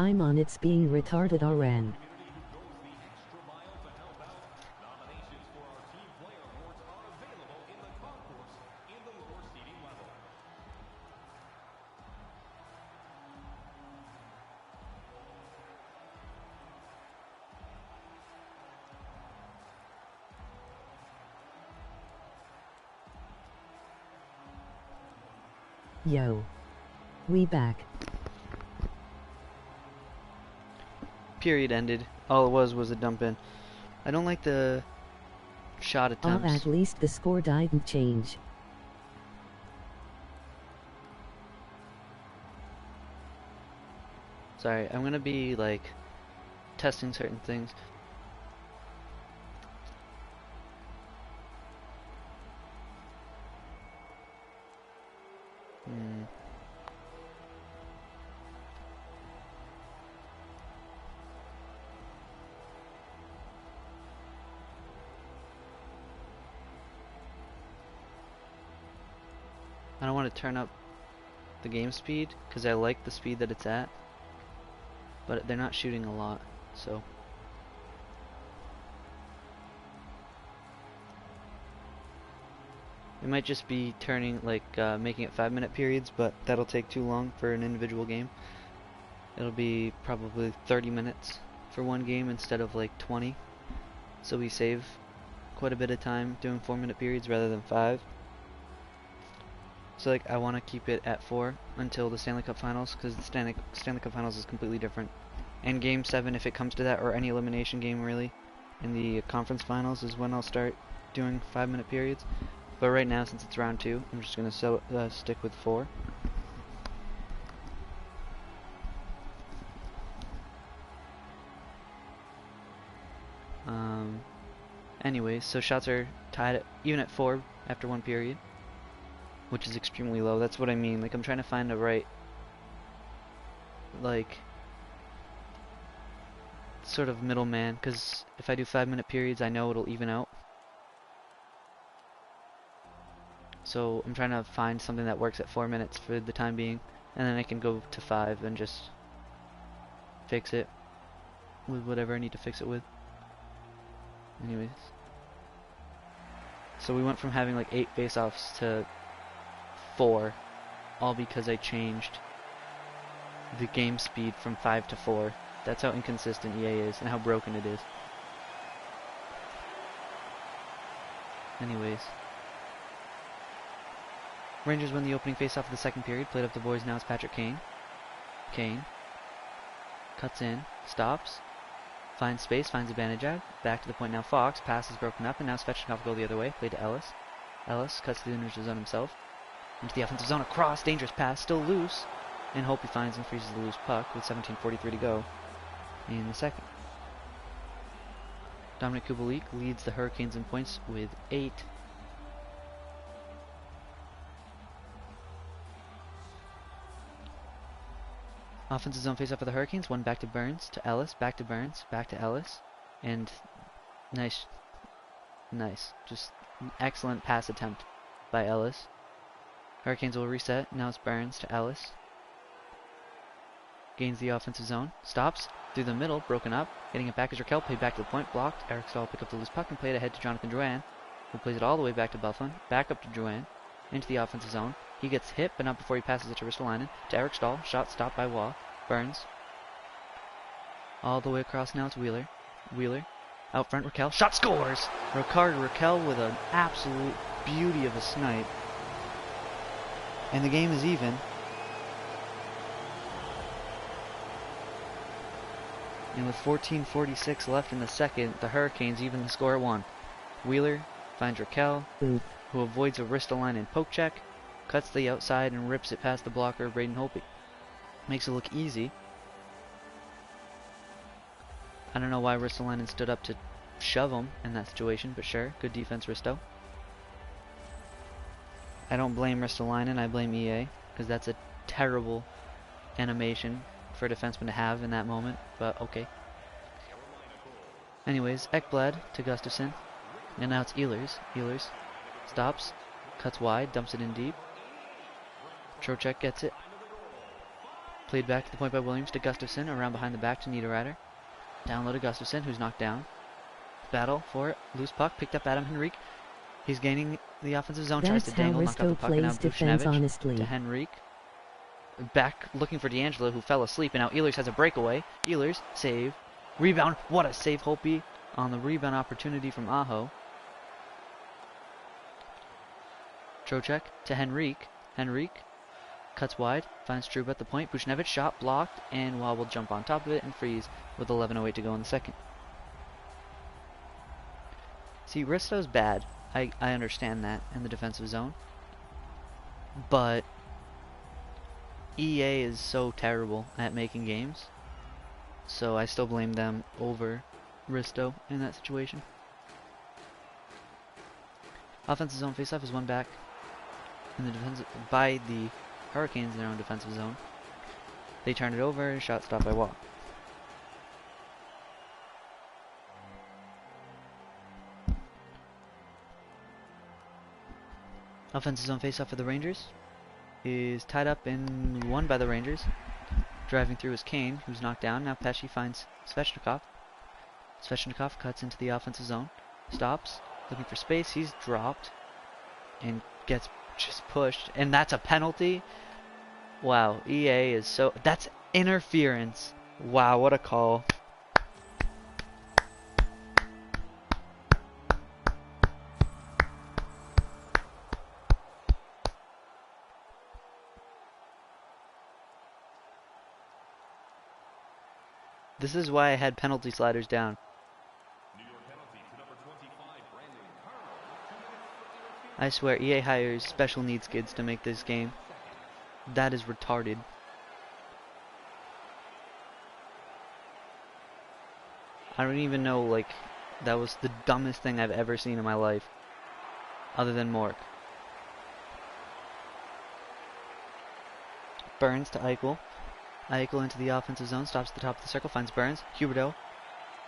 I'm on it's being retarded RN. Yo. We back. Period ended. All it was a dump in. I don't like the shot attempts. At least the score didn't change. Sorry, I'm gonna be like testing certain things. I don't want to turn up the game speed because I like the speed that it's at, but they're not shooting a lot, so it might just be turning like making it 5-minute periods, but that'll take too long for an individual game. It'll be probably 30 minutes for one game instead of like 20, so we save quite a bit of time doing 4-minute periods rather than 5. So like I want to keep it at 4 until the Stanley Cup Finals, because the Stanley Cup Finals is completely different. And Game 7, if it comes to that, or any elimination game really, in the Conference Finals is when I'll start doing 5-minute periods. But right now, since it's round 2, I'm just going to stick with 4. Anyways, so shots are tied even at 4 after 1 period, which is extremely low. That's what I mean. Like, I'm trying to find the right, like, sort of middleman, because if I do 5-minute periods, I know it'll even out. So I'm trying to find something that works at 4 minutes for the time being, and then I can go to 5 and just fix it with whatever I need to fix it with. Anyways, so we went from having like 8 face-offs to 4, all because I changed the game speed from 5 to 4. That's how inconsistent EA is and how broken it is. Anyways, Rangers win the opening face-off of the second period. Played up the boys. Now it's Patrick Kane. Kane cuts in, stops, finds space, finds a bandage out. Back to the point now. Fox pass is broken up, and now Svechnikov go the other way. Played to Ellis. Ellis cuts to the neutral zone himself. Into the offensive zone, across, dangerous pass, still loose, and Hope he finds and freezes the loose puck with 17:43 to go in the second. Dominic Kubalik leads the Hurricanes in points with 8. Offensive zone face-up for the Hurricanes, one back to Burns, to Ellis, back to Burns, back to Ellis, and nice, just excellent pass attempt by Ellis. Hurricanes will reset. Now it's Burns to Ellis. Gains the offensive zone. Stops. Through the middle. Broken up. Getting it back is Raquel. Played back to the point. Blocked. Eric Stahl pick up the loose puck and play it ahead to Jonathan Drouin, who plays it all the way back to Bufflin. Back up to Drouin. Into the offensive zone. He gets hit, but not before he passes it to Ristolainen. To Eric Stahl. Shot stopped by Waugh. Burns. All the way across now it's Wheeler. Wheeler. Out front Raquel. Shot scores! Raquel with an absolute beauty of a snipe. And the game is even. And with 14:46 left in the second, the Hurricanes even the score at 1. Wheeler finds Raquel, who avoids a Ristolainen poke check, cuts the outside and rips it past the blocker, Braden Holtby. Makes it look easy. I don't know why Ristolainen stood up to shove him in that situation, but sure, good defense, Risto. I don't blame Ristolainen, I blame EA, because that's a terrible animation for a defenseman to have in that moment, but okay. Anyways, Ekblad to Gustafsson, and now it's Ehlers. Ehlers stops, cuts wide, dumps it in deep. Trocheck gets it. Played back to the point by Williams to Gustafson, around behind the back to Niederreiter. Down low to Gustafson, who's knocked down. Battle for it. Loose puck, picked up Adam Henrique. He's gaining the offensive zone, tries That's to how dangle, knocked out the Risto puck, and now plays defense, Buchnevich honestly. to Henrique. Back looking for D'Angelo, who fell asleep, and now Ehlers has a breakaway. Ehlers, save. Rebound, what a save, Holtby, on the rebound opportunity from Aho. Trocheck to Henrique. Henrique cuts wide, finds Trouba at the point. Buchnevich shot blocked, and Waugh will jump on top of it and freeze with 11:08 to go in the second. See, Risto's bad. I understand that in the defensive zone. But EA is so terrible at making games. So I still blame them over Risto in that situation. Offensive zone faceoff is won back in the defensive by the Hurricanes in their own defensive zone. They turn it over, shot stopped by Waugh. Offensive zone faceoff for the Rangers is tied up and won by the Rangers. Driving through is Kane, who's knocked down. Now Pesci finds Svechnikov. Svechnikov cuts into the offensive zone. Stops, looking for space. He's dropped and gets just pushed. And that's a penalty. Wow, EA is so... That's interference. Wow, what a call. This is why I had penalty sliders down. I swear, EA hires special needs kids to make this game. That is retarded. I don't even know, like, that was the dumbest thing I've ever seen in my life. Other than Mork. Burns to Eichel. Eichel into the offensive zone, stops at the top of the circle, finds Burns. Huberdeau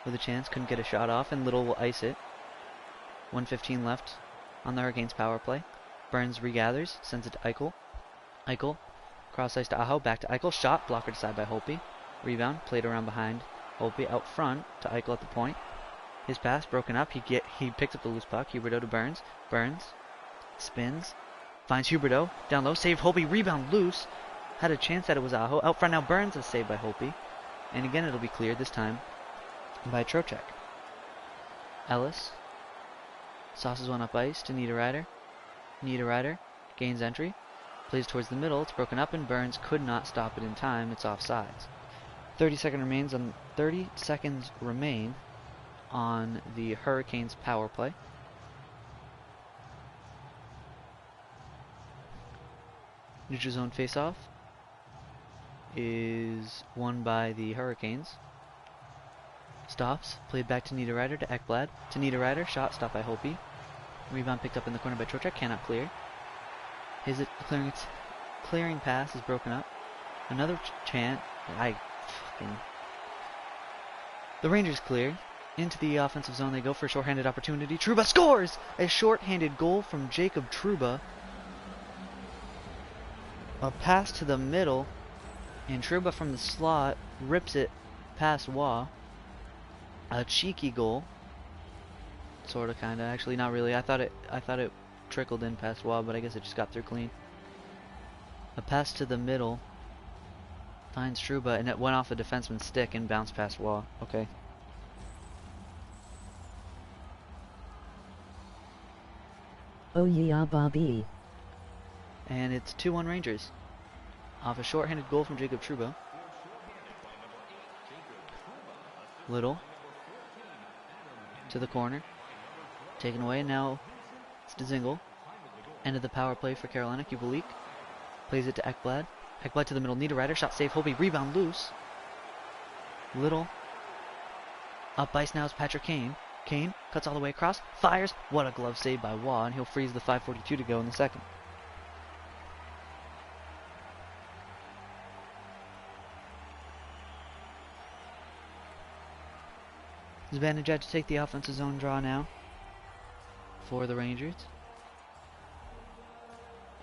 with a chance, couldn't get a shot off, and Little will ice it. 1:15 left on the Hurricanes power play. Burns regathers, sends it to Eichel. Eichel, cross ice to Aho, back to Eichel, shot, blocker to side by Holtby. Rebound, played around behind Holtby, out front to Eichel at the point. His pass broken up, he picks up the loose puck. Huberdeau to Burns. Burns spins, finds Huberdeau, down low, saved Holtby, rebound loose. Had a chance that it was Aho. Out front now, Burns is saved by Holtby. And again, it'll be cleared this time by Trocheck. Ellis sauces one up ice to Niederreiter. Niederreiter gains entry, plays towards the middle. It's broken up, and Burns could not stop it in time. It's offsides. 30 seconds remain on the Hurricanes power play. Neutral zone faceoff is won by the Hurricanes. Stops, played back to Niederreiter to Ekblad. To Niederreiter, shot stopped by Holtby. Rebound picked up in the corner by Trocheck, cannot clear. His clearing pass is broken up. Another chance. The Rangers clear. Into the offensive zone they go for a shorthanded opportunity. Trouba scores! A shorthanded goal from Jacob Trouba. A pass to the middle, and Trouba from the slot rips it past Waugh. A cheeky goal. Sorta, kinda. Actually, not really. I thought it trickled in past Waugh, but I guess it just got through clean. A pass to the middle finds Trouba, and it went off a defenseman's stick and bounced past Waugh. Okay. Oh yeah, Bobby. And it's 2-1 Rangers. Off a shorthanded goal from Jacob Trouba. Little to the corner. Taken away, and now it's Dzingel. End of the power play for Carolina. Kubalik plays it to Ekblad. Ekblad to the middle. Niederreiter, shot save. Holtby, rebound loose. Little. Up ice now is Patrick Kane. Kane cuts all the way across. Fires. What a glove save by Waugh, and he'll freeze the 5:42 to go in the second. Zibanejad to take the offensive zone draw now for the Rangers.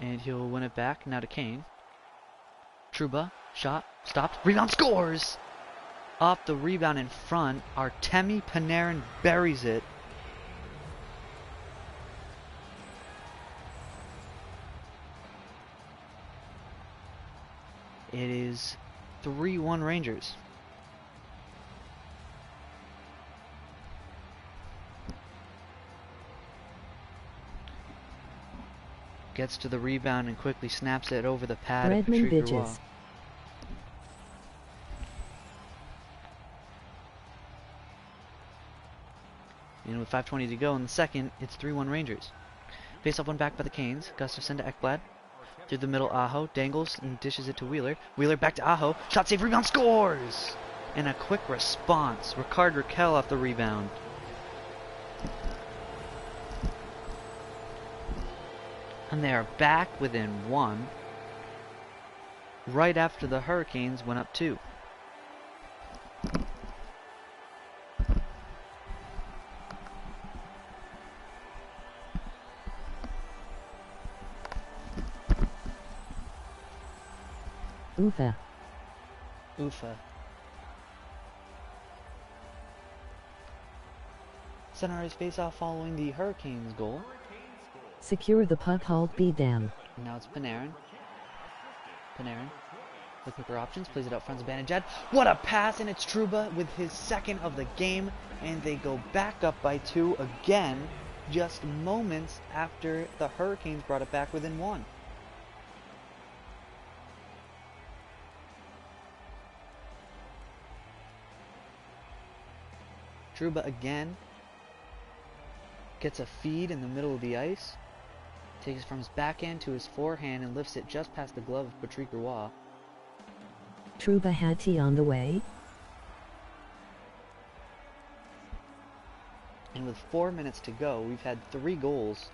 And he'll win it back now to Kane. Trouba Shot, stopped, rebound, scores! Off the rebound in front, Artemi Panarin buries it. It is 3-1 Rangers. Gets to the rebound and quickly snaps it over the pad of Redmond Patrick Roy. bitches. And with 5:20 to go in the second, it's 3-1 Rangers. Face off one back by the Canes. Gustafsson to Ekblad. Through the middle, Aho dangles and dishes it to Wheeler. Wheeler back to Aho. Shot save, rebound, scores! And a quick response. Ricard Raquel off the rebound. And they are back within 1. Right after the Hurricanes went up 2. Oofa. Oofa. Center ice face-off following the Hurricanes goal. Secure the puck, hold B down. And now it's Panarin. Panarin, the quicker options, plays it out front to Banajad. What a pass, and it's Trouba with his second of the game, and they go back up by 2 again, just moments after the Hurricanes brought it back within 1. Trouba again gets a feed in the middle of the ice, takes it from his backhand to his forehand and lifts it just past the glove of Patrick Roy. Trouba had tea on the way. And with 4 minutes to go, we've had 3 goals,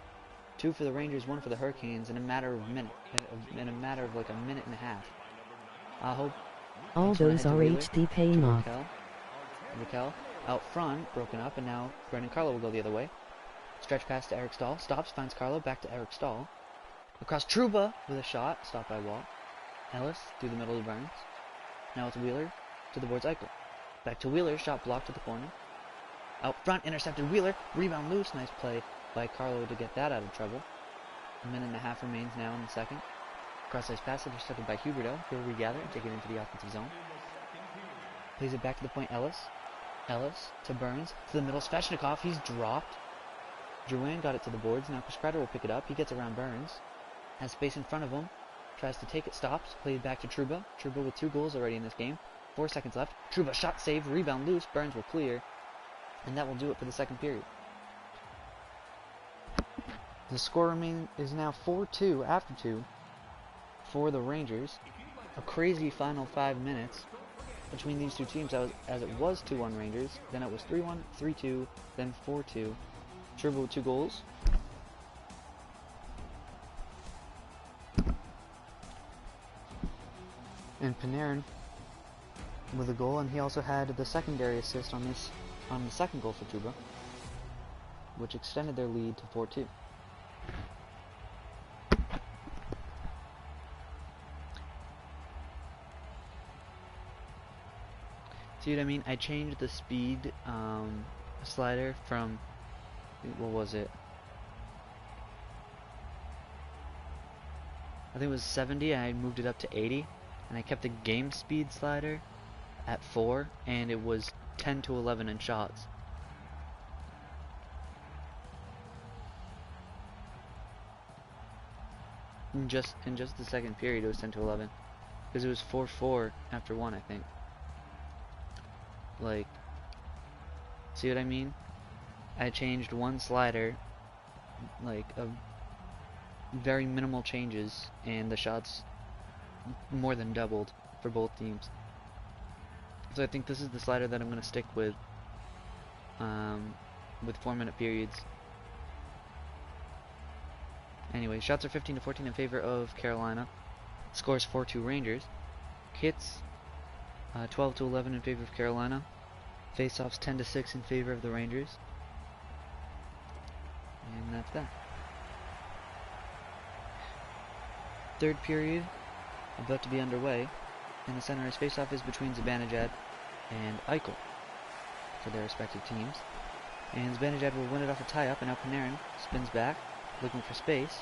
2 for the Rangers, 1 for the Hurricanes, in a matter of like a minute and a half. Aho. All those RHD paying off. Raquel out front, broken up, and now Brendan Carlo will go the other way. Stretch pass to Eric Stahl, stops, finds Carlo, back to Eric Stahl. Across Trouba with a shot, stopped by Walt. Ellis through the middle of Burns. Now it's Wheeler to the boards, Eichel. Back to Wheeler, shot blocked to the corner. Out front, intercepted Wheeler, rebound loose, nice play by Carlo to get that out of trouble. A minute and a half remains now in the second. Cross ice pass intercepted by Huberdeau. He'll regather and take it into the offensive zone. Plays it back to the point, Ellis. Ellis to Burns, to the middle, Svechnikov, he's dropped. Drouin got it to the boards, now Kreider will pick it up, he gets around Burns. Has space in front of him, tries to take it, stops, plays back to Trouba. Trouba with 2 goals already in this game. 4 seconds left. Trouba shot save, rebound loose, Burns will clear. And that will do it for the second period. The score is now 4-2 after 2 for the Rangers. A crazy final 5 minutes between these two teams, as it was 2-1 Rangers, then it was 3-1, 3-2, then 4-2. Trouba with 2 goals. And Panarin with a goal, and he also had the secondary assist on the second goal for Trouba, which extended their lead to 4-2. See what I mean? I changed the speed slider from, what was it? I think it was 70, and I moved it up to 80, and I kept the game speed slider at 4, and it was 10 to 11 in shots. In just the second period, it was 10 to 11, because it was 4-4 after 1, I think. Like, see what I mean? I changed one slider, like very minimal changes, and the shots more than doubled for both teams. So I think this is the slider that I'm going to stick with 4-minute periods. Anyway, shots are 15 to 14 in favor of Carolina. Scores 4-2 Rangers. Hits 12 to 11 in favor of Carolina. Face-offs 10 to 6 in favor of the Rangers. And that's that. Third period about to be underway. And the center ice faceoff is between Zibanejad and Eichel for their respective teams. And Zibanejad will win it off a tie-up, and now Panarin spins back, looking for space.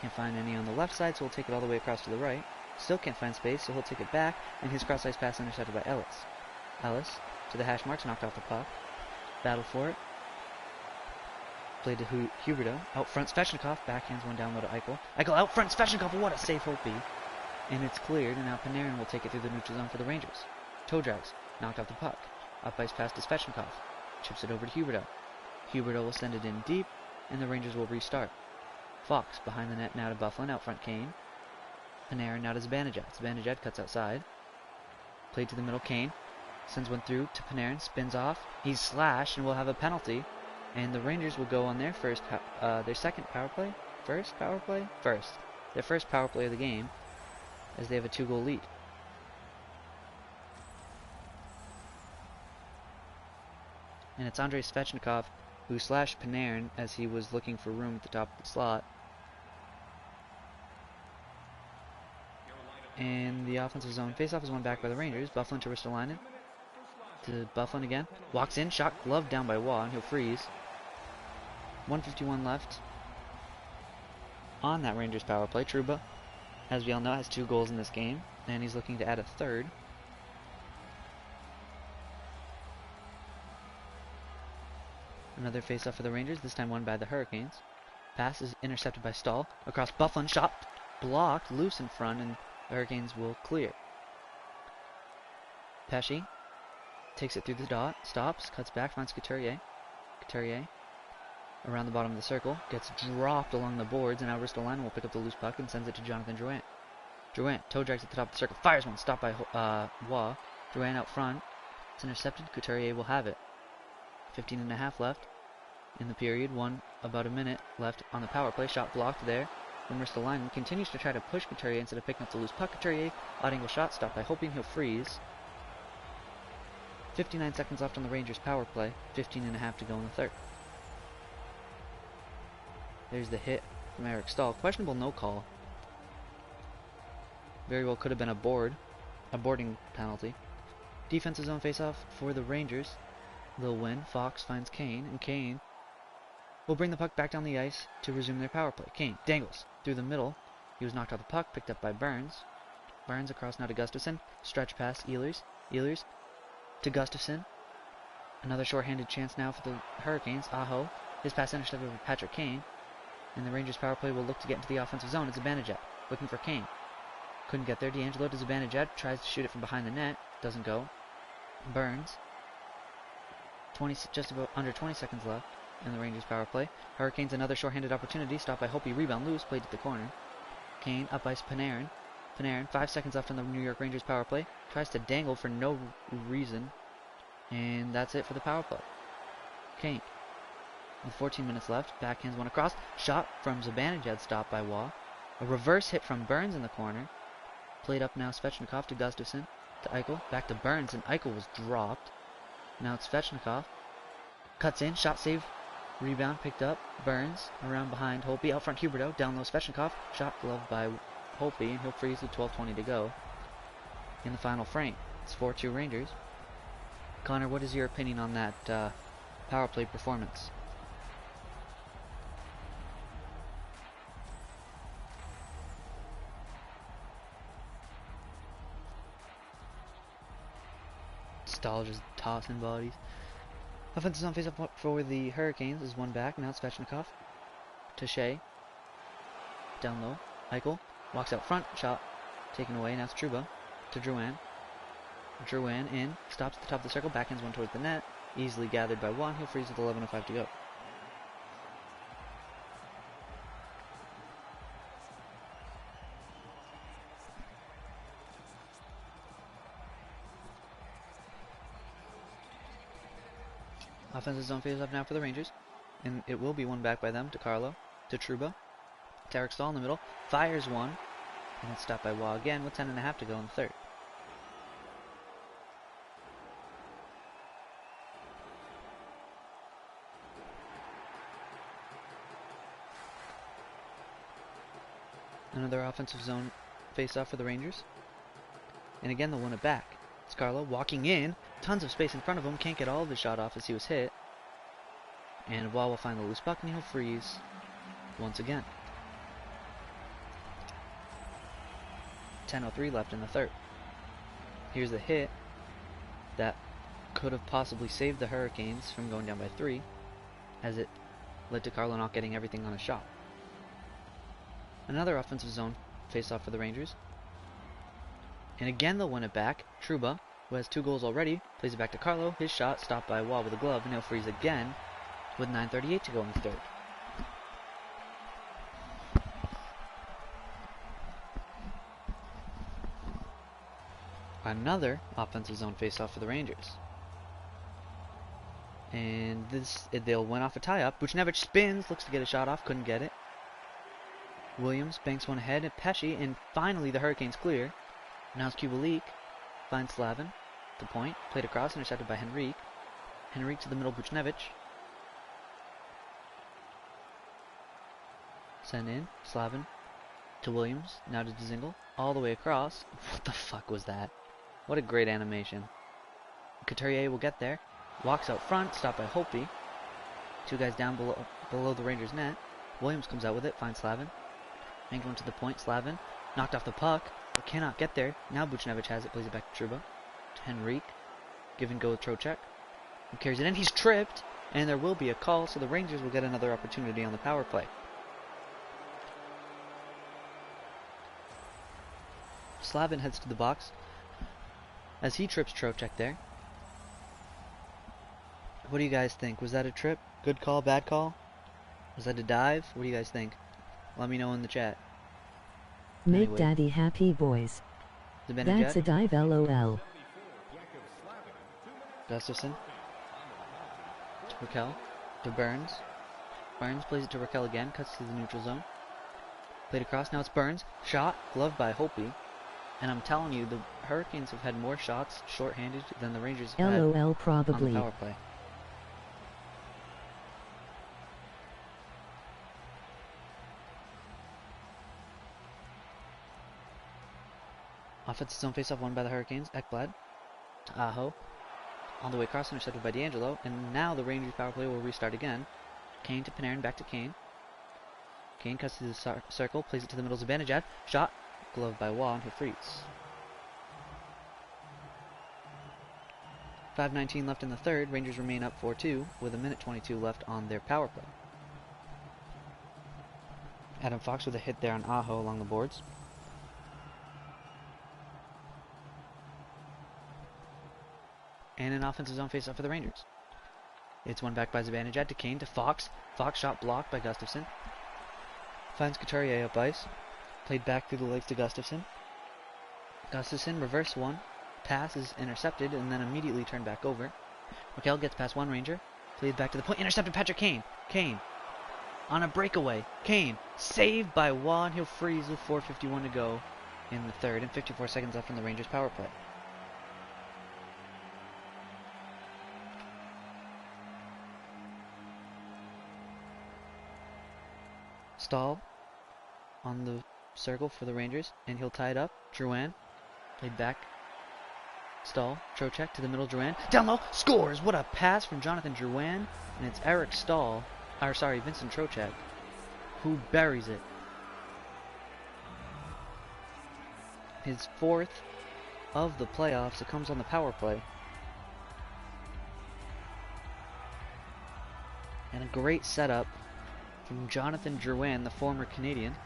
Can't find any on the left side, so he'll take it all the way across to the right. Still can't find space, so he'll take it back, and his cross-ice pass intercepted by Ellis. Ellis to the hash marks, knocked off the puck. Battle for it. Played to Huberdeau. Out front, Svechnikov. Backhands one down low to Eichel. Eichel out front, Svechnikov. What a save, Holtby. And it's cleared, and now Panarin will take it through the neutral zone for the Rangers. Toe drags. Knocked off the puck. Up ice pass to Svechnikov. Chips it over to Huberdeau. Huberdeau will send it in deep, and the Rangers will restart. Fox behind the net now to Bufflin. Out front, Kane. Panarin now to Zibanejad. Zibanejad cuts outside. Played to the middle, Kane. Sends one through to Panarin. Spins off. He's slashed, and will have a penalty. And the Rangers will go on their second power play? First power play? First. Their first power play of the game, as they have a 2-goal lead. And it's Andrei Svechnikov who slashed Panarin as he was looking for room at the top of the slot. And the offensive zone faceoff is won back by the Rangers. Bufflin to Ristolainen. To Bufflin again. Walks in, shot gloved down by Waugh, and he'll freeze. 1:51 left on that Rangers power play. Trouba, as we all know, has 2 goals in this game, and he's looking to add a third. Another faceoff for the Rangers, this time won by the Hurricanes. Pass is intercepted by Stahl. Across Bufflin, shot blocked, loose in front, and the Hurricanes will clear. Pesce takes it through the dot, stops, cuts back, finds Couturier. Couturier around the bottom of the circle, gets dropped along the boards, and now Ristolainen will pick up the loose puck and sends it to Jonathan Drouin. Drouin, toe drags at the top of the circle, fires one, stopped by Waugh. Drouin out front, it's intercepted, Couturier will have it. 15.5 left in the period, about a minute left on the power play, shot blocked there from Ristolainen, continues to try to push Couturier instead of picking up the loose puck. Couturier, odd angle shot, stopped by Hoping, he'll freeze. 59 seconds left on the Rangers power play, 15.5 to go in the third. There's the hit from Eric Stahl. Questionable no call. Very well could have been a boarding penalty. Defensive zone faceoff for the Rangers. They'll win. Fox finds Kane, and Kane will bring the puck back down the ice to resume their power play. Kane dangles through the middle. He was knocked off the puck, picked up by Burns. Burns across now to Gustafsson. Stretch pass, Ehlers. Ehlers to Gustafsson. Another shorthanded chance now for the Hurricanes. Aho. His pass intercepted by Patrick Kane. And the Rangers power play will look to get into the offensive zone. It's Zibanejad looking for Kane. Couldn't get there. D'Angelo to Zibanejad. Tries to shoot it from behind the net. Doesn't go. Burns. Just about under 20 seconds left in the Rangers power play. Hurricanes another shorthanded opportunity. Stopped by Hopi. Rebound loose. Played to the corner. Kane up ice Panarin. Panarin. 5 seconds left on the New York Rangers power play. Tries to dangle for no reason. And that's it for the power play. Kane. With 14 minutes left, backhands one across. Shot from Zibanejad, stopped by Waugh. A reverse hit from Burns in the corner. Played up now Svechnikov to Gustafsson. To Eichel. Back to Burns, and Eichel was dropped. Now it's Svechnikov. Cuts in, shot save. Rebound picked up. Burns around behind Holtby. Out front Huberdeau. Down low Svechnikov. Shot gloved by Holtby, and he'll freeze with 12:20 to go in the final frame. It's 4-2 Rangers. Connor, what is your opinion on that power play performance? Stahl just tossing bodies. Offensive zone face-up for the Hurricanes is one back. Now it's Svechnikov. To Shea. Down low. Eichel. Walks out front. Shot taken away. Now it's Trouba. To Drouin. Drouin in. Stops at the top of the circle. Backhands one towards the net. Easily gathered by one. He'll freeze with 11:05 to go. Offensive zone face-up now for the Rangers, and it will be one back by them to Carlo, to Trouba, to Eric Stahl in the middle, fires one, and it's stopped by Waugh again with 10.5 to go in the third. Another offensive zone face-off for the Rangers. And again, they'll win it back. Scarlo walking in. Tons of space in front of him. Can't get all of his shot off as he was hit. And Wall will find the loose puck and he'll freeze once again. 10:03 left in the third. Here's the hit that could have possibly saved the Hurricanes from going down by 3, as it led to Carlo not getting everything on a shot. Another offensive zone face-off for the Rangers. And again they'll win it back. Trouba, who has 2 goals already, plays it back to Carlo. His shot stopped by Wall with a glove, and he'll freeze again with 9:38 to go in the third. Another offensive zone face-off for the Rangers. And they'll win off a tie-up. Buchnevich spins, looks to get a shot off, couldn't get it. Williams banks one ahead at Pesci, and finally the Hurricanes clear. Now it's Kubalik, finds Slavin, the point, played across, intercepted by Henrique. Henrique to the middle, Buchnevich. Send in, Slavin to Williams, now to Dzingel, all the way across. What the fuck was that? What a great animation. Couturier will get there, walks out front, stopped by Holtby. 2 guys down below the Rangers' net. Williams comes out with it, finds Slavin. Banked one to the point, Slavin knocked off the puck, but cannot get there. Now Buchnevich has it, plays it back to Trouba. To Henrique, give and go with Trocheck. He carries it in, he's tripped, and there will be a call, so the Rangers will get another opportunity on the power play. Slavin heads to the box as he trips Trocheck there. What do you guys think? Was that a trip? Good call, bad call? Was that a dive? What do you guys think? Let me know in the chat. Make Anyway. daddy happy, boys. That's a dive, lol. Gustafson. To Raquel. To Burns. Burns plays it to Raquel again. Cuts to the neutral zone. Played across. Now it's Burns. Shot. Gloved by Holtby. And I'm telling you, the Hurricanes have had more shots shorthanded than the Rangers have had LOL probably. on the power play. Offensive zone faceoff won by the Hurricanes. Ekblad to Aho. All the way across, intercepted by D'Angelo. And now the Rangers power play will restart again. Kane to Panarin, back to Kane. Kane cuts to the circle, plays it to the middle of Zibanejad. Shot. Gloved by Waugh, and he'll freeze. 5:19 left in the third. Rangers remain up 4-2 with 1:22 left on their power play. Adam Fox with a hit there on Aho along the boards. And an offensive zone faceoff for the Rangers. It's won back by Zibanejad to Kane to Fox. Fox shot blocked by Gustafson. Finds Couturier up ice. Played back through the legs to Gustafson. Gustafson reverse one. Pass is intercepted and then immediately turned back over. Raquel gets past one Ranger. Played back to the point. Intercepted Patrick Kane. Kane on a breakaway. Kane saved by Waugh, and he'll freeze with 4:51 to go in the third and 54 seconds left in the Rangers power play. Stahl on the circle for the Rangers, and he'll tie it up. Drouin played back. Stahl, Trocheck to the middle. Drouin down low, scores! What a pass from Jonathan Drouin, and it's Eric Stahl, Vincent Trocheck, who buries it. His 4th of the playoffs. It comes on the power play, and a great setup from Jonathan Drouin, the former Canadian.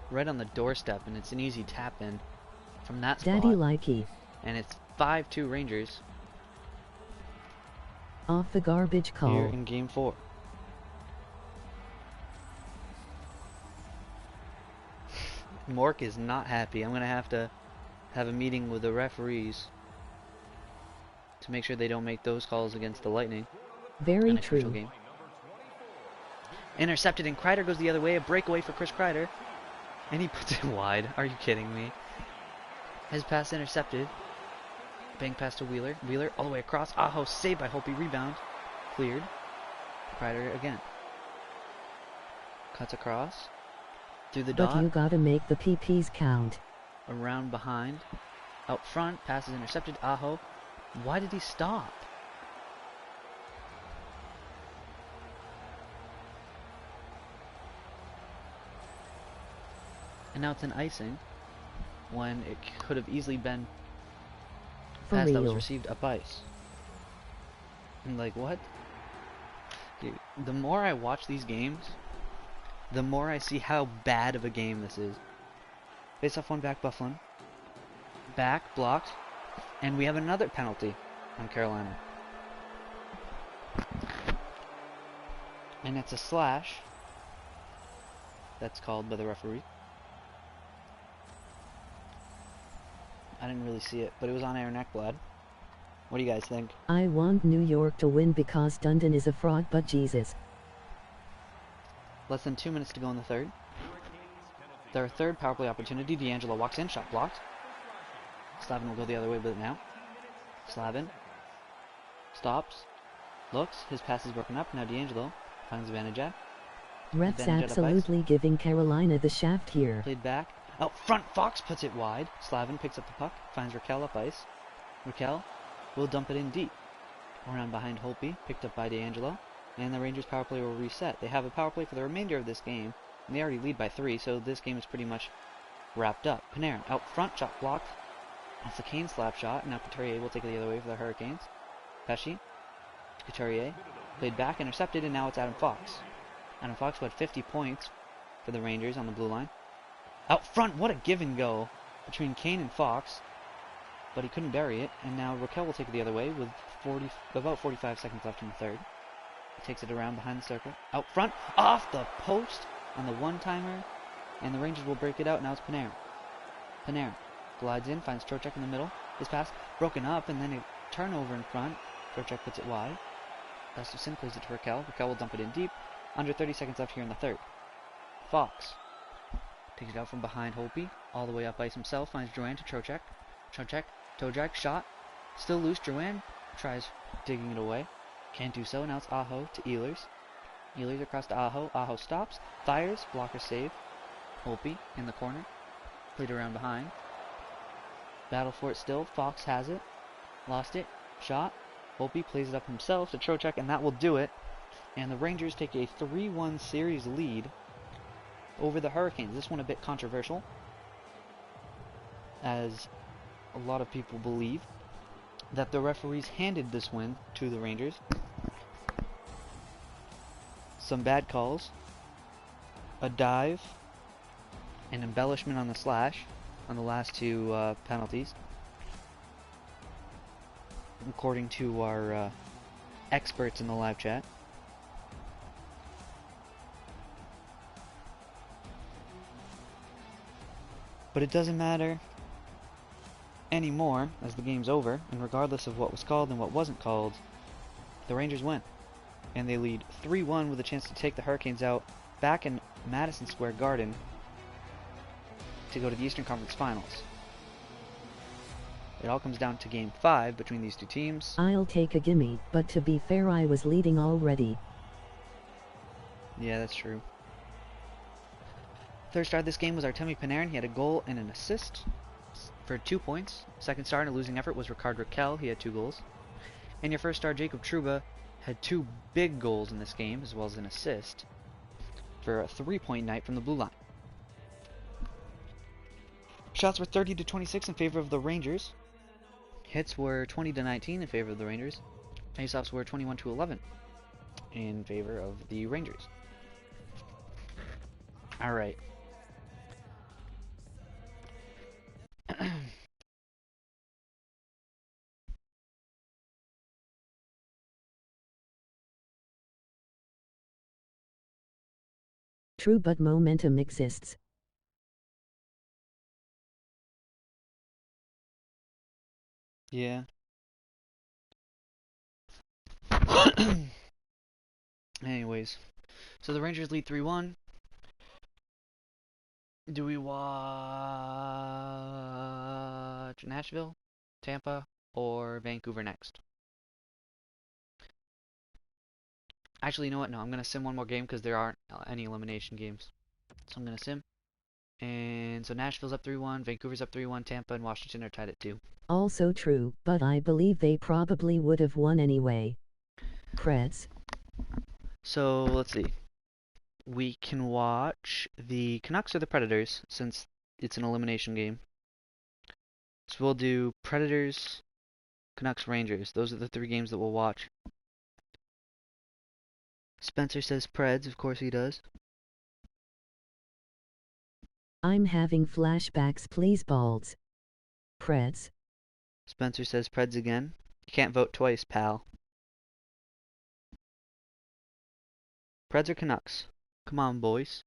Right on the doorstep, and it's an easy tap in from that spot. Daddy likey. And it's 5-2 Rangers. Off the garbage call. Here in Game 4. Mork is not happy. I'm going to have a meeting with the referees to make sure they don't make those calls against the Lightning. Very in a crucial true. game. Intercepted, and Kreider goes the other way. A breakaway for Chris Kreider. And he puts it wide. Are you kidding me? His pass intercepted. Bank pass to Wheeler. Wheeler all the way across. Aho saved by Holtby. Rebound. Cleared. Kreider again. Cuts across. Through the But dot. you gotta make the PPs count. Around behind. Out front. Pass is intercepted. Aho. Why did he stop? And now it's an icing. When it could have easily been a pass that was received up ice. And like, what? The more I watch these games, the more I see how bad of a game this is. Face off one back, Bufflin. Back, blocked. And we have another penalty on Carolina. And it's a slash. That's called by the referee. I didn't really see it, but it was on Aaron Ekblad. What do you guys think? I want New York to win because Dundon is a fraud, but Jesus. Less than 2 minutes to go in the third. Their third power play opportunity. D'Angelo walks in, shot blocked. Slavin will go the other way with it now. Slavin stops, looks, his pass is broken up. Now D'Angelo finds Vanajad. Ref's absolutely giving Carolina the shaft here. Played back. Out front, Fox puts it wide. Slavin picks up the puck, finds Raquel up ice. Raquel will dump it in deep. Around behind Holtby, picked up by D'Angelo. And the Rangers power play will reset. They have a power play for the remainder of this game. And they already lead by 3, so this game is pretty much wrapped up. Panarin out front, shot blocked. That's the Kane slap shot. Now Couturier will take it the other way for the Hurricanes. Pesci. Couturier. Played back, intercepted, and now it's Adam Fox. Adam Fox had 50 points for the Rangers on the blue line. Out front, what a give and go between Kane and Fox. But he couldn't bury it, and now Raquel will take it the other way with about 45 seconds left in the third. He takes it around behind the circle. Out front, off the post on the one-timer, and the Rangers will break it out. Now it's Panarin. Panarin glides in, finds Trocheck in the middle. His pass broken up, and then a turnover in front. Trocheck puts it wide. Gustafsson plays it to Raquel. Raquel will dump it in deep. Under 30 seconds left here in the third. Fox takes it out from behind Holtby. All the way up ice himself. Finds Drouin to Trocheck. Trocheck, shot. Still loose. Drouin tries digging it away. Can't do so. Now it's Aho to Ehlers. Ehlers across to Aho. Aho stops. Fires. Blocker save. Holtby in the corner. Played around behind. Battle for it still. Fox has it. Lost it. Shot. Holtby plays it up himself to Trocheck, and that will do it. And the Rangers take a 3-1 series lead over the Hurricanes. This one a bit controversial, as a lot of people believe that the referees handed this win to the Rangers. Some bad calls, a dive, an embellishment on the slash on the last two penalties, according to our experts in the live chat. But it doesn't matter anymore as the game's over, and regardless of what was called and what wasn't called, the Rangers win. And they lead 3-1 with a chance to take the Hurricanes out back in Madison Square Garden to go to the Eastern Conference Finals. It all comes down to Game 5 between these two teams. I'll take a gimme, but to be fair, I was leading already. Yeah, that's true. Third star of this game was Artemi Panarin. He had a goal and an assist for 2 points. Second star in a losing effort was Rickard Rakell. He had 2 goals. And your first star, Jacob Trouba, had 2 big goals in this game, as well as an assist for a 3-point night from the blue line. Shots were 30-26 in favor of the Rangers. Hits were 20-19 in favor of the Rangers. Faceoffs were 21-11 in favor of the Rangers. All right. True, but momentum exists. Yeah. Anyways, so the Rangers lead 3-1. Do we watch Nashville, Tampa, or Vancouver next? Actually, you know what? No, I'm going to sim one more game because there aren't any elimination games. So I'm going to sim. And so Nashville's up 3-1, Vancouver's up 3-1, Tampa and Washington are tied at 2. Also true, but I believe they probably would have won anyway. Preds. So let's see. We can watch the Canucks or the Predators since it's an elimination game. So we'll do Predators, Canucks, Rangers. Those are the 3 games that we'll watch. Spencer says Preds, of course he does. I'm having flashbacks, please balls. Preds. Spencer says Preds again. You can't vote twice, pal. Preds or Canucks? Come on, boys.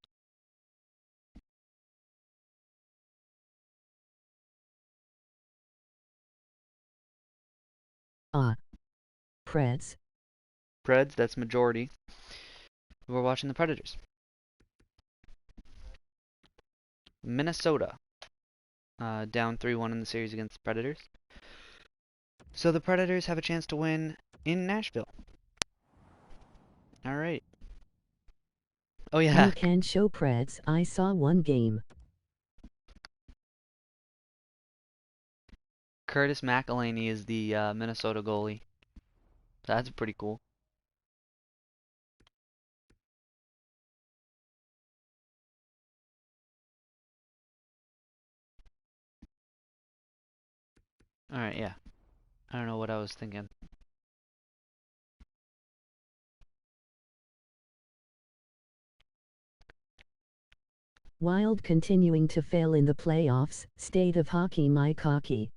Preds. Preds, that's majority. We're watching the Predators. Minnesota. Down 3-1 in the series against the Predators. So the Predators have a chance to win in Nashville. Alright. Oh yeah. You can show Preds. I saw one game. Curtis McElhaney is the Minnesota goalie. That's pretty cool. Alright, yeah. I don't know what I was thinking. Wild continuing to fail in the playoffs. State of hockey, my cocky.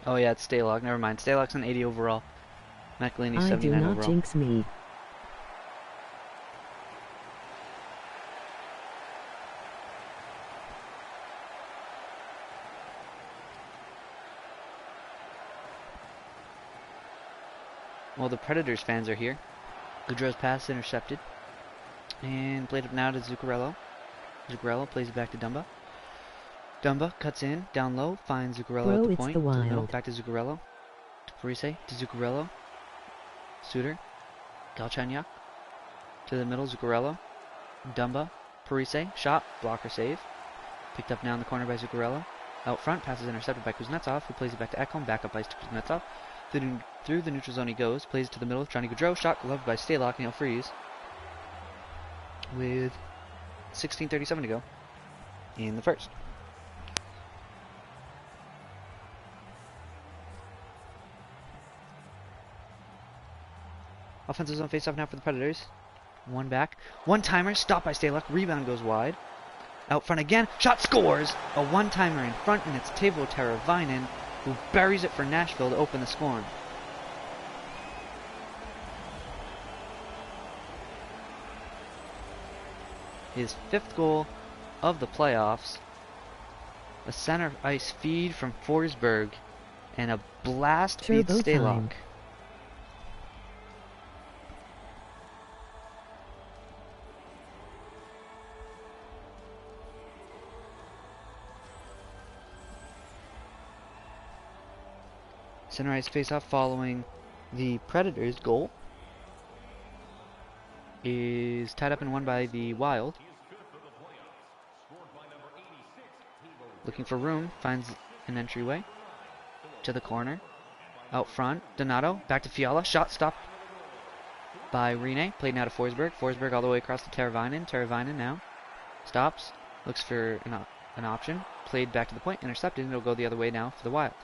Oh yeah, it's Stalock. Never mind. Stalock's an 80 overall. McElhaney's I 79 do not overall. jinx me. Well, the Predators fans are here. Goudreau's pass intercepted. And played up now to Zuccarello. Zuccarello plays it back to Dumba. Dumba cuts in, down low, finds Zuccarello at the point. To the middle, back to Zuccarello. To Parise, to Zuccarello. Suter. Galchenyuk. To the middle, Zuccarello. Dumba. Parise, shot, blocker save. Picked up now in the corner by Zuccarello. Out front, passes intercepted by Kuznetsov, who plays it back to Ekholm, back up ice to Kuznetsov. Through the neutral zone he goes, plays it to the middle, Johnny Gaudreau, shot gloved by Stalock, and he'll freeze. With 16:37 to go in the first. Offensive zone face-off now for the Predators. One back. One timer, stopped by Stalock, rebound goes wide. Out front again, shot scores! A one-timer in front, and it's Teuvo Teravainen, who buries it for Nashville to open the scoring. His 5th goal of the playoffs. A center ice feed from Forsberg, and a blast beats Stalock. Center ice face-off following the Predators' goal is tied up and won by the Wild. Looking for room, finds an entryway to the corner. Out front, Donato, back to Fiala, shot stopped by Rene, played now to Forsberg. Forsberg all the way across to Teravainen. Teravainen now stops, looks for an option, played back to the point, intercepted, and it'll go the other way now for the Wild.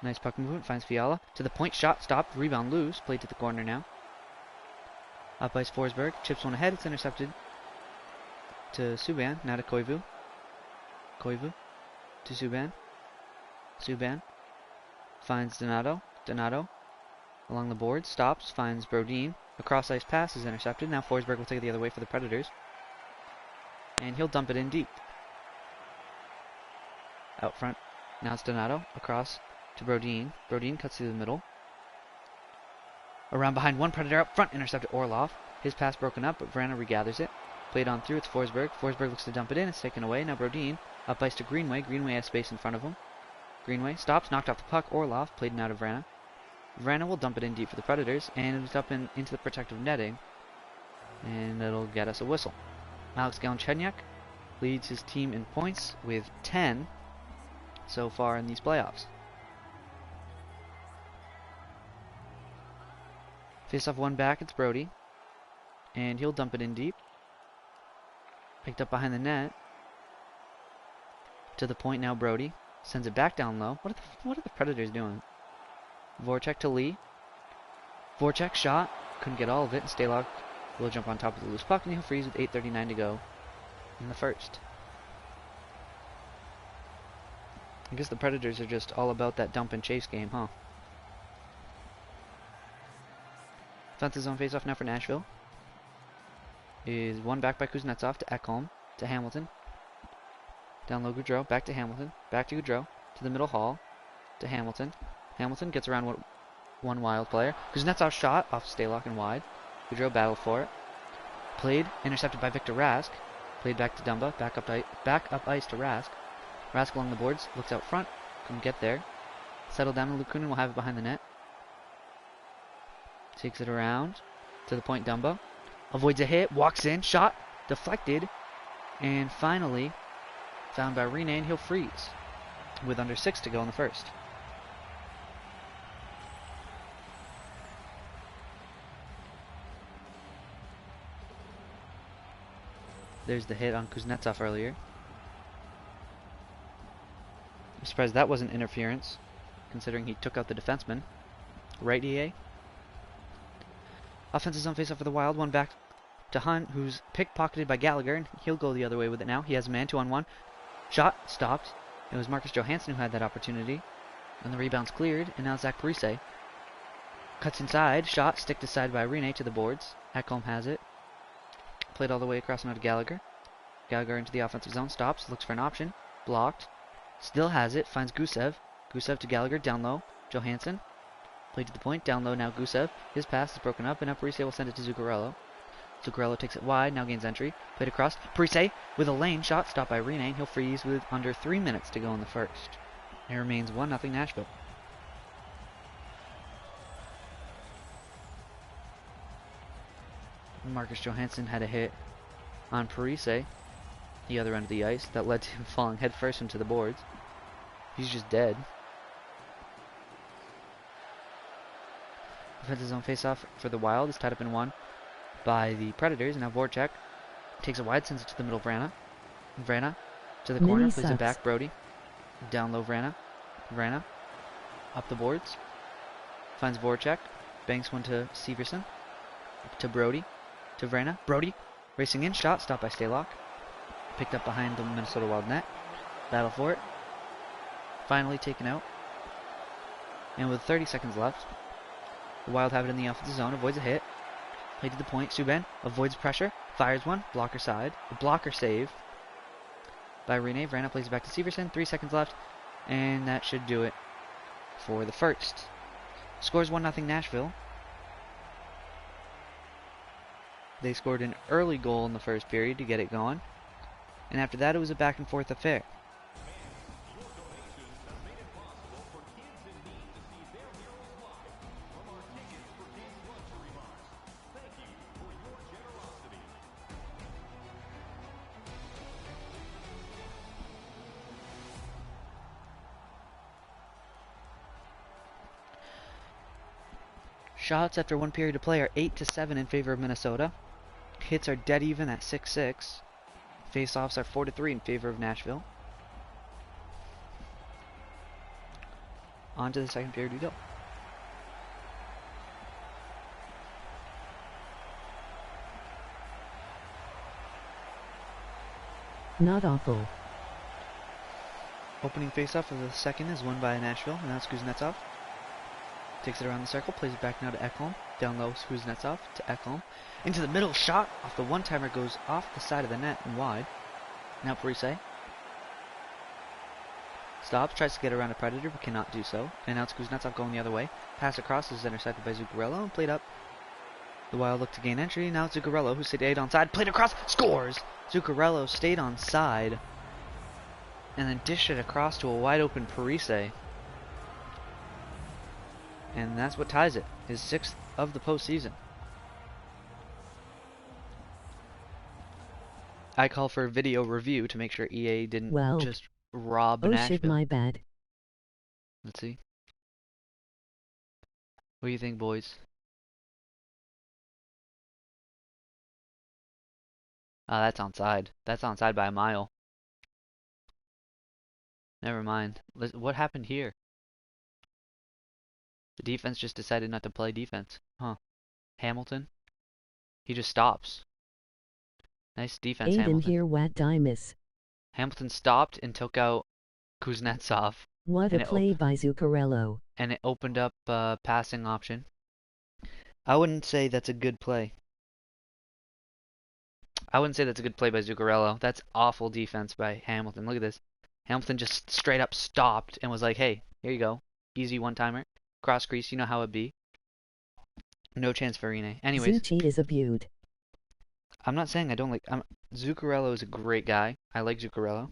Nice puck movement, finds Fiala. To the point, shot, stopped, rebound loose, played to the corner now. Up ice Forsberg, chips one ahead, it's intercepted to Subban, now to Koivu. Koivu to Subban. Subban finds Donato. Donato along the board, stops, finds Brodin. A cross ice pass is intercepted. Now Forsberg will take it the other way for the Predators. And he'll dump it in deep. out front. Now it's Donato, across to Brodin. Brodin cuts through the middle. Around behind one Predator up front, intercepted Orlov. His pass broken up, but Vrana regathers it. Played on through, it's Forsberg. Forsberg looks to dump it in, it's taken away. Now Brodin, up ice to Greenway. Greenway has space in front of him. Greenway stops, knocked off the puck. Orlov played it out of Vrana. Vrana will dump it in deep for the Predators, and it's up into the protective netting. And it'll get us a whistle. Alex Galchenyuk leads his team in points with 10 so far in these playoffs. Face off one back, it's Brody. And he'll dump it in deep. Picked up behind the net. To the point now, Brody. Sends it back down low. What are the Predators doing? Voracek to Lee. Voracek shot. Couldn't get all of it. And Stalock will jump on top of the loose puck, and he'll freeze with 8:39 to go in the first. I guess the Predators are just all about that dump and chase game, huh? Defensive zone face-off now for Nashville. Is one back by Kuznetsov to Ekholm to Hamilton. Down low Gaudreau, back to Hamilton, back to Gaudreau, to the middle hall, to Hamilton. Hamilton gets around one wild player. Kuznetsov shot off Stalock and wide. Gaudreau battled for it. Played, intercepted by Victor Rask. Played back to Dumba, back up ice to Rask. Rask along the boards, looks out front, couldn't get there. Settled down, and Lukunin will have it behind the net. Takes it around to the point. Dumba avoids a hit, walks in, shot, deflected, and finally found by Rene, and he'll freeze with under 6 to go in the first. There's the hit on Kuznetsov earlier. I'm surprised that wasn't interference, considering he took out the defenseman. Right, EA? Offensive zone face-off for the Wild. One back to Hunt, who's pickpocketed by Gallagher, and he'll go the other way with it now. He has a man 2-on-1. Shot, stopped. It was Marcus Johansson who had that opportunity. And the rebound's cleared, and now Zach Parise cuts inside. Shot, sticked aside by Rene to the boards. Ekholm has it. Played all the way across now to Gallagher. Gallagher into the offensive zone, stops, looks for an option. Blocked. Still has it, finds Gusev. Gusev to Gallagher, down low. Johansson. Played to the point, down low now Gusev. His pass is broken up, and now Parise will send it to Zuccarello. Zuccarello takes it wide, now gains entry. Played across. Parise with a lane shot, stopped by Rene, and he'll freeze with under 3 minutes to go in the first. It remains 1-0 Nashville. Marcus Johansson had a hit on Parise, the other end of the ice, that led to him falling headfirst into the boards. He's just dead. Defensive zone face-off for the Wild is tied up in 1 by the Predators. Now Voracek takes it wide, sends it to the middle. Vrana to the corner, plays it back. Brody down low. Vrana up the boards, finds Voracek, banks one to Severson, to Brody, to Vrana. Brody racing in, shot, stopped by Stalock. Picked up behind the Minnesota Wild net. Battle for it. Finally taken out. And with 30 seconds left, the Wild have it in the offensive zone, avoids a hit. Played to the point, Subban avoids pressure, fires one, blocker side. A blocker save by Rene. Vrana plays it back to Severson, 3 seconds left, and that should do it for the first. Scores 1-0 Nashville. They scored an early goal in the first period to get it going, and after that it was a back and forth affair. Shots after 1 period of play are 8-7 in favor of Minnesota. Hits are dead even at 6-6. Face-offs are 4-3 in favor of Nashville. On to the second period we go. Not awful. Opening face-off of the second is won by Nashville, and that's Kuznetsov. Takes it around the circle, plays it back now to Ekholm. Down low, Kuznetsov to Ekholm. Into the middle, shot off the one-timer, goes off the side of the net and wide. Now Parise. Stops, tries to get around a Predator, but cannot do so. And now it's Kuznetsov going the other way. Pass across is intercepted by Zuccarello and played up. The Wild look to gain entry. Now it's Zuccarello who stayed onside. Played across. Scores! Zuccarello stayed onside. And then dished it across to a wide open Parise. And that's what ties it. His 6th of the postseason. I call for a video review to make sure EA didn't just rob Nashville. Shit, my bad. Let's see. What do you think, boys? That's onside. That's onside by a mile. Never mind. What happened here? The defense just decided not to play defense. Huh. Hamilton? He just stops. Nice defense, Aiden Hamilton. here, what I miss. Hamilton stopped and took out Kuznetsov. What a play by Zuccarello. And it opened up a passing option. I wouldn't say that's a good play. I wouldn't say that's a good play by Zuccarello. That's awful defense by Hamilton. Look at this. Hamilton just straight up stopped and was like, hey, here you go. Easy one-timer. Cross crease, you know how it be. No chance for Rene. Anyways. Zucchi is a beaut. I'm not saying I don't like... Zuccarello is a great guy. I like Zuccarello.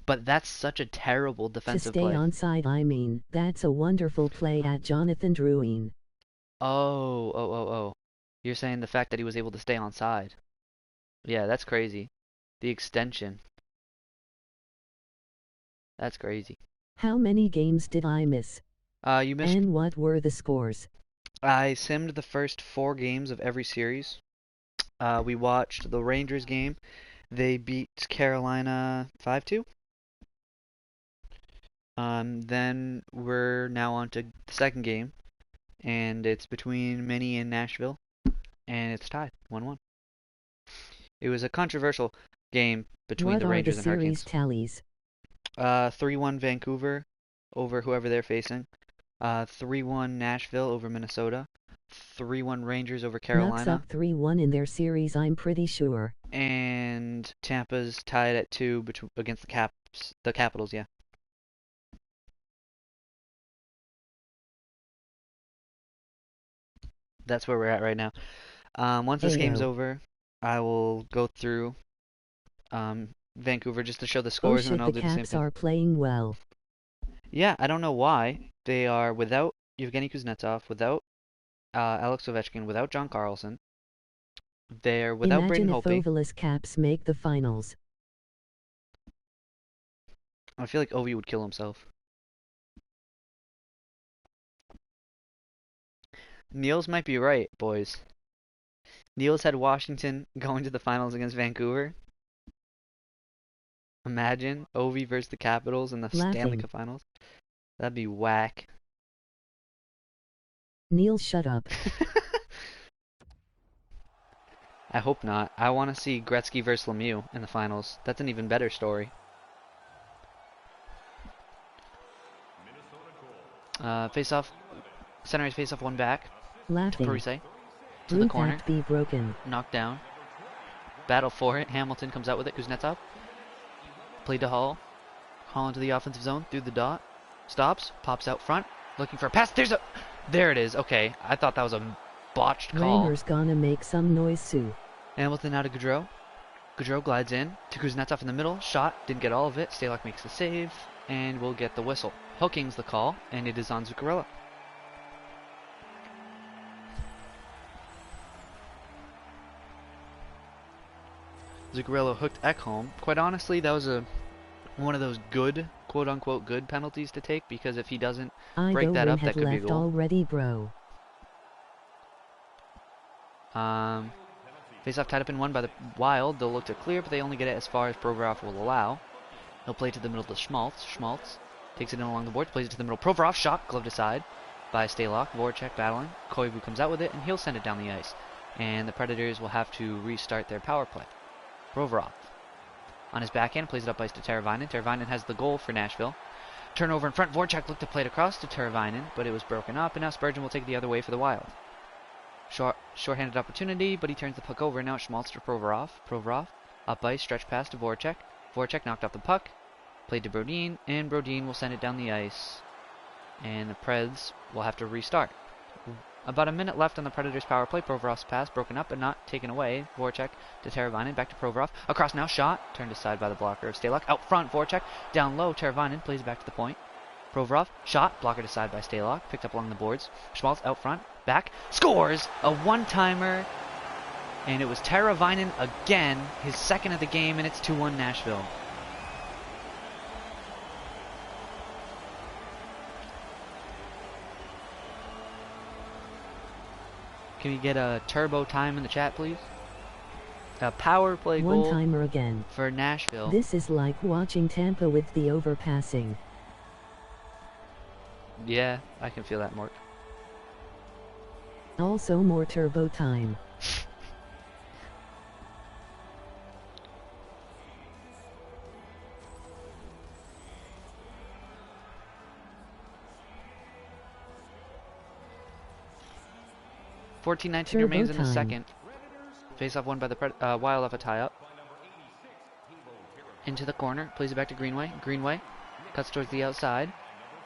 But that's such a terrible defensive play. To stay onside, I mean, that's a wonderful play at Jonathan Drouin. Oh. You're saying the fact that he was able to stay onside. Yeah, that's crazy. The extension. That's crazy. How many games did I miss? You missed... And what were the scores? I simmed the first 4 games of every series. We watched the Rangers game. They beat Carolina 5-2. Then we're now on to the second game. And it's between Minnie and Nashville. And it's tied, 1-1. It was a controversial game between the Rangers and Hurricanes. What are the series tallies? 3-1 Vancouver over whoever they're facing. 3-1 Nashville over Minnesota. 3-1 Rangers over Carolina. Nucks up 3-1 in their series, I'm pretty sure. And Tampa's tied at 2 against the Capitals, yeah. That's where we're at right now. Once this game's over, I will go through Vancouver just to show the scores, and then I'll do the same thing. The Caps are playing well. Yeah, I don't know why. They are without Yevgeny Kuznetsov, without Alex Ovechkin, without John Carlson. They're without Braden Holtby. Imagine if Ovilus Caps make the finals. I feel like Ovi would kill himself. Niels might be right, boys. Niels had Washington going to the finals against Vancouver. Imagine Ovi versus the Capitals in the Stanley Cup Finals. That'd be whack. Niels, shut up. I hope not. I want to see Gretzky versus Lemieux in the finals. That's an even better story. Face-off. Center ice face-off, one back. Laughing. To Parise. To the corner. Be broken. Knocked down. Battle for it. Hamilton comes out with it. Kuznetsov. Played to Hall. Hall into the offensive zone. Through the dot. Stops. Pops out front. Looking for a pass. There it is. Okay. I thought that was a botched call. Ranger's gonna make some noise, Sue. Hamilton out to Gaudreau. Gaudreau glides in to Kuznetsov in the middle. Shot. Didn't get all of it. Stalock makes the save. And we'll get the whistle. Hooking's the call. And it is on Zuccarello. Zuccarello hooked Ekholm. Quite honestly, that was one of those good, quote-unquote, good penalties to take, because if he doesn't break that up, that could be a goal. Already, bro. Face-off tied up in 1 by the Wild. They'll look to clear, but they only get it as far as Provorov will allow. He'll play to the middle to Schmaltz. Schmaltz takes it in along the boards, plays it to the middle. Provorov, shot, gloved aside by Stalock. Voracek battling. Koivu comes out with it, and he'll send it down the ice. And the Predators will have to restart their power play. Provorov on his backhand plays it up ice to Teravainen. Teravainen has the goal for Nashville. Turnover in front. Voracek looked to play it across to Teravainen, but it was broken up, and now Spurgeon will take the other way for the Wild. Short-handed opportunity, but he turns the puck over. Now it's Schmaltz to Provorov. Provorov up ice, stretch pass to Voracek. Voracek knocked off the puck, played to Brodin, and Brodin will send it down the ice. And the Preds will have to restart. About a minute left on the Predators' power play. Provorov's pass broken up but not taken away. Voracek to Teravainen, back to Provorov. Across now, shot. Turned aside by the blocker of Stalock. Out front, Voracek. Down low, Teravainen plays back to the point. Provorov, shot. Blocker aside by Stalock. Picked up along the boards. Schmaltz out front. Back. Scores! A one-timer. And it was Teravainen again. His second of the game, and it's 2-1 Nashville. Can we get a turbo time in the chat, please? A power play goal. One-timer again. For Nashville. This is like watching Tampa with the overpassing. Yeah, I can feel that, Mark. Also more turbo time. $14-19 remains in the second. Face-off won by the Wild off a tie-up. Into the corner, plays it back to Greenway. Greenway cuts towards the outside.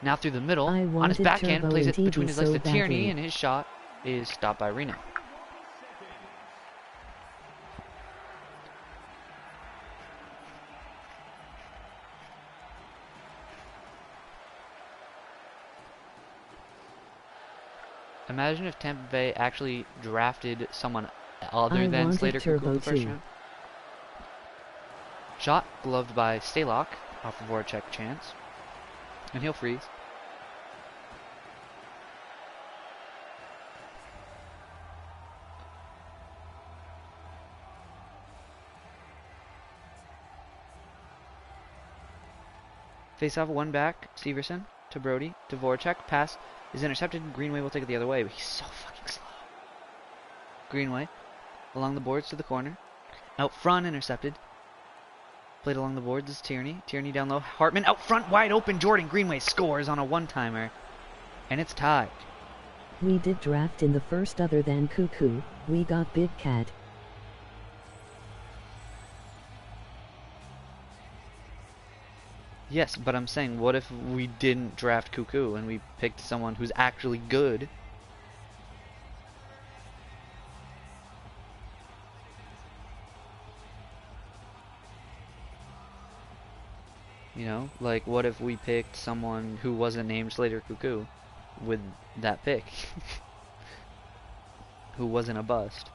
Now through the middle, on his backhand, plays it between his legs to Tierney, and his shot is stopped by Reno. Imagine if Tampa Bay actually drafted someone other than Slater Cuckoo in the first round. Shot gloved by Stalock off of Voracek chance. And he'll freeze. Face off one back, Severson to Brody to Voracek. Pass is intercepted. Greenway will take it the other way, but he's so fucking slow. Greenway along the boards to the corner. Out front, intercepted. Played along the boards is Tierney. Tierney down low. Hartman out front, wide open. Jordan Greenway scores on a one-timer. And it's tied. We did draft in the first other than Cuckoo. We got Big Cat. Yes, but I'm saying, what if we didn't draft Cuckoo and we picked someone who's actually good? You know, like what if we picked someone who wasn't named Slater Cuckoo with that pick? Who wasn't a bust?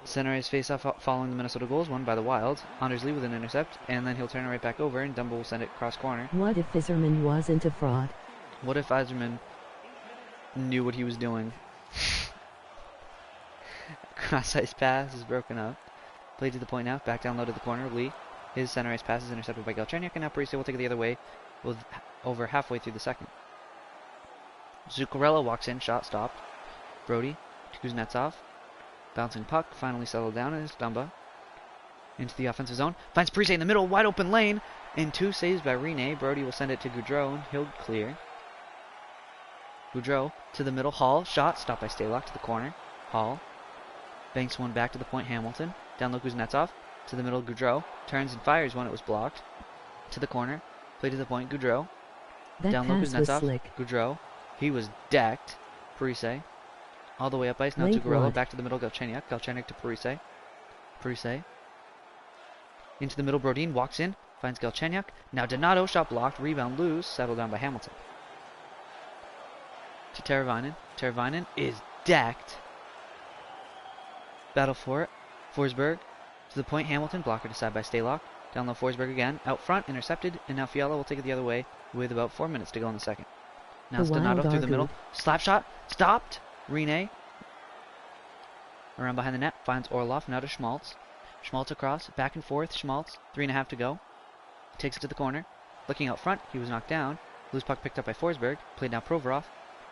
Center ice face-off following the Minnesota goals, won by the Wild. Anders Lee with an intercept, and then he'll turn it right back over, and Dumbo will send it cross corner. What if Iserman wasn't a fraud? What if Iserman knew what he was doing? Cross ice pass is broken up. Played to the point now, back down low to the corner. Lee, his center ice pass is intercepted by Galchenyuk, and now Parise will take it the other way, with over halfway through the second. Zuccarello walks in, shot stopped. Brody to Kuznetsov. Bouncing puck, finally settled down in his Dumba. Into the offensive zone. Finds Parise in the middle, wide open lane. And two saves by Rene. Brody will send it to Goudreau, and he'll clear. Goudreau to the middle. Hall, shot, stopped by Stalock to the corner. Hall banks one back to the point, Hamilton. Down low Kuznetsov. To the middle, Goudreau. Turns and fires one, it was blocked. To the corner. Play to the point, Goudreau. That Down low pass was Kuznetsov. slick. Goudreau. He was decked. Parise. All the way up ice, now to Gorello, back to the middle, Galchenyuk. Galchenyuk to Parise. Parise. Into the middle, Brodin walks in, finds Galchenyuk. Now Donato, shot blocked, rebound loose, settled down by Hamilton. To Teravainen. Teravainen is decked. Battle for it. Forsberg to the point, Hamilton, blocker to side by Stalock. Down low, Forsberg again, out front, intercepted, and now Fiala will take it the other way with about 4 minutes to go in the second. Now it's Donato through the middle, slap shot, stopped. Rene around behind the net, finds Orlov, now to Schmaltz. Schmaltz across, back and forth, Schmaltz, 3.5 to go. Takes it to the corner. Looking out front, he was knocked down. Loose puck picked up by Forsberg, played now Provorov,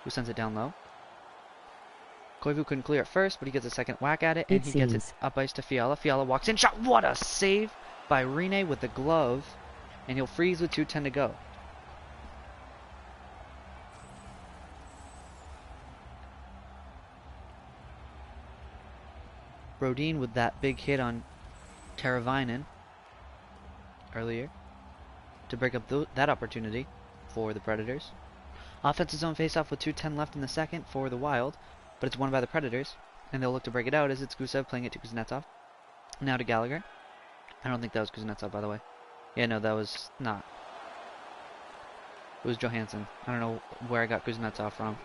who sends it down low. Koivu couldn't clear it first, but he gets a second whack at it, and he gets it up ice to Fiala. Fiala walks in, shot, what a save by Rene with the glove, and he'll freeze with 2:10 to go. Brodin with that big hit on Teravainen earlier to break up that opportunity for the Predators. Offensive zone faceoff with 2:10 left in the second for the Wild, but it's won by the Predators, and they'll look to break it out as it's Gusev playing it to Kuznetsov. Now to Gallagher. I don't think that was Kuznetsov, by the way. Yeah, no, that was not. It was Johansson. I don't know where I got Kuznetsov from.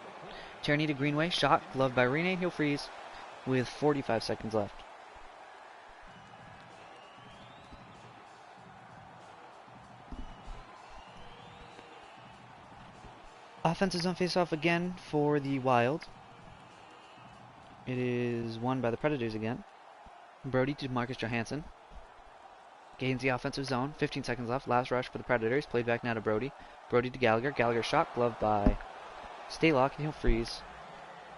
Tierney to Greenway, shot, gloved by Rene, he'll freeze with 45 seconds left. Offensive zone faceoff again for the Wild. It is won by the Predators again. Brody to Marcus Johansson. Gains the offensive zone. 15 seconds left. Last rush for the Predators. Played back now to Brody. Brody to Gallagher. Gallagher shot, gloved by Stalock, and he'll freeze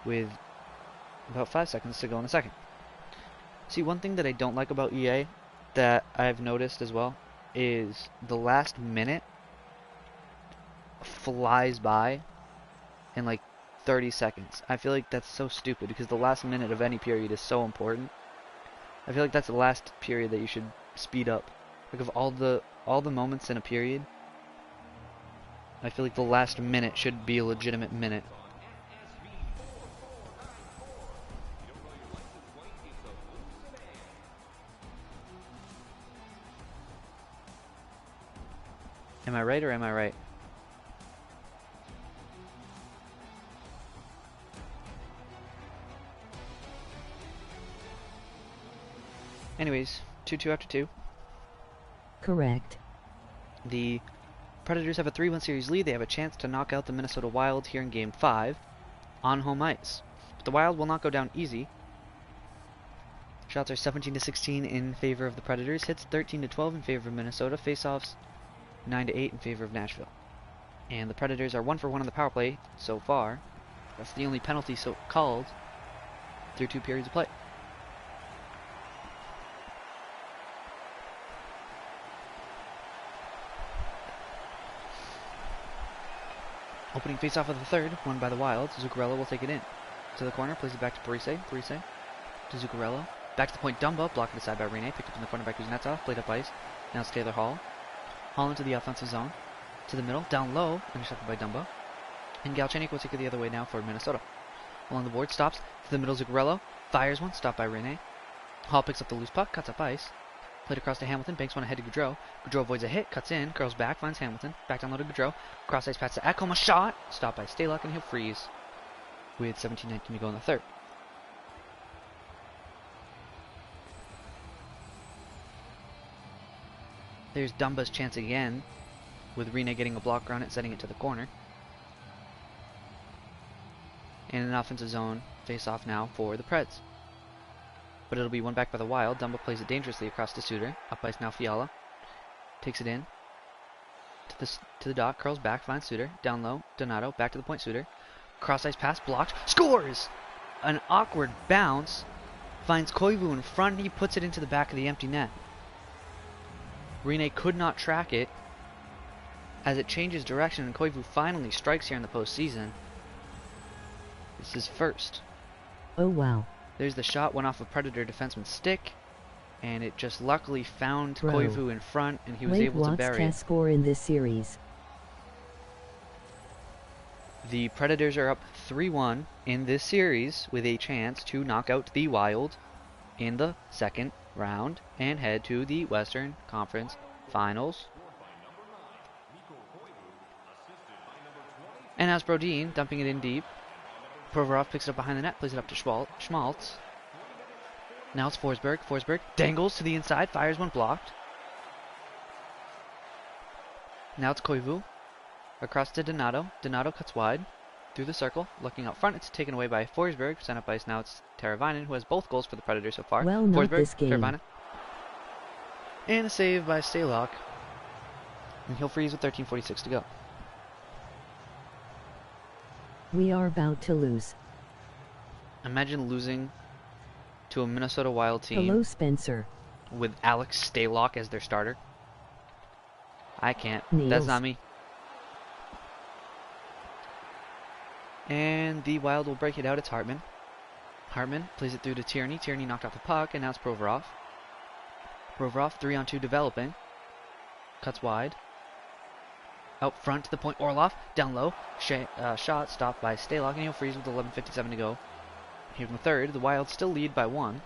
with about 5 seconds to go in the second. See, one thing that I don't like about EA that I've noticed as well is the last minute flies by in like 30 seconds. I feel like that's so stupid because the last minute of any period is so important. I feel like that's the last period that you should speed up. Like of all the moments in a period, I feel like the last minute should be a legitimate minute. Am I right or am I right? Anyways, 2-2 after 2. Correct. The Predators have a 3-1 series lead. They have a chance to knock out the Minnesota Wild here in Game 5 on home ice. But the Wild will not go down easy. Shots are 17-16 in favor of the Predators. Hits 13-12 in favor of Minnesota. Faceoffs 9-8 in favor of Nashville. And the Predators are 1 for 1 on the power play so far. That's the only penalty so called through 2 periods of play. Opening faceoff of the third, won by the Wild. Zuccarello will take it in. To the corner, plays it back to Parise. Parise to Zuccarello. Back to the point, Dumba, blocked to the side by Rene. Picked up in the corner by Kuznetsov, played up ice. Now it's Taylor Hall. Hall into the offensive zone. To the middle, down low, intercepted by Dumba. And Galchenyuk will take it the other way now for Minnesota. Along the board, stops. To the middle, Zuccarello. Fires one, stopped by Rene. Hall picks up the loose puck, cuts up ice. Played across to Hamilton, banks one ahead to Gaudreau. Gaudreau avoids a hit, cuts in, curls back, finds Hamilton. Back down low to Gaudreau. Cross ice pass to Ekholm, a shot. Stopped by Stalock, and he'll freeze with 17-19 to go in the third. There's Dumba's chance again, with Rene getting a block around it, setting it to the corner. And an offensive zone face-off now for the Preds. But it'll be won back by the Wild. Dumba plays it dangerously across to Suter. Up ice now Fiala. Takes it in. To the dot. Curls back. Finds Suter. Down low. Donato. Back to the point. Suter. Cross ice pass. Blocked. Scores! An awkward bounce. Finds Koivu in front. He puts it into the back of the empty net. Rene could not track it as it changes direction, and Koivu finally strikes here in the postseason. This is first. Oh wow. There's the shot, went off a Predator defenseman's stick, and it just luckily found Bro. Koivu in front, and he was able to bury it. Score in this series. The Predators are up 3-1 in this series with a chance to knock out the Wild in the second round and head to the Western Conference Finals. And as Brodin dumping it in deep. Provorov picks it up behind the net, plays it up to Schmaltz. Now it's Forsberg. Forsberg dangles to the inside, fires one, blocked. Now it's Koivu. Across to Donato. Donato cuts wide through the circle. Looking out front, it's taken away by Forsberg. Sent up ice, now it's Teravainen, who has both goals for the Predators so far. Well, not Forsberg, this game. Teravainen. And a save by Stalock. And he'll freeze with 13:46 to go. We are about to lose. Imagine losing to a Minnesota Wild team. Hello, Spencer. With Alex Stalock as their starter. I can't. Niels. That's not me. And the Wild will break it out. It's Hartman. Hartman plays it through to Tierney. Tierney knocked off the puck, and now it's Provorov. Provorov, 3-on-2 developing. Cuts wide. Out front to the point. Orlov, down low. Shot stopped by Stalock, and he'll freeze with 11:57 to go. Here in the third, the Wild still lead by 1.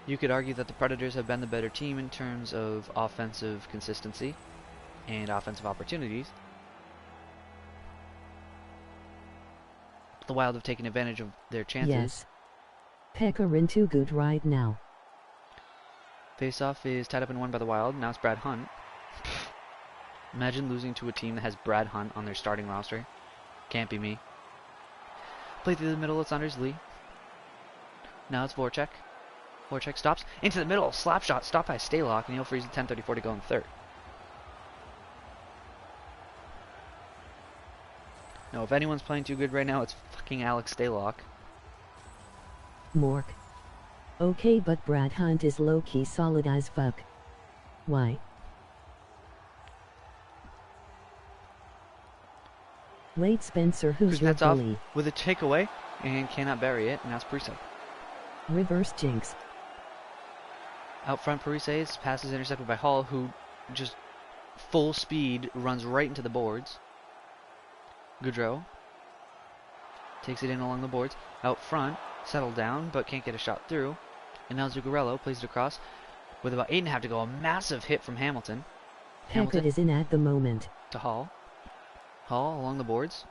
You could argue that the Predators have been the better team in terms of offensive consistency and offensive opportunities. The Wild have taken advantage of their chances. Yes. Pekka into good right now. Faceoff is tied up and won by the Wild. Now it's Brad Hunt. Imagine losing to a team that has Brad Hunt on their starting roster. Can't be me. Play through the middle, it's Anders Lee. Now it's Voracek. Voracek stops. Into the middle, slap shot, stopped by Stalock, and he'll freeze at 10:34 to go in the third. No, if anyone's playing too good right now, it's fucking Alex Stalock. Mork. Okay, but Brad Hunt is low-key solid as fuck. Why? Wait, Spencer, who's your Kuznetsov bully? with a takeaway and cannot bury it, and now it's Parise. Reverse jinx. Out front, Parise's pass is intercepted by Hall, who just full speed runs right into the boards. Goudreau takes it in along the boards. Out front, settled down, but can't get a shot through. And now Zuccarello plays it across with about 8.5 to go. A massive hit from Hamilton. Pekka is in at the moment. To Hall. Hall along the boards.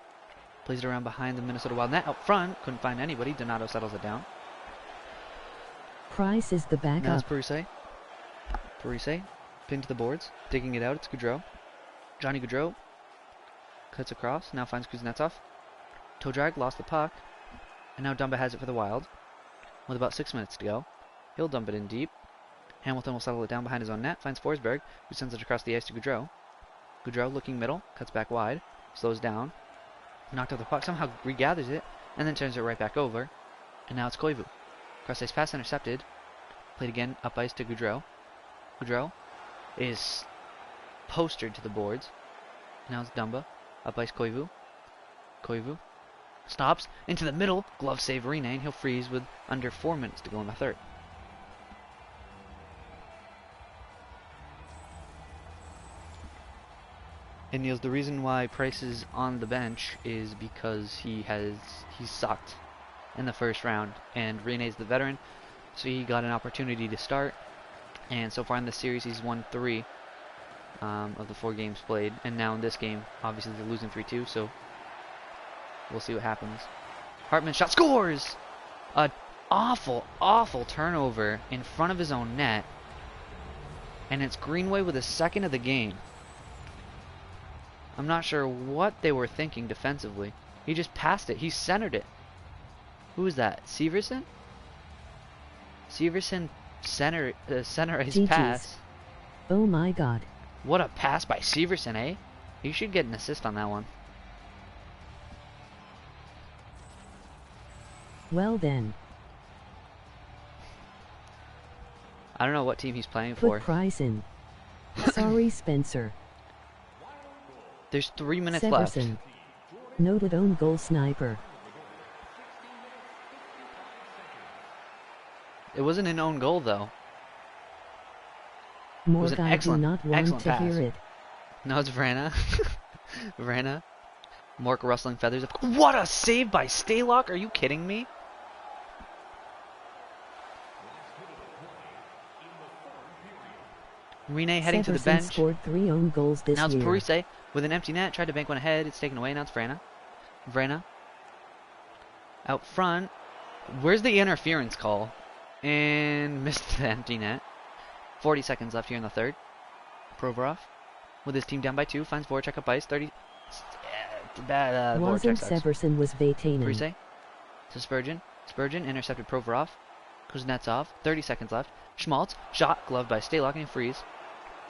Plays it around behind the Minnesota Wild net. Out front, couldn't find anybody. Donato settles it down. Price is the backup. Now it's Parise. Parise, pinned to the boards. Digging it out, it's Goudreau. Johnny Goudreau cuts across, now finds Kuznetsov. Toe drag, lost the puck. And now Dumba has it for the Wild. With about 6 minutes to go. He'll dump it in deep. Hamilton will settle it down behind his own net. Finds Forsberg, who sends it across the ice to Goudreau. Goudreau looking middle, cuts back wide. Slows down. Knocked out the puck, somehow regathers it. And then turns it right back over. And now it's Koivu. Cross ice pass intercepted. Played again, up ice to Goudreau. Goudreau is postered to the boards. Now it's Dumba. Up ice Koivu. Koivu stops into the middle. Glove save Rene, and he'll freeze with under 4 minutes to go in the third. And Niels, the reason why Price is on the bench is because he sucked in the first round, and Rene's the veteran, so he got an opportunity to start. And so far in this series, he's won 3 of the 4 games played, and now in this game, obviously they're losing 3-2, so we'll see what happens. Hartman shot, scores! A awful, awful turnover in front of his own net, and it's Greenway with a second of the game. I'm not sure what they were thinking defensively. He just passed it. He centered it. Who is that? Severson? Severson centerized pass. Oh my god. What a pass by Severson, eh? He should get an assist on that one. Well then. I don't know what team he's playing Put for. Price in. Sorry, Spencer. There's 3 minutes Severson. left. Noted own goal sniper. It wasn't an own goal, though. More an I excellent- do not want excellent to pass. hear it. No, it's Vrana. Vrana. Mork rustling feathers. What a save by Stalock! Are you kidding me? Rene heading to the Severson bench. scored 3 own goals this Now it's year. Parise with an empty net. Tried to bank one ahead. It's taken away. Now it's Vrana. Vrana. Out front. Where's the interference call? And missed the empty net. 40 seconds left here in the third. Provorov with his team down by 2. Finds Voracek up ice. 30. Bad. Wasn't Voracek sucks. Severson was Vatanen. Parise to Spurgeon. Spurgeon intercepted Provorov. Kuznetsov. 30 seconds left. Schmaltz. Shot. Gloved by Stalock and freeze.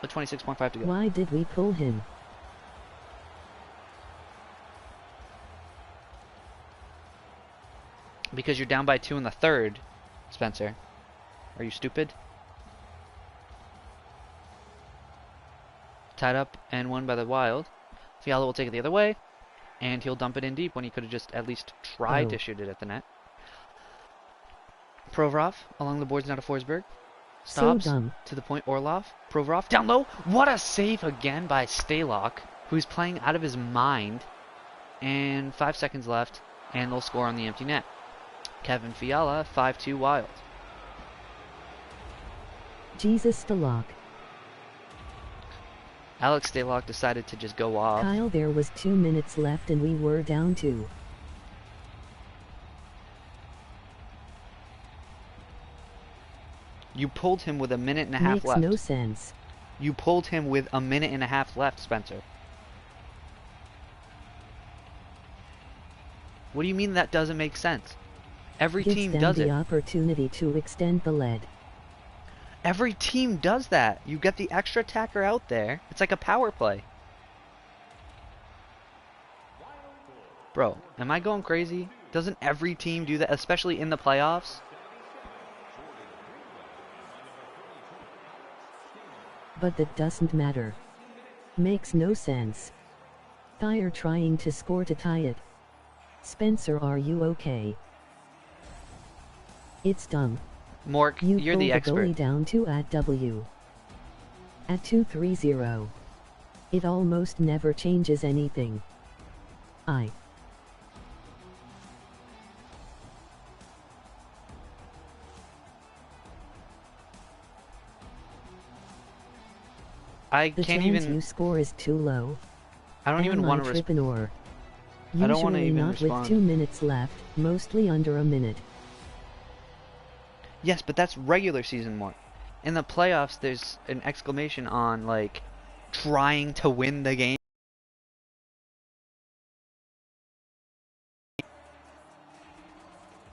With 26.5 to go. Why did we pull him? Because you're down by 2 in the third, Spencer. Are you stupid? Tied up and won by the Wild. Fiala will take it the other way, and he'll dump it in deep when he could have just at least tried to shoot it at the net. Provorov along the boards now to Forsberg. So Stops. dumb. To the point, Orlov. Provorov. Down low. What a save again by Stalock, who's playing out of his mind. And 5 seconds left, and they'll score on the empty net. Kevin Fiala, 5-2 Wild. Jesus Stalock. Alex Stalock decided to just go off. Kyle, there was 2 minutes left and we were down 2. You pulled him with a minute and a half Makes left. no sense. You pulled him with a minute and a half left, Spencer. What do you mean that doesn't make sense? Every Gives team them does the it. opportunity to extend the lead. Every team does that. You get the extra attacker out there. It's like a power play. Bro, am I going crazy? Doesn't every team do that, especially in the playoffs? But that doesn't matter. Makes no sense. Thayer trying to score to tie it. Spencer, are you okay? It's dumb. Mork, you're the expert. You pulled the goalie down to at W. At 2-3-0. It almost never changes anything. I The can't chance even. you score is too low. I don't even want to respond. I don't want to Usually even not respond. with 2 minutes left, mostly under a minute. Yes, but that's regular season, Mork. In the playoffs, there's an exclamation on like trying to win the game.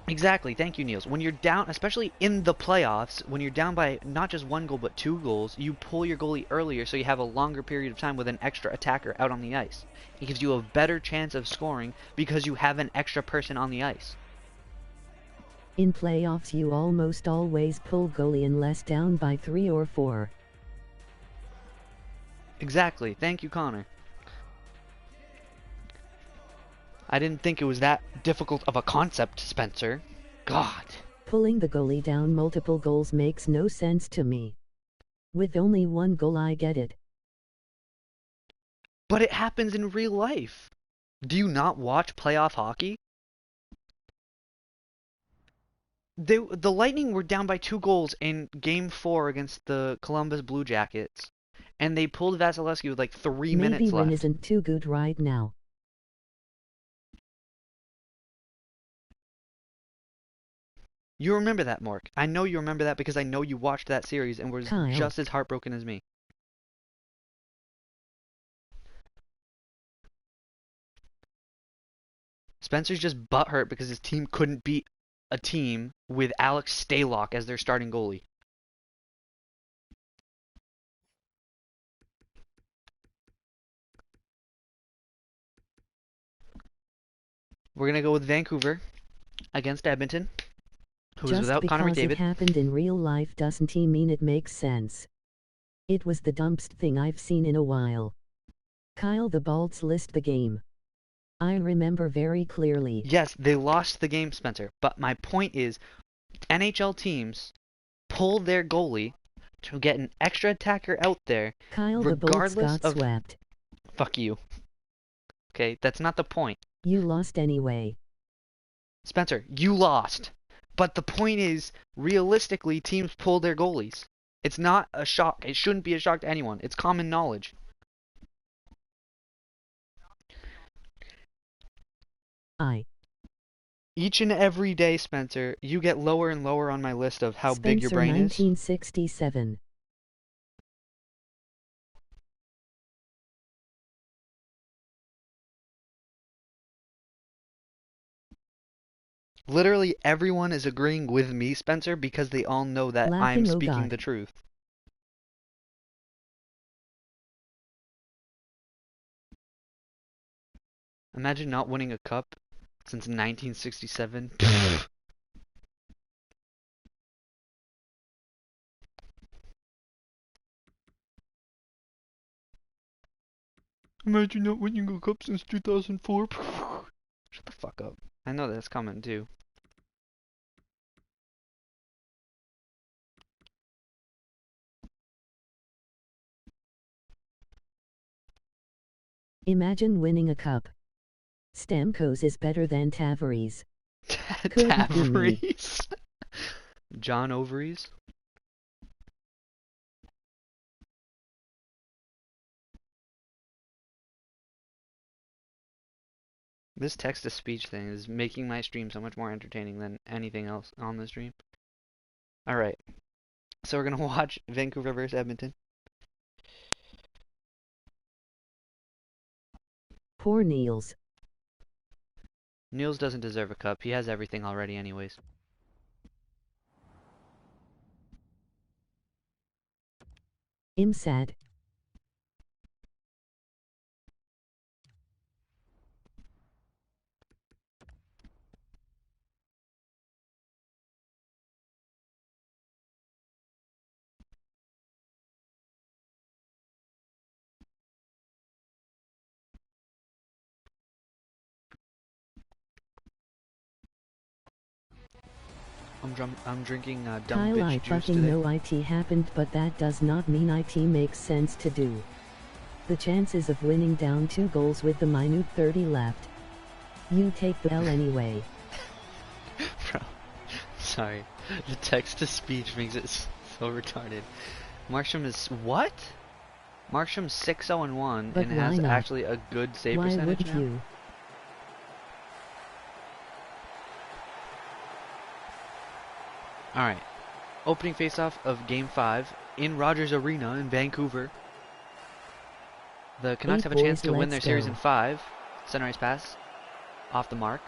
Exactly, thank you, Niels. When you're down, especially in the playoffs, when you're down by not just 1 goal but 2 goals, you pull your goalie earlier so you have a longer period of time with an extra attacker out on the ice. It gives you a better chance of scoring because you have an extra person on the ice. In playoffs you almost always pull goalie unless down by 3 or 4. Exactly, thank you, Connor. I didn't think it was that difficult of a concept, Spencer. God. Pulling the goalie down multiple goals makes no sense to me. With only 1 goal I get it. But it happens in real life. Do you not watch playoff hockey? The Lightning were down by 2 goals in Game 4 against the Columbus Blue Jackets, and they pulled Vasilevsky with like 3 minutes Maybe Rin left. isn't too good right now. You remember that, Mork. I know you remember that because I know you watched that series and was Kyle. just as heartbroken as me. Spencer's just butthurt because his team couldn't beat a team with Alex Stalock as their starting goalie. We're going to go with Vancouver against Edmonton, who is Just without Connor because it McDavid. happened in real life doesn't mean it makes sense. It was the dumbest thing I've seen in a while. Kyle, the Balts list the game. I remember very clearly. Yes, they lost the game, Spencer, but my point is NHL teams pull their goalie to get an extra attacker out there Kyle, the Bolts regardless got of... swept. Fuck you. Okay, that's not the point. You lost anyway. Spencer, you lost. But the point is, realistically, teams pull their goalies. It's not a shock. It shouldn't be a shock to anyone. It's common knowledge. Each and every day, Spencer, you get lower and lower on my list of how big your brain is. 1967. Literally everyone is agreeing with me, Spencer, because they all know that I'm Laughing, oh speaking God. the truth. Imagine not winning a cup since 1967. Imagine not winning a cup since 2004. Shut the fuck up. I know that's coming too. Imagine winning a cup. Stamkos is better than Tavares. Couldn't be me. Tavares. John Ovaries. This text-to-speech thing is making my stream so much more entertaining than anything else on the stream. Alright, so we're going to watch Vancouver versus Edmonton. Poor Niels. Niels doesn't deserve a cup. He has everything already anyways. I'm sad. I'm drinking dumb Kyle, bitch I juice fucking today. know IT happened, but that does not mean IT makes sense to do. The chances of winning down 2 goals with the minute 30 left. You take the L anyway. Bro, sorry. The text-to-speech makes it so retarded. Markstrom is what? Markstrom's 6-0-1 But and has why not? actually a good save Why percentage would now. you? Alright. Opening faceoff of Game 5 in Rogers Arena in Vancouver. The Canucks have a chance to win their series in 5. Center ice pass. Off the mark.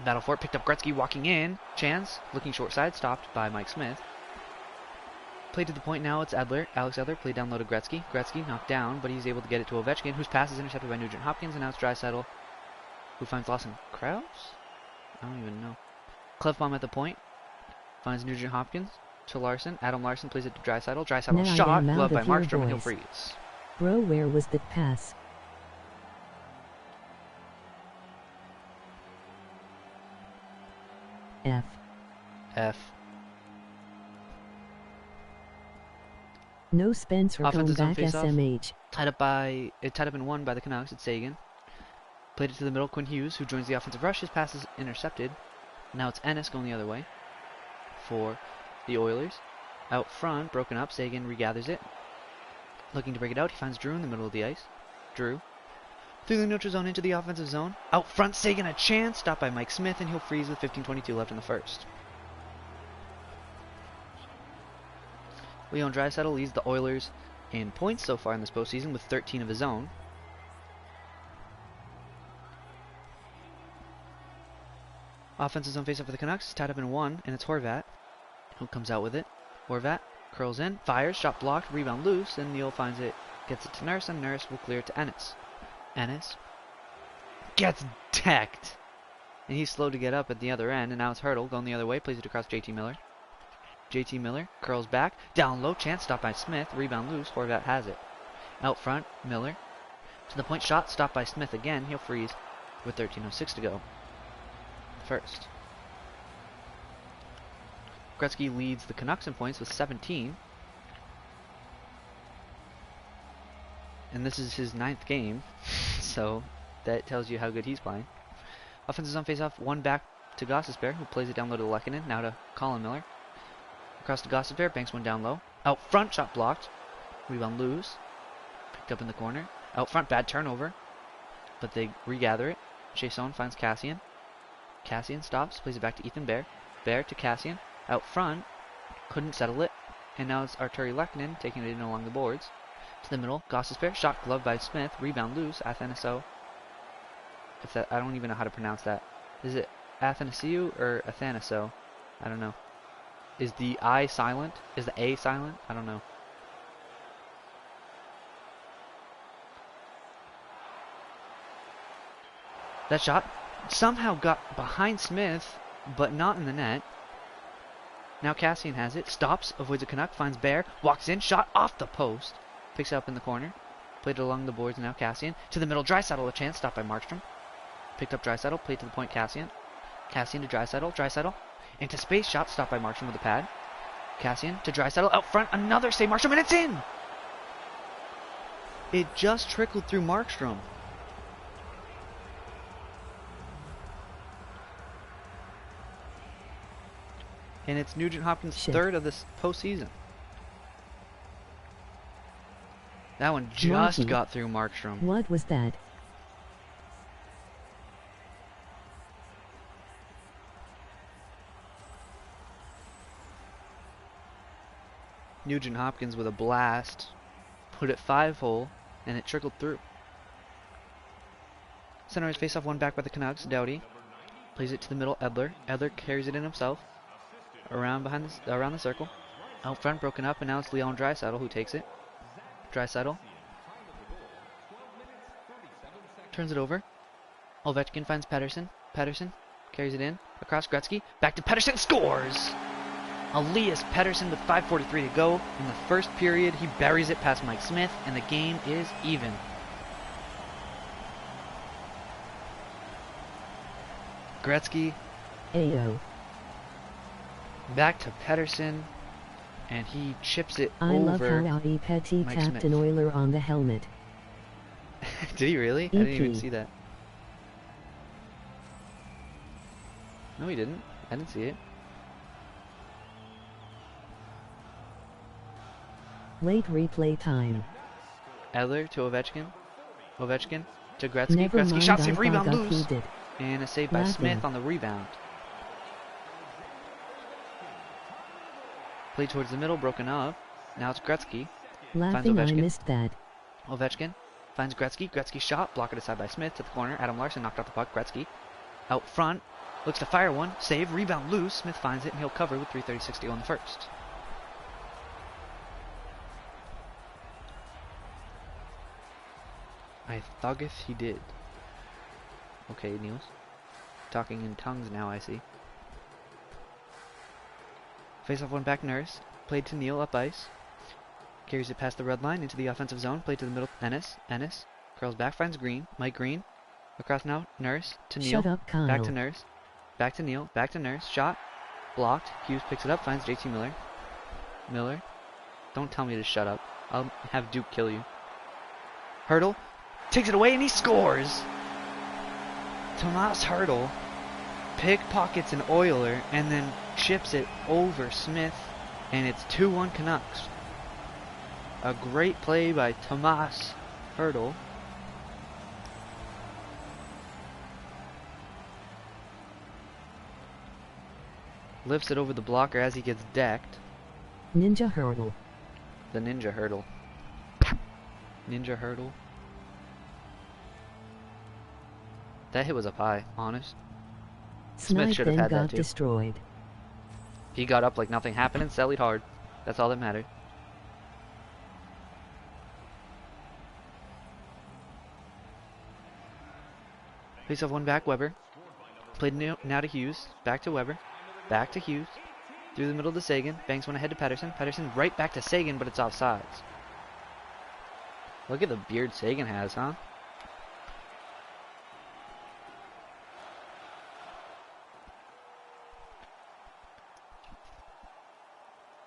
Battle for it. Picked up Gretzky walking in. Chance. Looking short side. Stopped by Mike Smith. Played to the point now. It's Edler. Alex Edler played down low to Gretzky. Gretzky knocked down, but he's able to get it to Ovechkin, whose pass is intercepted by Nugent Hopkins, and now it's Draisaitl, who finds Lawson Krause? I don't even know. Clefbaum at the point. Finds Nugent Hopkins to Larson. Adam Larson plays it to Draisaitl. Draisaitl Now shot. I'm out Gloved by of here, Markstrom, and he'll boys. freeze. Bro, where was that pass? F. F. No Spencer going Offensive zone back face-off. SMH. Tied up in 1 by the Canucks. It's Sagan. Played it to the middle. Quinn Hughes, who joins the offensive rush. His pass is intercepted. Now it's Ennis going the other way for the Oilers. Out front, broken up. Sagan regathers it. Looking to break it out. He finds Drew in the middle of the ice. Drew. Through the neutral zone into the offensive zone. Out front, Sagan a chance. Stopped by Mike Smith, and he'll freeze with 15:22 left in the first. Leon Draisaitl leads the Oilers in points so far in this postseason with 13 of his own. Offensive zone faceoff for the Canucks. Tied up in 1, and it's Horvat who comes out with it. Horvat curls in, fires, shot blocked, rebound loose, and Neal finds it, gets it to Nurse, and Nurse will clear it to Ennis. Ennis gets decked, and he's slow to get up at the other end, and now it's Hurdle going the other way, plays it across JT Miller. JT Miller curls back, down low, chance stopped by Smith, rebound loose, Horvat has it. Out front, Miller to the point, shot stopped by Smith again, he'll freeze with 13:06 to go. First. Gretzky leads the Canucks in points with 17. And this is his 9th game, so that tells you how good he's playing. Offensive zone face-off, 1 back to Gostisbehere, who plays it down low to Lehkonen, now to Colin Miller. Across to Gostisbehere, banks one down low. Out front, shot blocked. Rebound loose. Picked up in the corner. Out front, bad turnover. But they regather it. Chiasson finds Cassian. Cassian stops, plays it back to Ethan Bear. Bear to Cassian. Out front, couldn't settle it. And now it's Arturi Lehkonen taking it in along the boards. To the middle, Gostisbehere, shot gloved by Smith. Rebound loose, Athanasiou. If that, I don't even know how to pronounce that. Is it Athanasiou or Athanasiou? I don't know. Is the I silent? Is the A silent? I don't know. That shot somehow got behind Smith, but not in the net. Now Cassian has it. Stops, avoids a Canuck, finds Bear, walks in, shot off the post. Picks it up in the corner. Played it along the boards, now Cassian. To the middle, Draisaitl a chance, stopped by Markstrom. Picked up Draisaitl, played to the point Cassian. Cassian to Draisaitl, Draisaitl into space, shot stopped by Markstrom with a pad. Cassian to Draisaitl, out front, another save, Markstrom, and it's in! It just trickled through Markstrom. And it's Nugent Hopkins' Shit. third of this postseason. That one just Marky. got through Markstrom. What was that? Nugent Hopkins with a blast. Put it 5-hole, and it trickled through. Center is face-off one back by the Canucks. Doughty plays it to the middle. Edler. Edler carries it in himself. Around the circle. Out front, broken up, and now it's Leon Draisaitl who takes it. Draisaitl turns it over. Ovechkin finds Pettersson. Pettersson carries it in. Across Gretzky. Back to Pettersson. Scores! Elias Pettersson with 5:43 to go. In the first period, he buries it past Mike Smith, and the game is even. Gretzky. Ayo. Back to Pettersson, and he chips it I love over. how Audi Petty Mike tapped Smith. an Oiler on the helmet. Did he really? I didn't even EP. see that. No, he didn't. I didn't see it. Late replay time. Edler to Ovechkin. Ovechkin to Gretzky. Never Gretzky mind, shot I save, rebound forgot he loose. did. And a save by Laughing. Smith on the rebound. Played towards the middle, broken up. Now it's Gretzky. Laughing I Ovechkin. missed that. Ovechkin finds Gretzky. Gretzky shot, blocked it aside by Smith to the corner. Adam Larson knocked off the puck. Gretzky out front, looks to fire one, save, rebound loose. Smith finds it and he'll cover with 3:36 to go in the first. I thuggeth he did. Okay, Niels. Talking in tongues now, I see. Face off one back, Nurse. Played to Neal up ice. Carries it past the red line into the offensive zone. Played to the middle. Ennis. Curls back, finds Green. Mike Green. Across now. Nurse to Neal. Shut up, Kyle. Back to Nurse. Back to Neal. Back to Nurse. Shot. Blocked. Hughes picks it up. Finds JT Miller. Miller. Don't tell me to shut up. I'll have Duke kill you. Hurdle. Takes it away and he scores! Tomas Hurdle pickpockets an Oiler and then chips it over Smith, and it's 2-1 Canucks. A great play by Tomas Hurdle. Lifts it over the blocker as he gets decked. Ninja Hurdle. The Ninja Hurdle. Ninja Hurdle. That hit was up high, honest. Smith Snipe should have then had that got too. destroyed. He got up like nothing happened and sallied hard. That's all that mattered. Face off one back, Weber. Played now to Hughes. Back to Weber. Back to Hughes. Through the middle to Sagan. Banks one ahead to Pettersson. Pettersson right back to Sagan, but it's offsides. Look at the beard Sagan has, huh?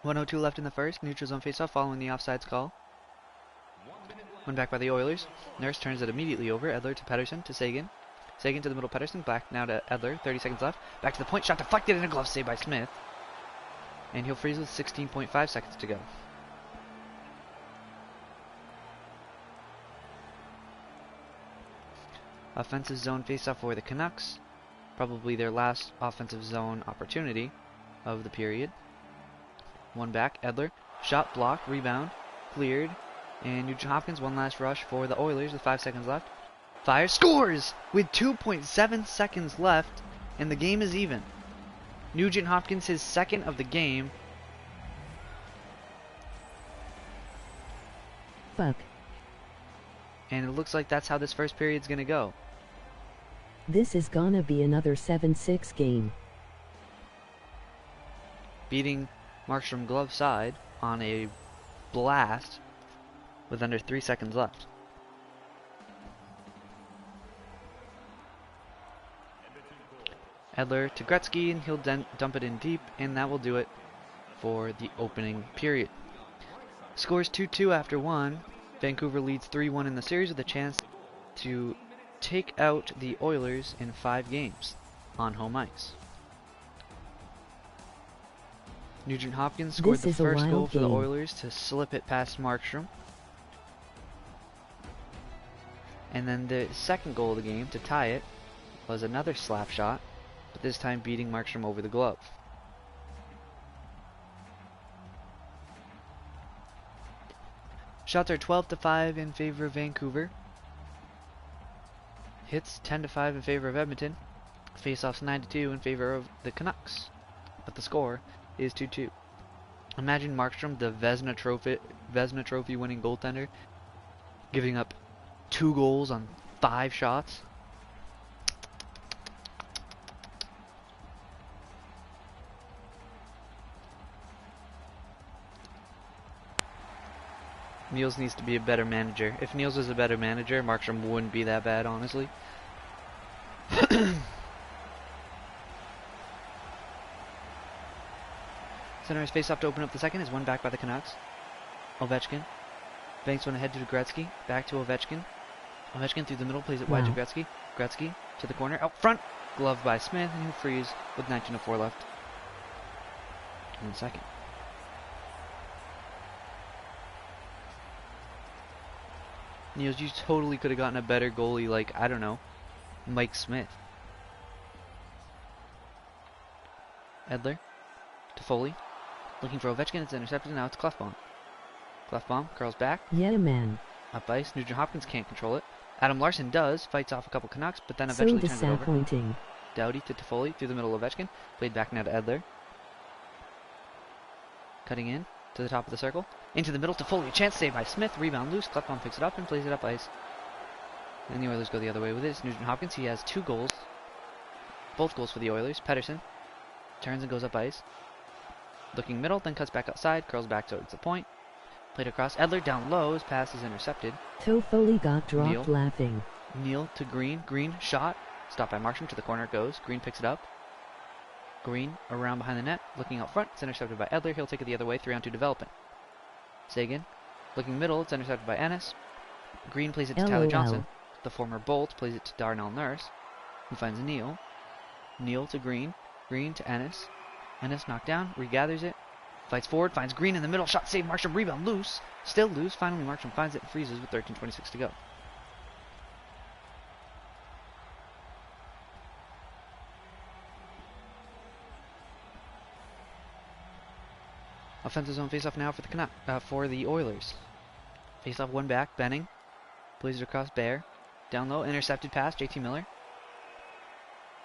.102 left in the first. Neutral zone faceoff following the offsides call. One back by the Oilers. Nurse turns it immediately over. Edler to Pettersson to Sagan. Sagan to the middle. Pettersson back now to Edler. 30 seconds left. Back to the point. Shot deflected and a glove save by Smith. And he'll freeze with 16.5 seconds to go. Offensive zone faceoff for the Canucks. Probably their last offensive zone opportunity of the period. One back, Edler. Shot blocked, rebound, cleared. And Nugent Hopkins, one last rush for the Oilers with 5 seconds left. Fires, scores! With 2.7 seconds left, and the game is even. Nugent Hopkins, his second of the game. Fuck. And it looks like that's how this first period's gonna go. This is gonna be another 7-6 game. Beating Markstrom glove side on a blast with under 3 seconds left. Edler to Gretzky, and he'll dump it in deep, and that will do it for the opening period. Scores 2-2 after one. Vancouver leads 3-1 in the series with a chance to take out the Oilers in 5 games on home ice. Nugent Hopkins scored This the is a first goal wild for the game. Oilers to slip it past Markstrom. And then the second goal of the game to tie it was another slap shot, but this time beating Markstrom over the glove. Shots are 12-5 in favor of Vancouver. Hits 10-5 in favor of Edmonton. Faceoffs 9-2 in favor of the Canucks. But the score is 2-2. Imagine Markstrom, the Vezina Trophy winning goaltender, giving up 2 goals on 5 shots. Niels needs to be a better manager. If Niels was a better manager, Markstrom wouldn't be that bad, honestly. Center's face off to open up the second is won back by the Canucks. Ovechkin banks one ahead to Gretzky. Back to Ovechkin. Ovechkin through the middle, plays it wide to Gretzky. Gretzky to the corner, out front. Gloved by Smith, and he'll freeze with 19:04 left in the second. Niels, you totally could have gotten a better goalie like, I don't know, Mike Smith. Edler to Foley. Looking for Ovechkin, it's intercepted, now it's Clefbaum. Clefbaum curls back. Yeah, man. Up ice, Nugent Hopkins can't control it. Adam Larson does, fights off a couple Canucks, but then So eventually turns it over. disappointing. Doughty to Toffoli through the middle of Ovechkin. Played back now to Edler. Cutting in to the top of the circle. Into the middle, Toffoli. A chance saved by Smith. Rebound loose. Clefbaum picks it up and plays it up ice. And the Oilers go the other way with it. It's Nugent Hopkins. He has 2 goals. Both goals for the Oilers. Pettersson turns and goes up ice. Looking middle, then cuts back outside. Curls back towards the point. Played across. Edler down low. His pass is intercepted. Toffoli got dropped Neal. laughing. Neal to Green. Green shot. Stopped by Markstrom. To the corner it goes. Green picks it up. Green around behind the net. Looking out front. It's intercepted by Edler. He'll take it the other way. 3-on-2 development. Sagan. Looking middle. It's intercepted by Ennis. Green plays it to Tyler LOL. Johnson. The former Bolt plays it to Darnell Nurse, who finds Neal. Neal to Green. Green to Ennis. Ennis knocked down. Regathers it. Fights forward. Finds Green in the middle. Shot saved. Markstrom rebound loose. Still loose. Finally Markstrom finds it and freezes with 13:26 to go. Offensive zone face-off now for the for the Oilers. Face-off one back. Benning plays it across Bear. Down low. Intercepted pass. JT Miller.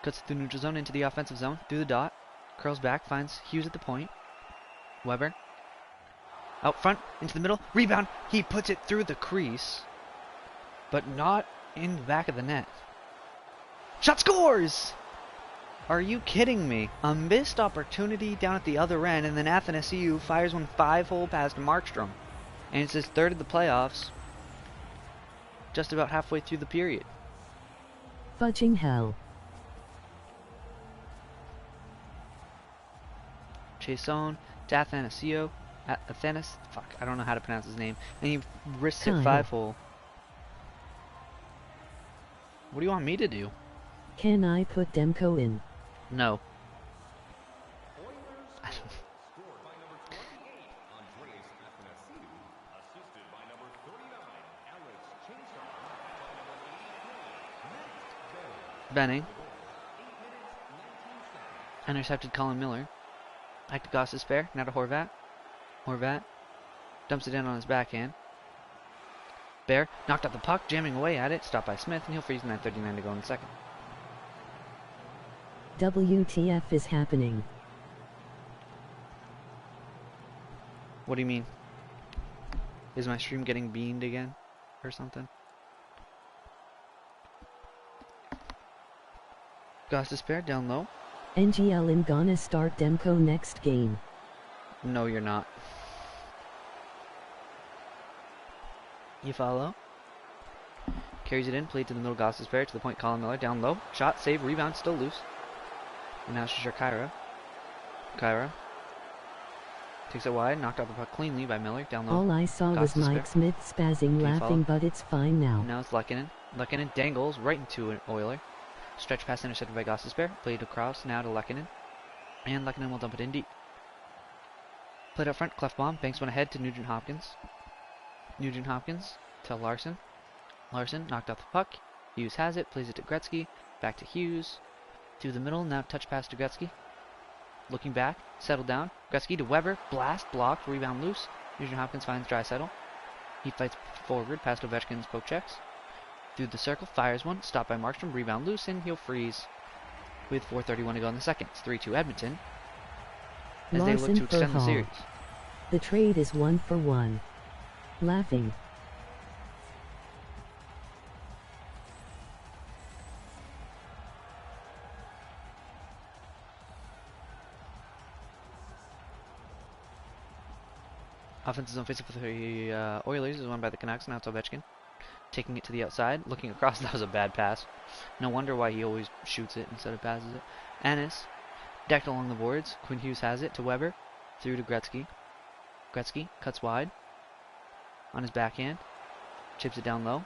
Cuts through neutral zone into the offensive zone. Through the dot. Curls back. Finds Hughes at the point. Weber. Out front. Into the middle. Rebound. He puts it through the crease. But not in the back of the net. Shot scores! Are you kidding me? A missed opportunity down at the other end, and then Athanasiou fires one 5-hole past Markstrom. And it's his 3rd of the playoffs. Just about halfway through the period. Fudging hell. Chason to Athanasiou. Fuck, I don't know how to pronounce his name. And he risks it Kyle. 5-hole. What do you want me to do? Can I put Demko in? No. Benning. Intercepted Colin Miller. Back to Goss is fair. Now to Horvat. Horvat dumps it in on his backhand. Bear knocked out the puck, jamming away at it. Stopped by Smith, and he'll freeze 9:39 to go in the second. WTF is happening? What do you mean? Is my stream getting beamed again? Or something? Goss is fair, down low. NGL in gonna start Demko next game. No, you're not. You follow. Carries it in, played to the middle, Goss is fair, to the point, Colin Miller, down low. Shot, save, rebound, still loose. And now it's just Kyra. Kyra. Takes it wide, knocked out the puck cleanly by Miller, down low. All I saw was Mike Smith spazzing laughing, but it's fine now. Now it's Lehkonen. Lehkonen dangles right into an Oiler. Stretch pass intercepted by Gostisbehere. Played across now to Lehkonen. And Lehkonen will dump it in deep. Played up front, cleft bomb, banks one ahead to Nugent Hopkins. Nugent Hopkins to Larson. Larson knocked off the puck. Hughes has it, plays it to Gretzky. Back to Hughes. Through the middle, now touch pass to Gretzky. Looking back, settled down. Gretzky to Weber, blast, blocked, rebound loose. Nugent Hopkins finds Draisaitl. He fights forward past Ovechkin's poke checks. Through the circle, fires one, stopped by Markstrom, rebound loose, and he'll freeze with 4:31 to go in the second. It's 3-2 Edmonton as they look to extend the series. The trade is 1-for-1. Laughing. Offensive zone face-up for the Oilers is won by the Canucks. Now it's Ovechkin taking it to the outside, looking across. That was a bad pass. No wonder why he always shoots it instead of passes it. Ennis decked along the boards. Quinn Hughes has it to Weber, through to Gretzky. Gretzky cuts wide on his backhand, chips it down low.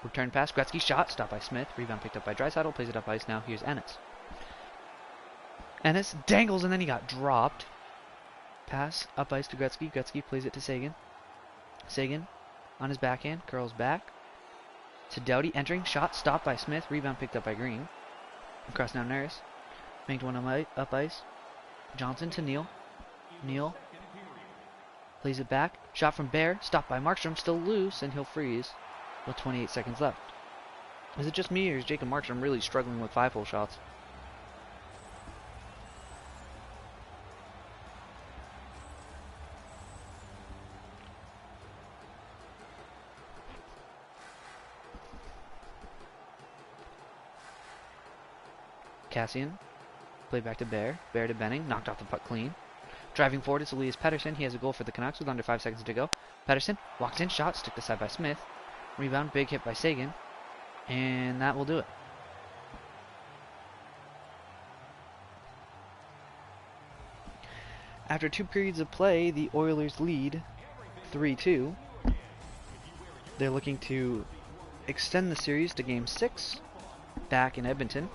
Return pass. Gretzky shot, stopped by Smith. Rebound picked up by Draisaitl. Plays it up ice. Now here's Ennis. Ennis dangles and then he got dropped. Pass up ice to Gretzky. Gretzky plays it to Seguin. Seguin on his backhand, curls back to Doughty, entering, shot stopped by Smith. Rebound picked up by Green. Across now Nurse. Banked one up ice. Johnson to Neal. Neal plays it back. Shot from Bear, stopped by Markstrom, still loose, and he'll freeze with 28 seconds left. Is it just me, or is Jacob Markstrom really struggling with 5-hole shots? Cassian, played back to Bear. Bear to Benning, knocked off the puck clean. Driving forward is Elias Pettersson. He has a goal for the Canucks with under 5 seconds to go. Pettersson walks in, shot, stick aside by Smith. Rebound, big hit by Seguin. And that will do it. After 2 periods of play, the Oilers lead 3-2. They're looking to extend the series to Game 6 back in Edmonton.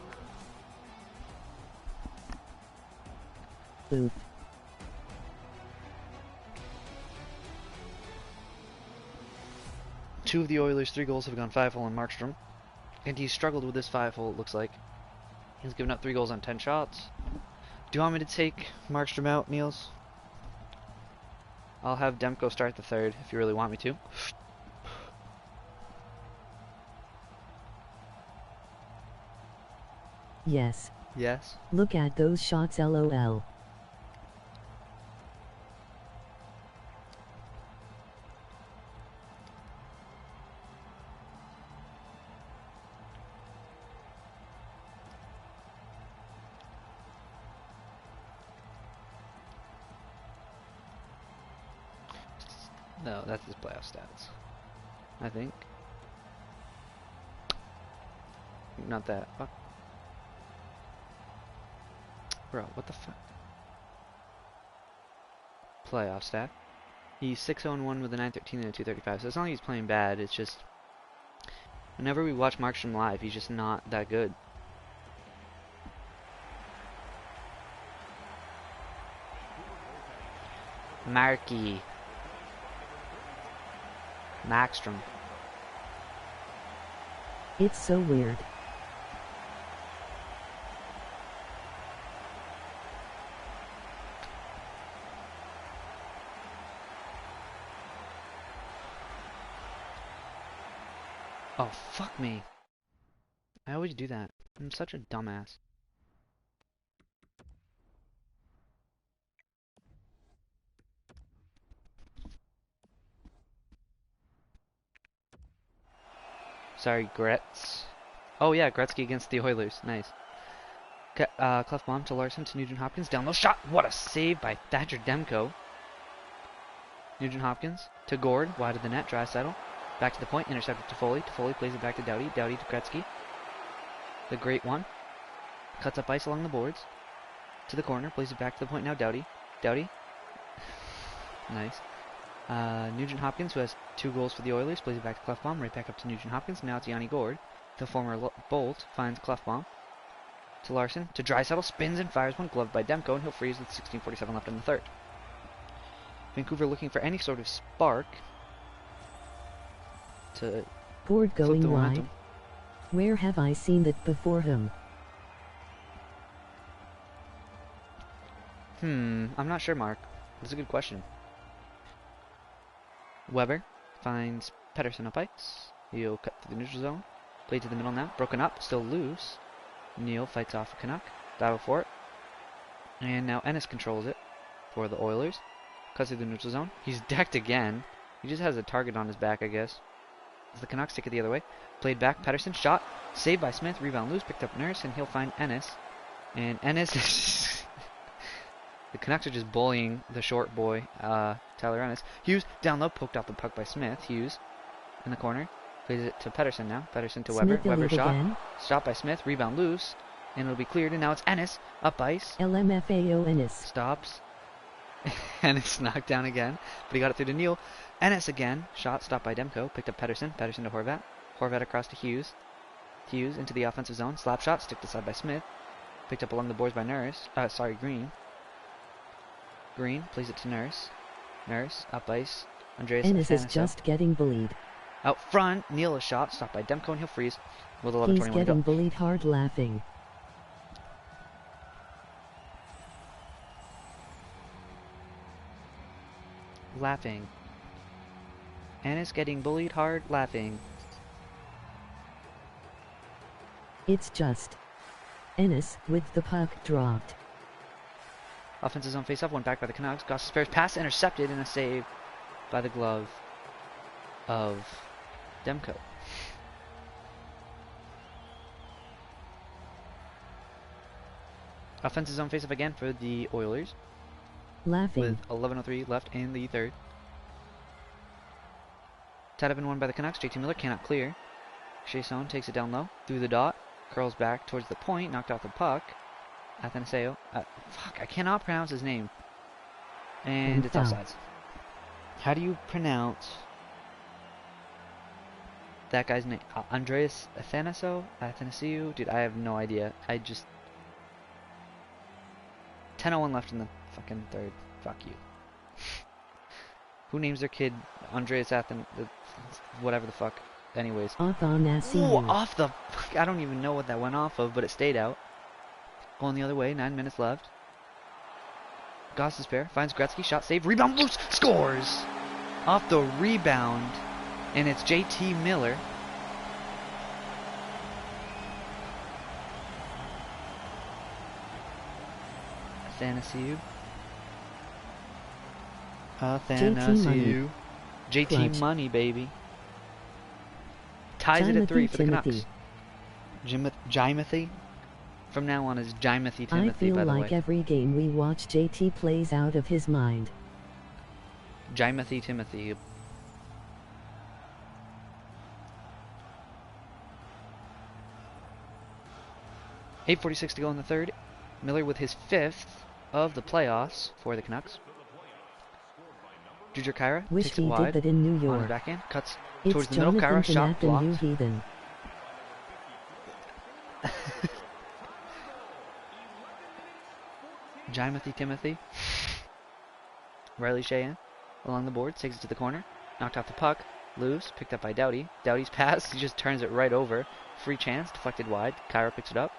Booth. Two of the Oilers' 3 goals have gone 5-hole on Markstrom, and he's struggled with this 5-hole, it looks like. He's given up 3 goals on 10 shots. Do you want me to take Markstrom out, Niels? I'll have Demko start the 3rd if you really want me to. Yes. Yes. Look at those shots, LOL. No, that's his playoff stats, I think. Not that. Fuck. Bro, what the fuck? Playoff stat. He's 6-0-1 with a 9-13 and a 235. So it's not like he's playing bad. It's just whenever we watch Markstrom live, he's just not that good. Markey. Markstrom. It's so weird. Oh, fuck me. I always do that. I'm such a dumbass. Sorry, Gretz. Oh yeah, Gretzky against the Oilers. Nice. Cleft bomb to Larson to Nugent Hopkins. Down low shot. What a save by Thatcher Demko. Nugent Hopkins to Gord. Wide of the net. Draisaitl. Back to the point. Intercepted to Foley. Foley plays it back to Doughty. Doughty to Gretzky. The great one. Cuts up ice along the boards. To the corner. Plays it back to the point now. Doughty. Doughty. Nice. Nugent Hopkins, who has 2 goals for the Oilers, plays it back to Clefbaum, right back up to Nugent Hopkins. Now it's Yanni Gord. The former Bolt finds Clefbaum. To Larson. To Draisaitl. Spins and fires one. Gloved by Demko, and he'll freeze with 16:47 left in the 3rd. Vancouver looking for any sort of spark to Board flip going the wide. momentum. Where have I seen that before him? I'm not sure, Mark. That's a good question. Weber finds Pedersen up ice. He'll cut through the neutral zone. Play to the middle now. Broken up, still loose. Neal fights off a Canuck. Battle for it. And now Ennis controls it for the Oilers. Cuts through the neutral zone. He's decked again. He just has a target on his back, I guess. As the Canucks take it the other way. Played back. Pedersen shot. Saved by Smith. Rebound loose. Picked up Nurse. And he'll find Ennis. And Ennis... The Canucks are just bullying the short boy, Tyler Ennis. Hughes down low. Poked off the puck by Smith. Hughes in the corner. Plays it to Pedersen now. Pedersen to Weber. Weber shot. Again. Stopped by Smith. Rebound loose. And it'll be cleared. And now it's Ennis. Up ice. LMFAO Ennis. Stops. Ennis knocked down again. But he got it through to Neal. Ennis again. Shot stopped by Demko. Picked up Pedersen. Pedersen to Horvat. Horvat across to Hughes. Hughes into the offensive zone. Slap shot. Stick to side by Smith. Picked up along the boards by Green. Green plays it to Nurse. Nurse up ice. Andreas Ennis is Athanaso. just getting bullied. Out front. Neal a shot. Stopped by Demko and he'll freeze. With 11:21 He's to go. getting bullied hard, laughing. Laughing. Ennis getting bullied hard, laughing. It's just Ennis with the puck dropped. Offensive zone face-off, one back by the Canucks. Goss' Bears pass intercepted and a save by the glove of Demko. Offensive zone face-off again for the Oilers. Laughing. With 11:03 left in the third. Tied up and won by the Canucks. JT Miller cannot clear. Chiasson takes it down low. Through the dot. Curls back towards the point. Knocked off the puck. Athanasio. Fuck, I cannot pronounce his name. And it's offsides. How do you pronounce that guy's name? Andreas Athanasiou? Dude, I have no idea. 10:01 left in the fucking third. Fuck you. Who names their kid Andreas whatever the fuck. Anyways. Athanasiou. Off the... I don't even know what that went off of, but it stayed out. Going the other way. 9 minutes left. Goss' Bear finds Gretzky. Shot save. Rebound loose. Scores! Off the rebound. And it's JT Miller. Athanasiou. JT Money, baby. Ties it at 3 for the Canucks. Jimothy. From now on is Jimothy Timothy, I feel by the like way. every game we watch JT plays out of his mind. Jimothy Timothy. .8:46 to go in the third. Miller with his 5th of the playoffs for the Canucks. Jujhar Khaira Wish takes it he wide. did that in New On the York. backhand. Cuts It's towards the middle. Khaira shot Jonathan, you blocked. heathen. Jimothy Timothy. Riley Sheahan along the board. Takes it to the corner. Knocked off the puck. Loose. Picked up by Doughty. Doughty's pass. He just turns it right over. Free chance. Deflected wide. Khaira picks it up.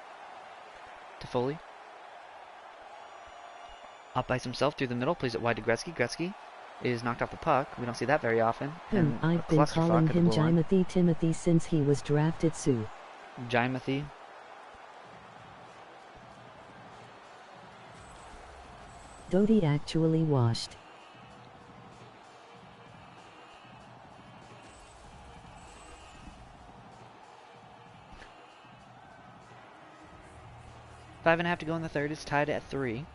To Foley. Up ice himself through the middle. Plays it wide to Gretzky. Gretzky is knocked off the puck. We don't see that very often. And I've been calling him Jimothy Timothy since he was drafted. Sue. Jimothy. Doughty actually washed. Five and a half to go in the third. It's tied at 3.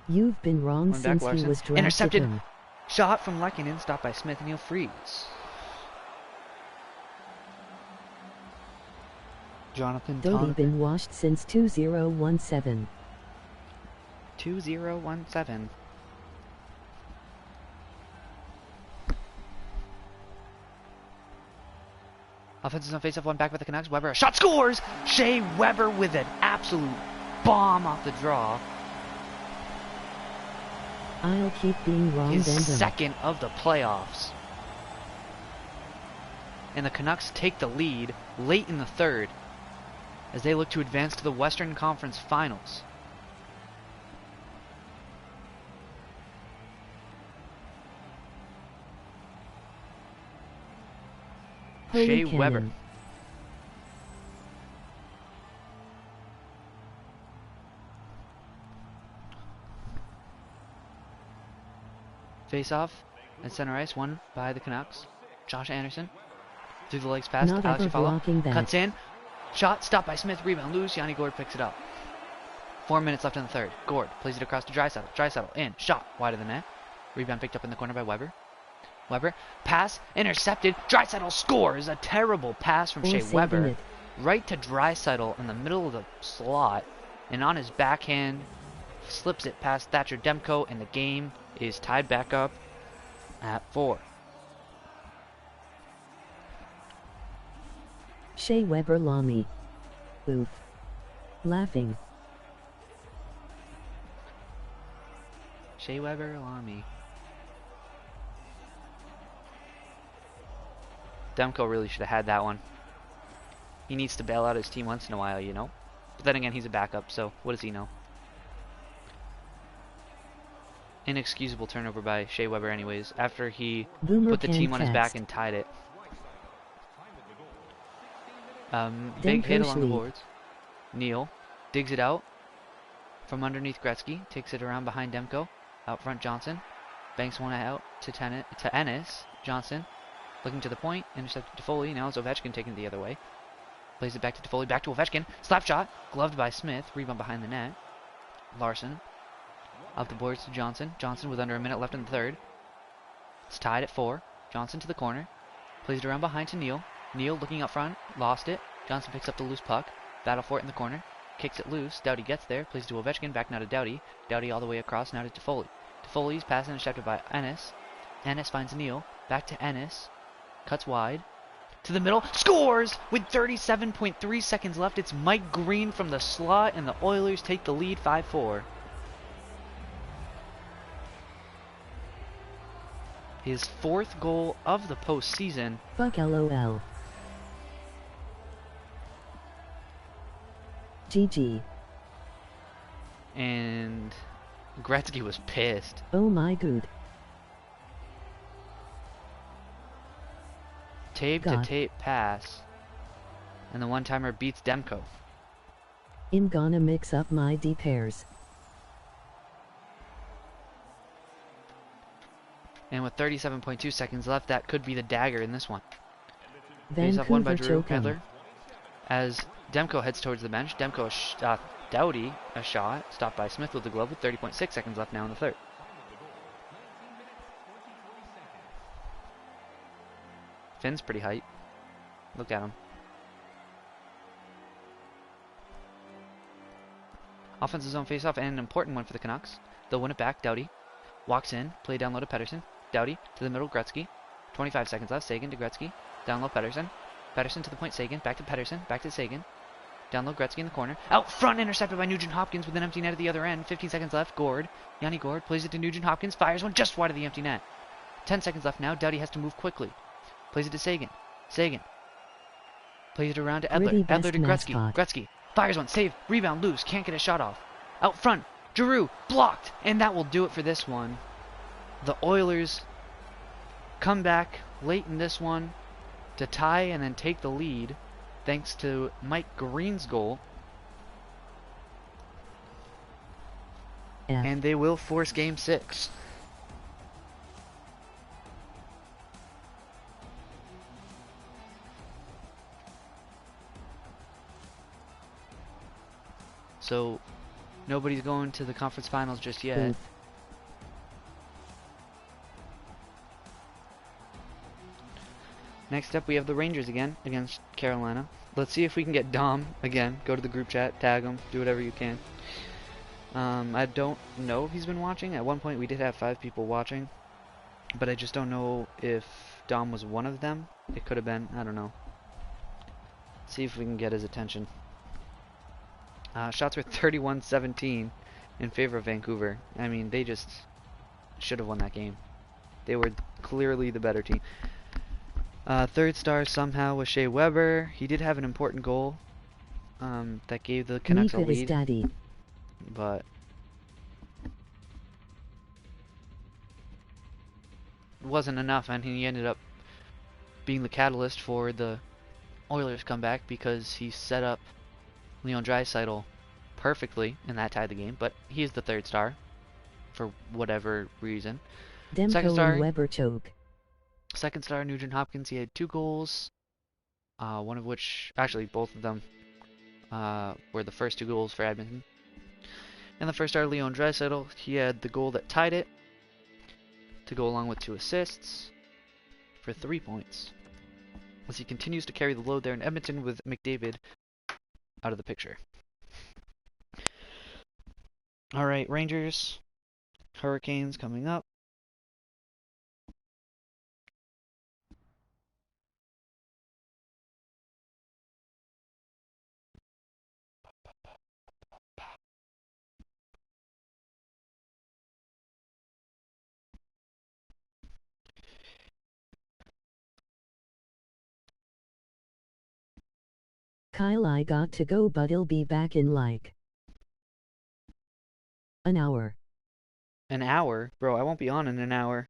You've been wrong One back, since he Larson. was drafted. Intercepted. Him. Shot from Lehkonen. Stopped by Smith and he'll freeze. Jonathan Doughty Tom. been washed since 2017. 2017. Offensive on face-off, one back by the Canucks. Weber, a shot, scores! Shea Weber with an absolute bomb off the draw. I'll keep being wrong His then. second of the playoffs. And the Canucks take the lead late in the third as they look to advance to the Western Conference Finals. Shea Weber. Face-off at center ice, won by the Canucks. Josh Anderson through the legs pass to Alex Afalo. Cuts in. Shot stopped by Smith. Rebound loose. Yanni Gourde picks it up. 4 minutes left in the third. Gourde plays it across to Draisaitl. Draisaitl in. Shot wide of the net. Rebound picked up in the corner by Weber. Weber. Pass intercepted. Draisaitl scores. A terrible pass from Shea Weber. Right to Draisaitl in the middle of the slot. And on his backhand. Slips it past Thatcher Demko. And the game is tied back up at 4. Shea Weber Lamy. Oof. Laughing. Shea Weber Lamy. Demko really should have had that one. He needs to bail out his team once in a while, you know. But then again, he's a backup, so what does he know? Inexcusable turnover by Shea Weber anyways, after he put the team on his back and tied it. Big hit along the boards. Neal digs it out from underneath Gretzky, takes it around behind Demko. Out front Johnson, banks one out to Ennis. Johnson looking to the point, intercepted Toffoli. Now it's Ovechkin taking it the other way. Plays it back to Toffoli, back to Ovechkin. Slap shot, gloved by Smith. Rebound behind the net. Larson up the boards to Johnson. Johnson with under a minute left in the third. It's tied at 4. Johnson to the corner. Plays it around behind to Neal. Neal looking up front, lost it. Johnson picks up the loose puck. Battle for it in the corner. Kicks it loose. Doughty gets there. Plays to Ovechkin. Back now to Doughty. Doughty all the way across. Now to Toffoli. Toffoli's pass intercepted by Ennis. Ennis finds Neal. Back to Ennis. Cuts wide. To the middle. Scores! With 37.3 seconds left. It's Mike Green from the slot. And the Oilers take the lead 5-4. His 4th goal of the postseason. Fuck LOL. GG. And Gretzky was pissed. Oh my god. Tape to tape pass. And the one-timer beats Demko. I'm gonna mix up my D pairs. And with 37.2 seconds left, that could be the dagger in this one. Face off one by Drew Pedler. As Demko heads towards the bench. Demko, Doughty, a shot. Stopped by Smith with the glove with 30.6 seconds left now in the third. Finn's pretty hype. Look at him. Offensive zone faceoff and an important one for the Canucks. They'll win it back. Doughty walks in. Play down low to Pettersson. Doughty to the middle, Gretzky. 25 seconds left. Sagan to Gretzky. Down low, Pettersson. Pettersson to the point, Sagan. Back to Pettersson. Back to Sagan. Down low, Gretzky in the corner. Out front, intercepted by Nugent Hopkins with an empty net at the other end. 15 seconds left. Gourde. Yanni Gourde plays it to Nugent Hopkins. Fires one just wide of the empty net. 10 seconds left now. Doughty has to move quickly. Plays it to Sagan. Sagan plays it around to Edler. Edler to Gretzky. Gretzky fires one. Save. Rebound. Loose. Can't get a shot off. Out front. Giroux. Blocked. And that will do it for this one. The Oilers come back late in this one to tie and then take the lead thanks to Mike Green's goal. And they will force Game 6. So nobody's going to the conference finals just yet. Next up, we have the Rangers again against Carolina. Let's see if we can get Dom again. Go to the group chat, tag him, do whatever you can. I don't know if he's been watching. At one point, we did have 5 people watching, but I just don't know if Dom was one of them. It could have been. I don't know. See if we can get his attention. Shots were 31-17 in favor of Vancouver. I mean, they just should have won that game. They were clearly the better team. Third star somehow was Shea Weber. He did have an important goal that gave the Canucks a Mika is lead, daddy. but it wasn't enough, and he ended up being the catalyst for the Oilers' comeback because he set up Leon Draisaitl perfectly, and that tied the game. But he's the third star for whatever reason. Second Demko star, and Weber choke. second star Nugent Hopkins. He had 2 goals, one of which, actually both of them, were the first 2 goals for Edmonton. And the first star Leon Draisaitl, he had the goal that tied it to go along with 2 assists for 3 points, as he continues to carry the load there in Edmonton with McDavid out of the picture. Alright, Rangers, Hurricanes coming up. Kyle, I got to go, but I'll be back in like an hour. An hour? Bro, I won't be on in an hour.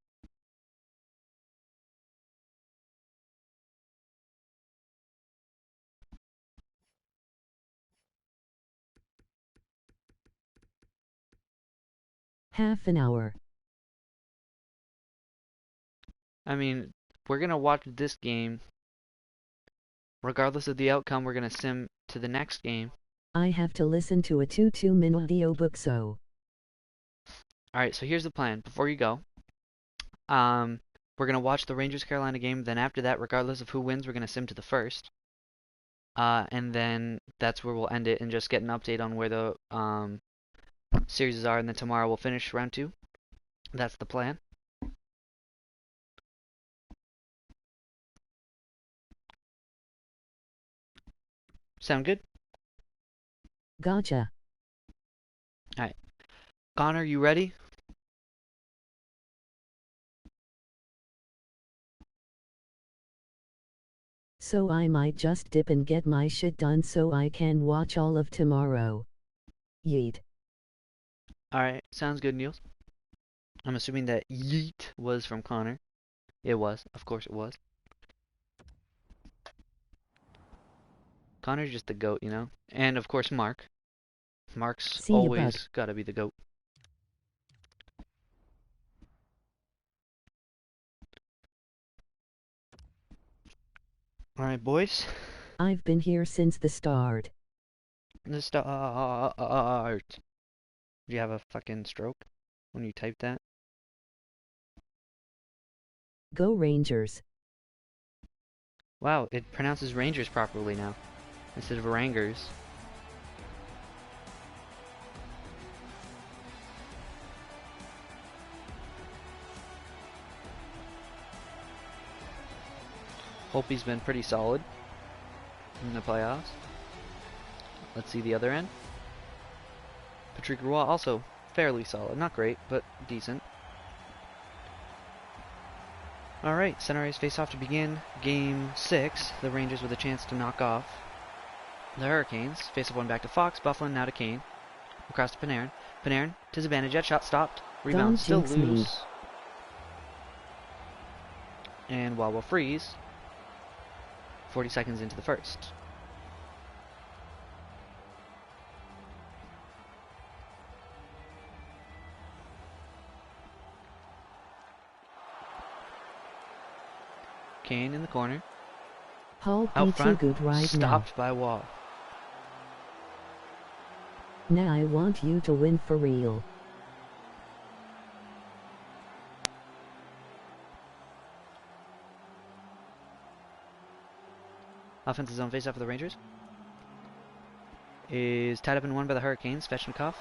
Half an hour. I mean, we're gonna watch this game. Regardless of the outcome, we're gonna sim to the next game. I have to listen to a 2-minute audiobook, so. Alright, so here's the plan. Before you go, we're gonna watch the Rangers-Carolina game. Then after that, regardless of who wins, we're gonna sim to the first. And then that's where we'll end it and just get an update on where the series are. And then tomorrow we'll finish round 2. That's the plan. Sound good? Gotcha. Alright. Connor, you ready? So I might just dip and get my shit done so I can watch all of tomorrow. Yeet. Alright, sounds good, Niels. I'm assuming that yeet was from Connor. It was. Of course it was. Connor's just the GOAT, you know? And of course Mark. Mark's See ya, bud. always gotta be the GOAT. Alright, boys. I've been here since the start. The start. Did you have a fucking stroke when you typed that? Go Rangers. Wow, it pronounces Rangers properly now, instead of Rangers. Hope he's been pretty solid in the playoffs. Let's see the other end. Patrick Roy also fairly solid. Not great, but decent. Alright, Center Ice face-off to begin Game 6. The Rangers with a chance to knock off the Hurricanes. Face-off one back to Fox. Bufflin now to Kane. Across to Panarin. Panarin to his advantage. Yet shot stopped. Rebound Don't still jinx me. loose. And Wawa freeze. 40 seconds into the first. Kane in the corner. Paul Out be too front. good right Stopped by Wall. now. Now I want you to win for real. Offensive zone face-off for the Rangers. Is tied up in one by the Hurricanes. Svechnikov.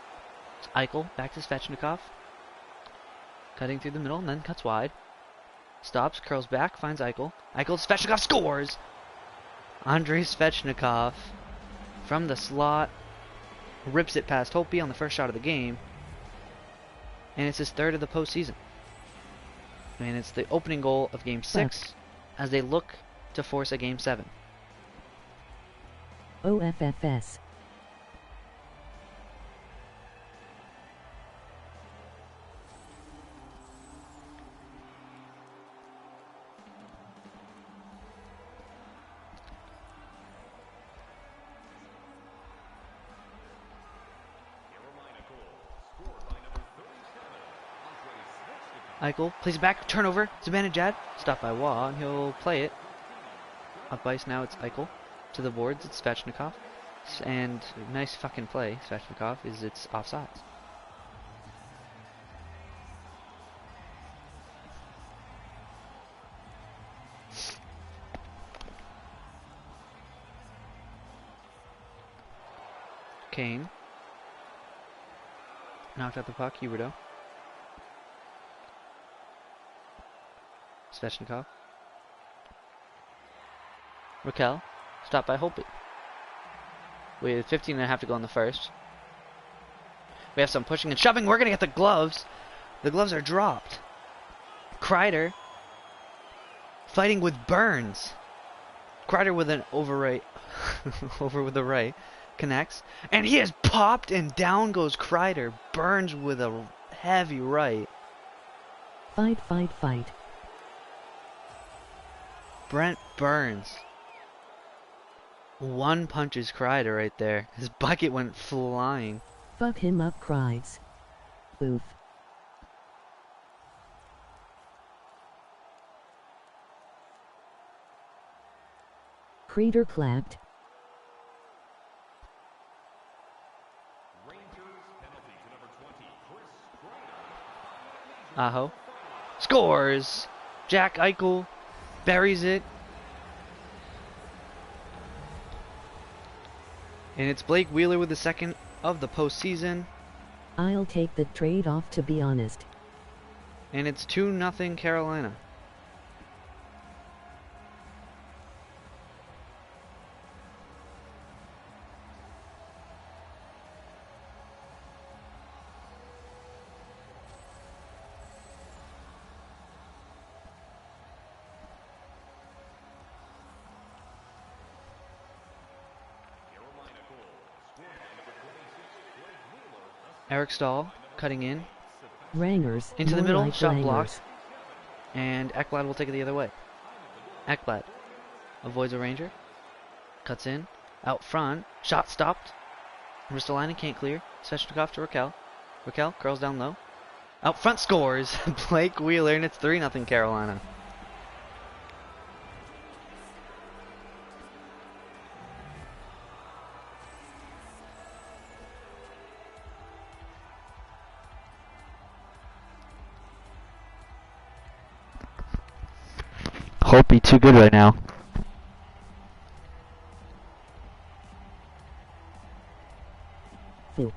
Eichel back to Svechnikov. Cutting through the middle and then cuts wide. Stops, curls back, finds Eichel. Eichel, Svechnikov scores! Andrei Svechnikov from the slot rips it past Holtby on the first shot of the game. And it's his third of the postseason. And it's the opening goal of Game 6 as they look to force a Game 7. OFFS. Eichel plays it back, turnover, Zibanejad, stopped by Waugh, and he'll play it. Up ice now, it's Eichel. To the boards, it's Svechnikov. And nice fucking play, Svechnikov, is it's offsides. Kane. Knocked out the puck, Huberdeau. Svechnikov. Raquel. Stopped by Holtby. With 15 and a half to go in the first. We have some pushing and shoving. We're going to get the gloves. The gloves are dropped. Kreider fighting with Burns. Kreider with an overright. Over with the right. Connects. And he is popped and down goes Kreider. Burns with a heavy right. Fight, fight, fight. Brent Burns. One punches Kreider right there. His bucket went flying. Fuck him up, Kreids. Oof. Kreider clapped. Aho. Scores! Jack Eichel buries it. And it's Blake Wheeler with the second of the postseason. I'll take the trade-off, to be honest. And it's 2-0 Carolina. Eric Stahl cutting in. Rangers. Into the middle, like shot Rangers. blocked. And Ekblad will take it the other way. Ekblad avoids a Ranger. Cuts in. Out front. Shot stopped. Ristolainen can't clear. Svechnikov to Raquel. Raquel curls down low. Out front scores. Blake Wheeler, and it's 3-0 Carolina. Holtby too good right now. Phil.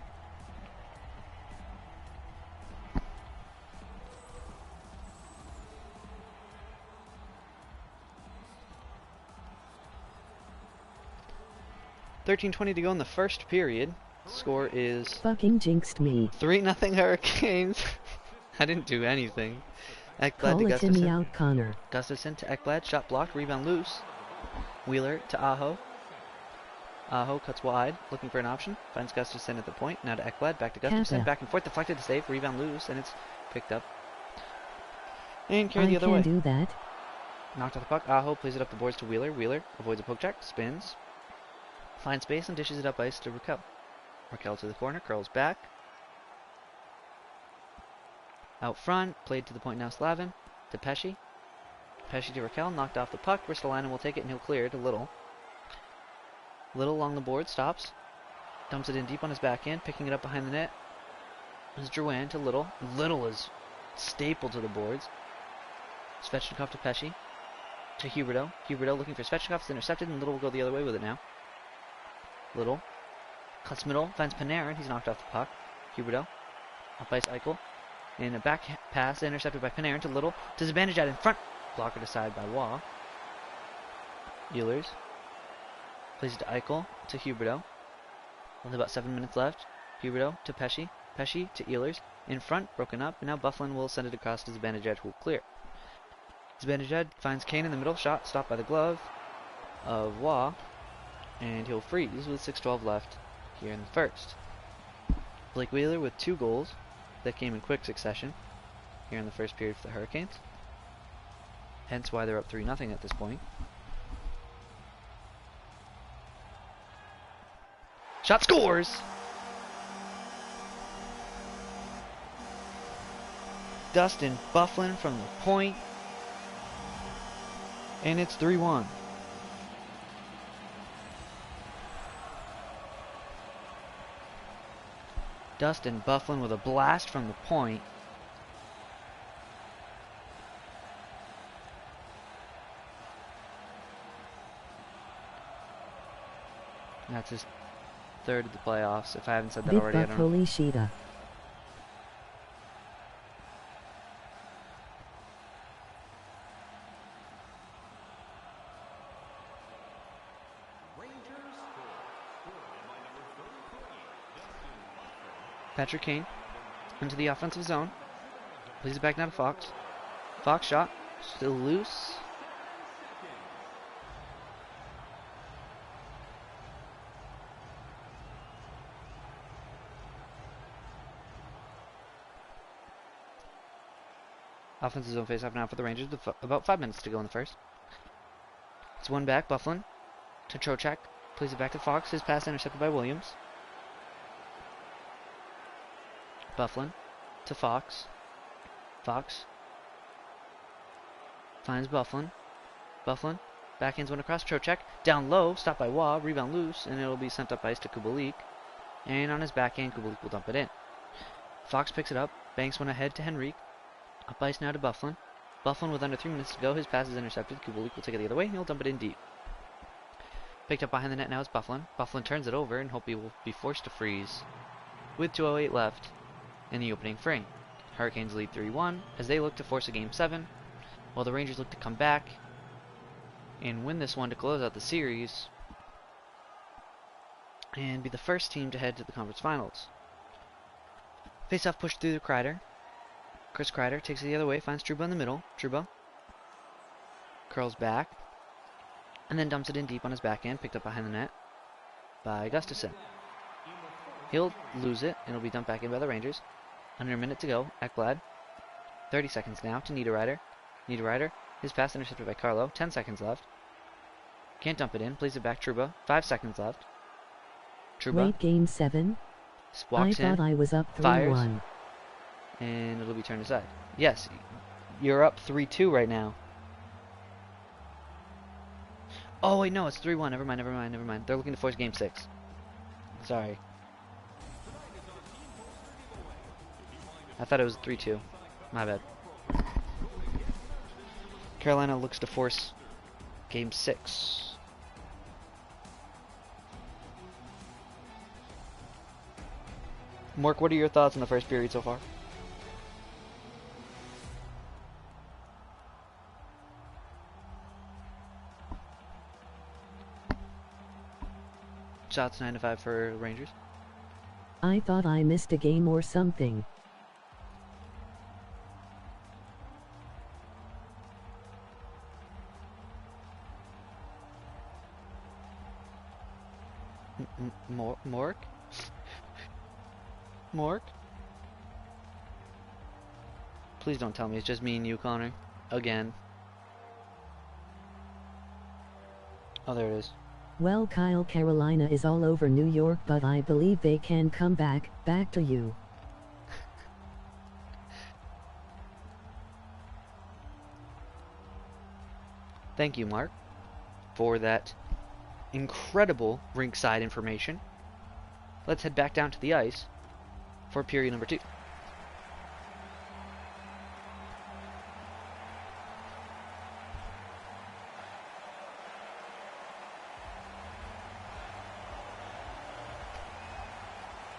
$13:20 to go in the first period. Score is Fucking jinxed me. 3-0 Hurricanes. I didn't do anything. Ekblad Call to it to me Gustafsson. out, Connor. Gustafsson to Ekblad. Shot blocked. Rebound loose. Wheeler to Aho. Aho cuts wide. Looking for an option. Finds Gustafsson at the point. Now to Ekblad. Back to Gustafsson. Kappa. Back and forth. Deflected to save. Rebound loose. And it's picked up. And carried I the other can way. do that. Knocked out the puck. Aho plays it up the boards to Wheeler. Wheeler avoids a poke check. Spins. Finds space and dishes it up ice to Raquel. Raquel to the corner. Curls back. Out front. Played to the point now. Slavin. To Pesci. Pesci to Raquel. Knocked off the puck. Ristolainen will take it and he'll clear it to Little. Little along the board. Stops. Dumps it in deep on his backhand. Picking it up behind the net. Is Drouin to Little. Little is stapled to the boards. Svechnikov to Pesci. To Huberdeau. Huberdeau looking for Svechnikov. It's intercepted and Little will go the other way with it now. Little. Cuts middle. Finds Panarin. He's knocked off the puck. Huberdeau. Up ice Eichel. And a back pass intercepted by Panarin to Little. To Zibanejad in front. Blocker aside by Waugh. Ehlers. Plays it to Eichel. To Huberdeau. Only about 7 minutes left. Huberdeau to Pesci. Pesci to Ehlers. In front. Broken up. And now Bufflin will send it across to Zibanejad who will clear. Disadvantage head, finds Kane in the middle, shot stopped by the glove of Waugh, and he'll freeze with 6:12 left here in the first. Blake Wheeler with 2 goals that came in quick succession here in the first period for the Hurricanes. Hence why they're up 3-0 at this point. Shot scores! Dustin Byfuglien from the point. And it's 3-1. Dustin Byfuglien with a blast from the point. That's his third of the playoffs, if I haven't said that already. I don't know. Holy Sheeta. Patrick Kane into the offensive zone. Plays it back now to Fox. Fox shot. Still loose. Offensive zone face-off now for the Rangers. About 5 minutes to go in the first. It's one back. Byfuglien to Trocheck. Plays it back to Fox. His pass intercepted by Williams. Byfuglien to Fox. Fox finds Byfuglien. Byfuglien backhands one across. Trocheck down low. Stopped by Waugh. Rebound loose. And it'll be sent up ice to Kubalik. And on his backhand, Kubalik will dump it in. Fox picks it up. Banks one ahead to Henrique. Up ice now to Byfuglien. Byfuglien with under 3 minutes to go. His pass is intercepted. Kubalik will take it the other way, and he'll dump it in deep. Picked up behind the net now is Byfuglien. Byfuglien turns it over, and Hopi will be forced to freeze with 2:08 left in the opening frame. Hurricanes lead 3-1 as they look to force a Game 7, while the Rangers look to come back and win this one to close out the series and be the first team to head to the conference finals. Face-off pushed through to Kreider. Chris Kreider takes it the other way, finds Trouba in the middle. Trouba curls back and then dumps it in deep on his backhand, picked up behind the net by Gustafsson. He'll lose it, and it'll be dumped back in by the Rangers. Under a minute to go. Ekblad. 30 seconds now to Niederreiter. Niederreiter. His pass intercepted by Carlo. 10 seconds left. Can't dump it in. Plays it back. Trouba. 5 seconds left. Trouba. Wait, Game 7? Walks in. I thought I was up 3-1. And it'll be turned aside. Yes, you're up 3-2 right now. Oh, wait, no, it's 3-1. Never mind. They're looking to force Game 6. Sorry. I thought it was 3-2. My bad. Carolina looks to force Game 6. Mark, what are your thoughts on the first period so far? Shots 9-5 for Rangers. I thought I missed a game or something. Mork? Mork? Please don't tell me it's just me and you, Connor. Again. Oh, there it is. Well, Kyle, Carolina is all over New York, but I believe they can come back to you. Thank you, Mark, for that incredible rinkside information. Let's head back down to the ice for period number 2.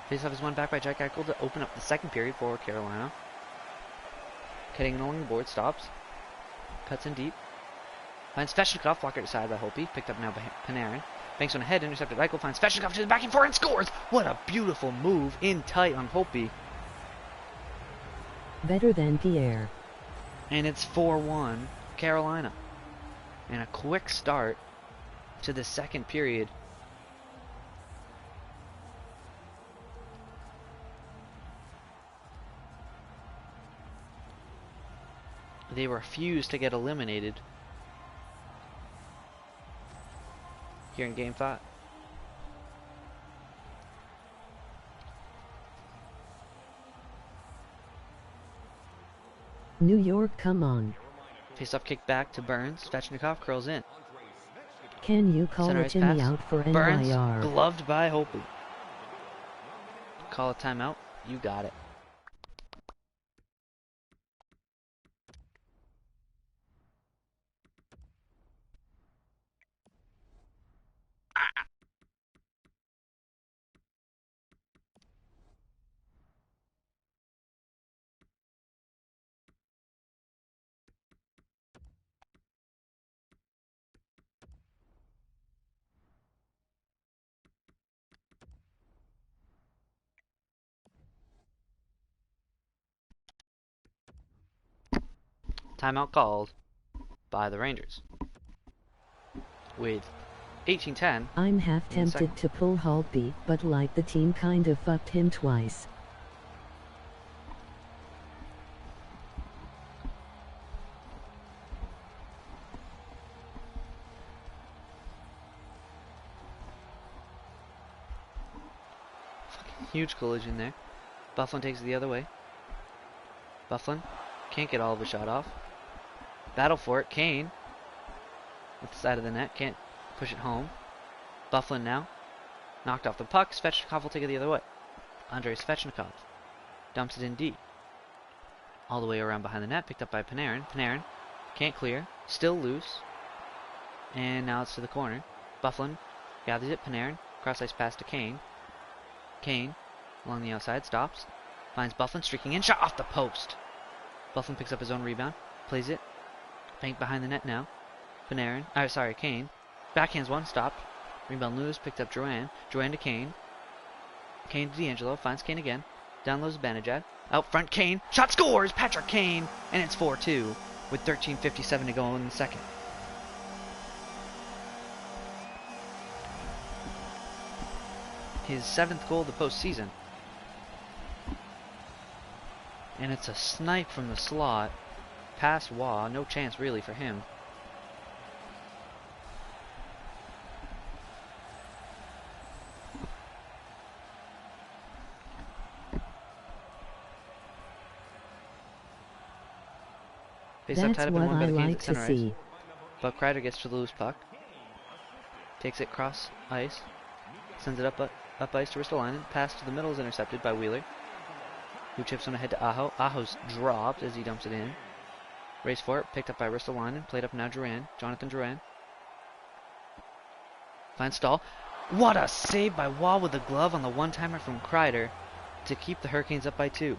Faceoff is won back by Jack Eichel to open up the second period for Carolina. Heading along the board, stops. Cuts in deep. Finds Svechnikov, blocked aside by Hopi. Picked up now by Panarin. Banks on ahead, intercepted Eichel. Finds Svechnikov to the backing four and scores! What a beautiful move in tight on Hopi. Better than Pierre. And it's 4-1 Carolina. And a quick start to the second period. They refuse to get eliminated here in Game 5. New York, come on. Face-off kick back to Burns. Svechnikov curls in. Can you call Center a ice Timmy pass. out for Burns, NYR? gloved by Hopi. Call a timeout. You got it. Timeout called by the Rangers. With 18:10. I'm half tempted to pull Holtby, but like the team kind of fucked him twice. Huge collision there. Bufflin takes it the other way. Bufflin can't get all of a shot off. Battle for it. Kane at the side of the net. Can't push it home. Bufflin now. Knocked off the puck. Svechnikov will take it the other way. Andrei Svechnikov dumps it in D. All the way around behind the net. Picked up by Panarin. Panarin can't clear. Still loose. And now it's to the corner. Bufflin gathers it. Panarin. Cross ice pass to Kane. Kane along the outside. Stops. Finds Bufflin streaking in. Shot off the post. Bufflin picks up his own rebound. Plays it. Banked behind the net now. Panarin. Kane. Backhands one. Stopped. Rebound loose. Picked up Drouin. Drouin to Kane. Kane to D'Angelo. Finds Kane again. Down low is Banajad. Out front Kane. Shot scores! Patrick Kane! And it's 4-2 with 13:57 to go in the second. His 7th goal of the postseason. And it's a snipe from the slot. Past Waugh. No chance really for him. Face up tied up in one by the Canes at center ice. Buck Kreider gets to the loose puck. Takes it cross ice. Sends it up ice to Ristolainen. Pass to the middle is intercepted by Wheeler, who chips on ahead to Aho. Aho's dropped as he dumps it in. Race for it. Picked up by Ristolainen. Played up now Drouin. Jonathan Drouin. Finds Stahl. What a save by Waugh with the glove on the one-timer from Kreider to keep the Hurricanes up by 2.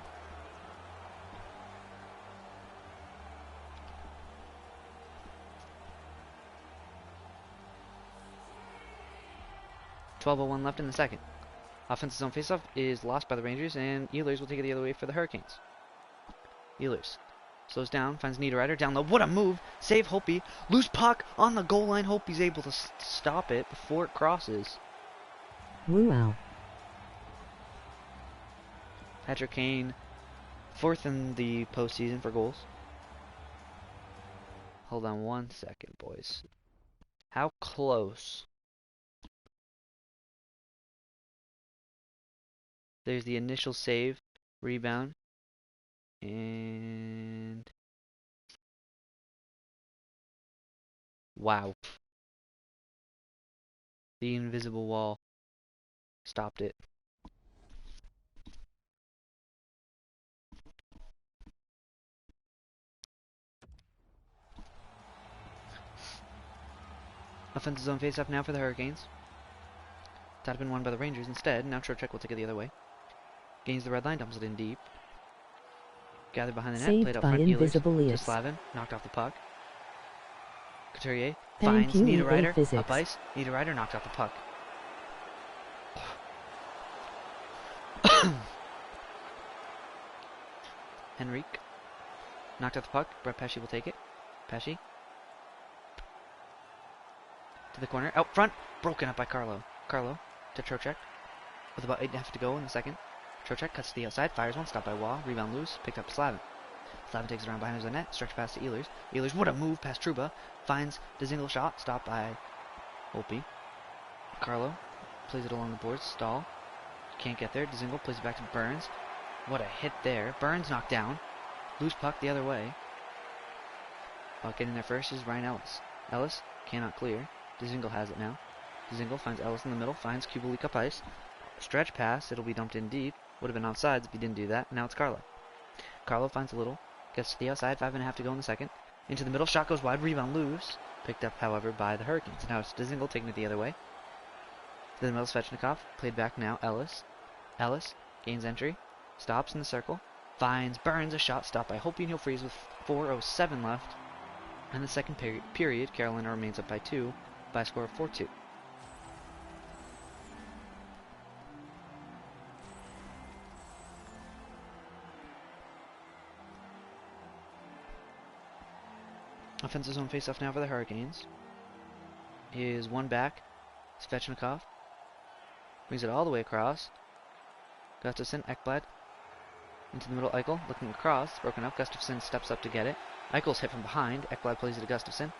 .12:01 left in the second. Offensive zone faceoff is lost by the Rangers, and Ehlers will take it the other way for the Hurricanes. Ehlers slows down, finds Niederreiter down low. What a move! Save Hopi. Loose puck on the goal line. Hopi's able to stop it before it crosses. Wow. Patrick Kane, 4th in the postseason for goals. Hold on one second, boys. How close? There's the initial save, rebound, and wow. The invisible wall stopped it. Offensive zone face-off now for the Hurricanes. That had been won by the Rangers instead. Now Trocheck will take it the other way. Gains the red line, dumps it in deep. Gathered behind the net, Saved played up by front. Ehlers to Invisibilius. Slavin, knocked off the puck. Couturier Thank finds you, Niederreiter, physics. up ice. Niederreiter knocked off the puck. Henrique knocked off the puck. Brett Pesce will take it. Pesci. To the corner. Out front. Broken up by Carlo. Carlo to Trocheck. With about 8.5 to go in the second. Trocheck cuts to the outside. Fires one. Stopped by Waugh. Rebound loose. Picked up Slavin. Slavin takes it around behind his own net. Stretch pass to Ehlers. Ehlers, what a move past Truba. Finds the single shot. Stopped by Opie. Carlo plays it along the boards. Stahl. Can't get there. Dzingel plays it back to Burns. What a hit there. Burns knocked down. Loose puck the other way. Getting there first is Ryan Ellis. Ellis cannot clear. Dzingel has it now. Dzingel finds Ellis in the middle. Finds Kubalik up ice. Stretch pass. It'll be dumped in deep. Would have been offsides if he didn't do that. Now it's Carlo. Carlo finds a little. Gets to the outside. 5.5 to go in the second. Into the middle. Shot goes wide. Rebound loose. Picked up, however, by the Hurricanes. Now it's Dzingel taking it the other way. To the middle. Svechnikov. Played back now. Ellis. Ellis gains entry. Stops in the circle. Finds Burns a shot. Stopped by Hopi, and he'll freeze with 4:07 left. In the second period, Carolina remains up by 2 by a score of 4-2. Offensive zone faceoff now for the Hurricanes. Is one back. Svechnikov brings it all the way across. Gustafsson, Ekblad into the middle. Eichel looking across. Broken up. Gustafsson steps up to get it. Eichel's hit from behind. Ekblad plays it to Gustafsson.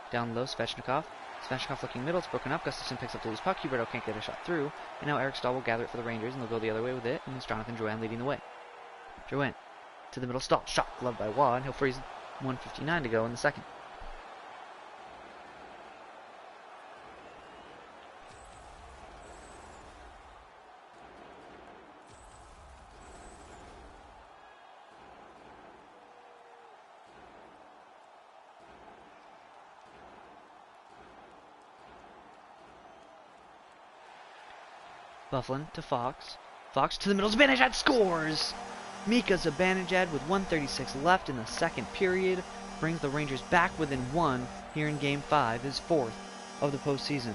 Down low, Svechnikov. Svechnikov looking middle. It's broken up. Gustafsson picks up the loose puck. Huberto can't get a shot through. And now Eric Stahl will gather it for the Rangers, and they'll go the other way with it. And it's Jonathan Drouin leading the way. Drouin to the middle. Stahl. Shot gloved by Waugh, and he'll freeze 1:59 to go in the second. Bufflin to Fox. Fox to the middle. Zibanejad scores! Mika Zibanejad with 1:36 left in the second period brings the Rangers back within 1 here in Game 5, his 4th of the postseason.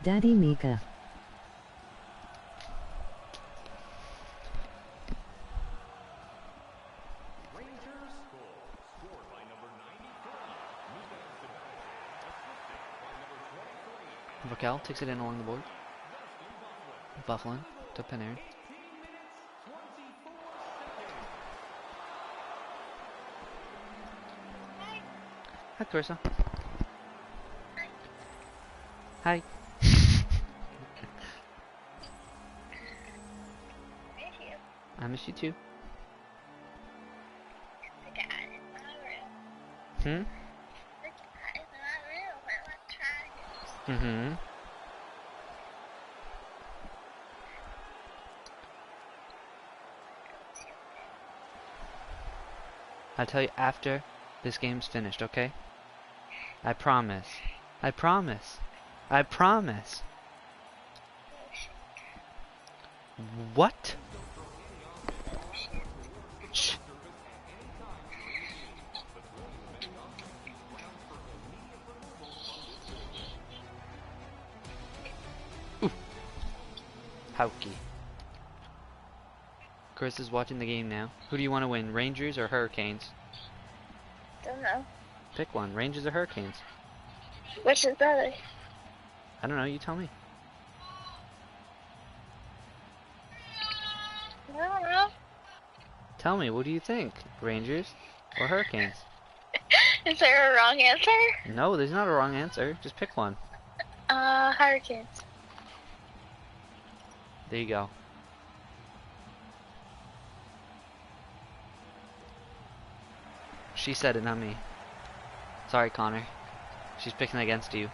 Daddy Mika. Raquel takes it in along the board. Bufflin to Panarin. Hi, Carissa. Hi. I miss you too. Hmm? Mm-hmm. I'll tell you after this game's finished, okay? I promise. I promise. I promise. What? Shh. Hauke. Chris is watching the game now. Who do you want to win, Rangers or Hurricanes? Don't know. Pick one, Rangers or Hurricanes. Which is better? I don't know, you tell me. I don't know. Tell me, what do you think? Rangers or Hurricanes? Is there a wrong answer? No, there's not a wrong answer. Just pick one. Hurricanes. There you go. She said it, not me. Sorry, Connor. She's picking against you.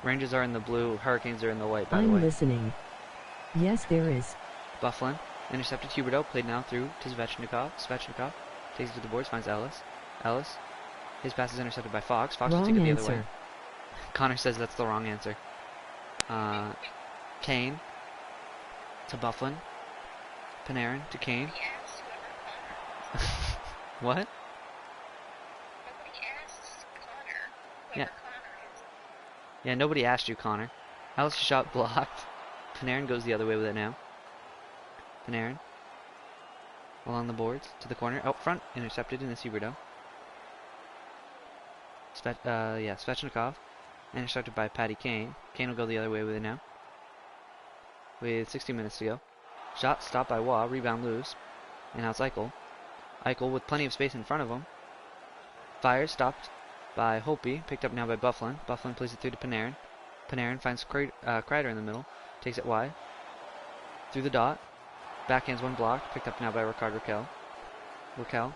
Rangers are in the blue, Hurricanes are in the white, by the way. I'm listening. Yes, there is. Bufflin intercepted Huberto, played now through to Svechnikov. Svechnikov takes it to the boards, finds Ellis. Ellis. His pass is intercepted by Fox. Fox will take it the other way. Connor says that's the wrong answer. Kane to Bufflin. Panarin to Kane. What? Nobody asked Connor. Yeah. Whoever Connor is. Yeah, nobody asked you, Connor. Alice's shot blocked. Panarin goes the other way with it now. Panarin. Along the boards, to the corner, out front, intercepted in the Huberdeau. Svechnikov. Intercepted by Patty Kane. Kane will go the other way with it now. With 60 minutes to go. Shot stopped by Waugh, rebound loose. And now it's Eichel. Eichel with plenty of space in front of him. Fires, stopped by Hopi, picked up now by Bufflin. Bufflin plays it through to Panarin. Panarin finds Kreider in the middle, takes it wide. Through the dot. Backhands one block, picked up now by Rickard Rakell. Rakell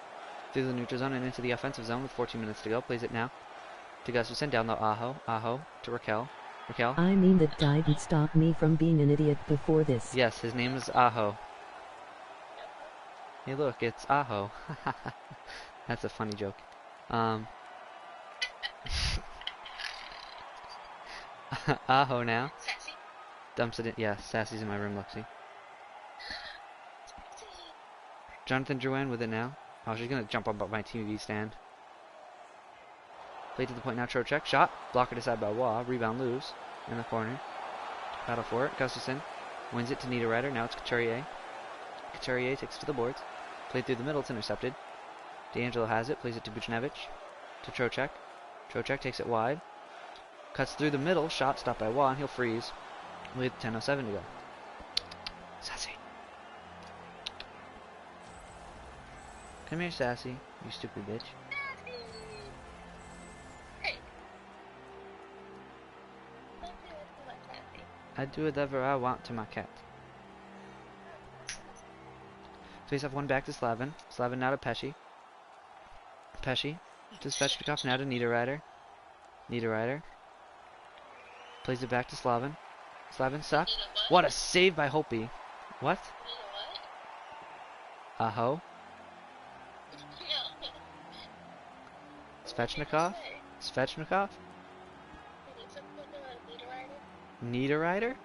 through the neutral zone and into the offensive zone with 14 minutes to go. Plays it now to Gustafsson, down low Aho. Aho to Rakell. Rakell. I mean that didn't stop me from being an idiot before this. Yes, his name is Aho. Hey look, it's Aho. That's a funny joke. Aho now. Sassy. Dumps it in. Yeah, Sassy's in my room, Lexi. Jonathan Drouin with it now. Oh, she's gonna jump up my TV stand. Played to the point now, Trocheck. Shot. Blocker to side by Waugh. Rebound loose. In the corner. Battle for it. Gustafsson wins it to Niederreiter. Now it's Couturier. Couturier takes it to the boards. Played through the middle. It's intercepted. D'Angelo has it. Plays it to Buchnevich. To Trocheck. Trocheck takes it wide. Cuts through the middle. Shot stopped by Waugh. And he'll freeze with 10:07 to go. Sassy. Come here, Sassy. You stupid bitch. Hey. Don't do it to my Sassy. I do whatever I want to my cat. Face off one back to Slavin. Slavin now to Pesci. Pesci to Svechnikov, now to Niederreiter. Niederreiter. Plays it back to Slavin. Slavin sucked. You know what? What a save by Hopi. What? You know what? Aho. No. Svechnikov. Svechnikov? Niederreiter?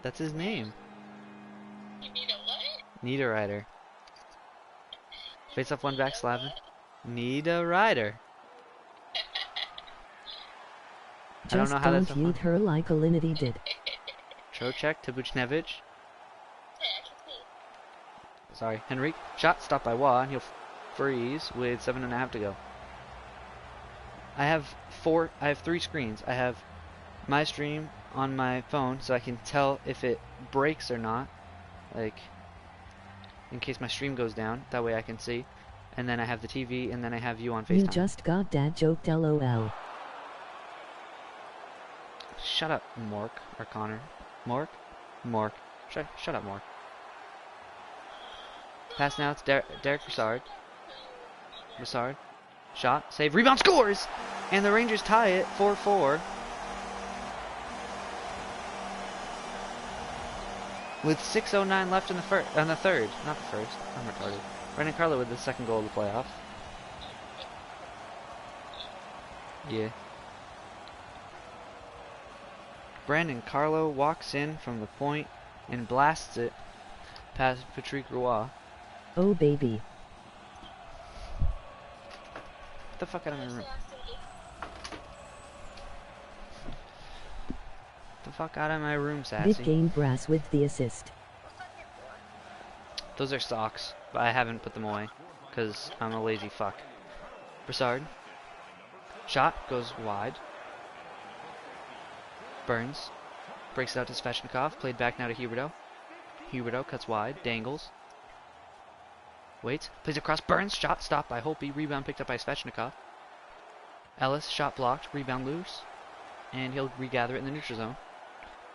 That's his name. You need a what? Niederreiter. Face off one back, Slavin. Niederreiter. I don't Just know how that's don't eat her like Alinity did. Trocheck to Buchnevich. Hey, I can see. Sorry, Henrique. Shot stopped by Waugh, and he'll freeze with 7.5 to go. I have 3 screens. I have my stream on my phone, so I can tell if it breaks or not. Like, in case my stream goes down, that way I can see. And then I have the TV, and then I have you on FaceTime. You just got dad joked, lol. Shut up, Mork, or Connor. Mork? Mork. Shut up, Mork. Pass now, it's Derek Brassard. Brassard. Shot, save, rebound, scores! And the Rangers tie it, 4-4. With 6:09 left in the third. Not the first. I'm retarded. Brandon Carlo with the second goal of the playoffs. Yeah. Brandon Carlo walks in from the point and blasts it past Patrick Roy. Oh baby. Get the fuck out of my room. Get the fuck out of my room, Sassy. Big game brass with the assist. Those are socks, but I haven't put them away because I'm a lazy fuck. Brassard. Shot goes wide. Burns. Breaks it out to Svechnikov. Played back now to Huberdeau. Huberdeau cuts wide. Dangles. Waits. Plays across. Burns. Shot stopped by Hopi. Rebound picked up by Svechnikov. Ellis. Shot blocked. Rebound loose. And he'll regather it in the neutral zone.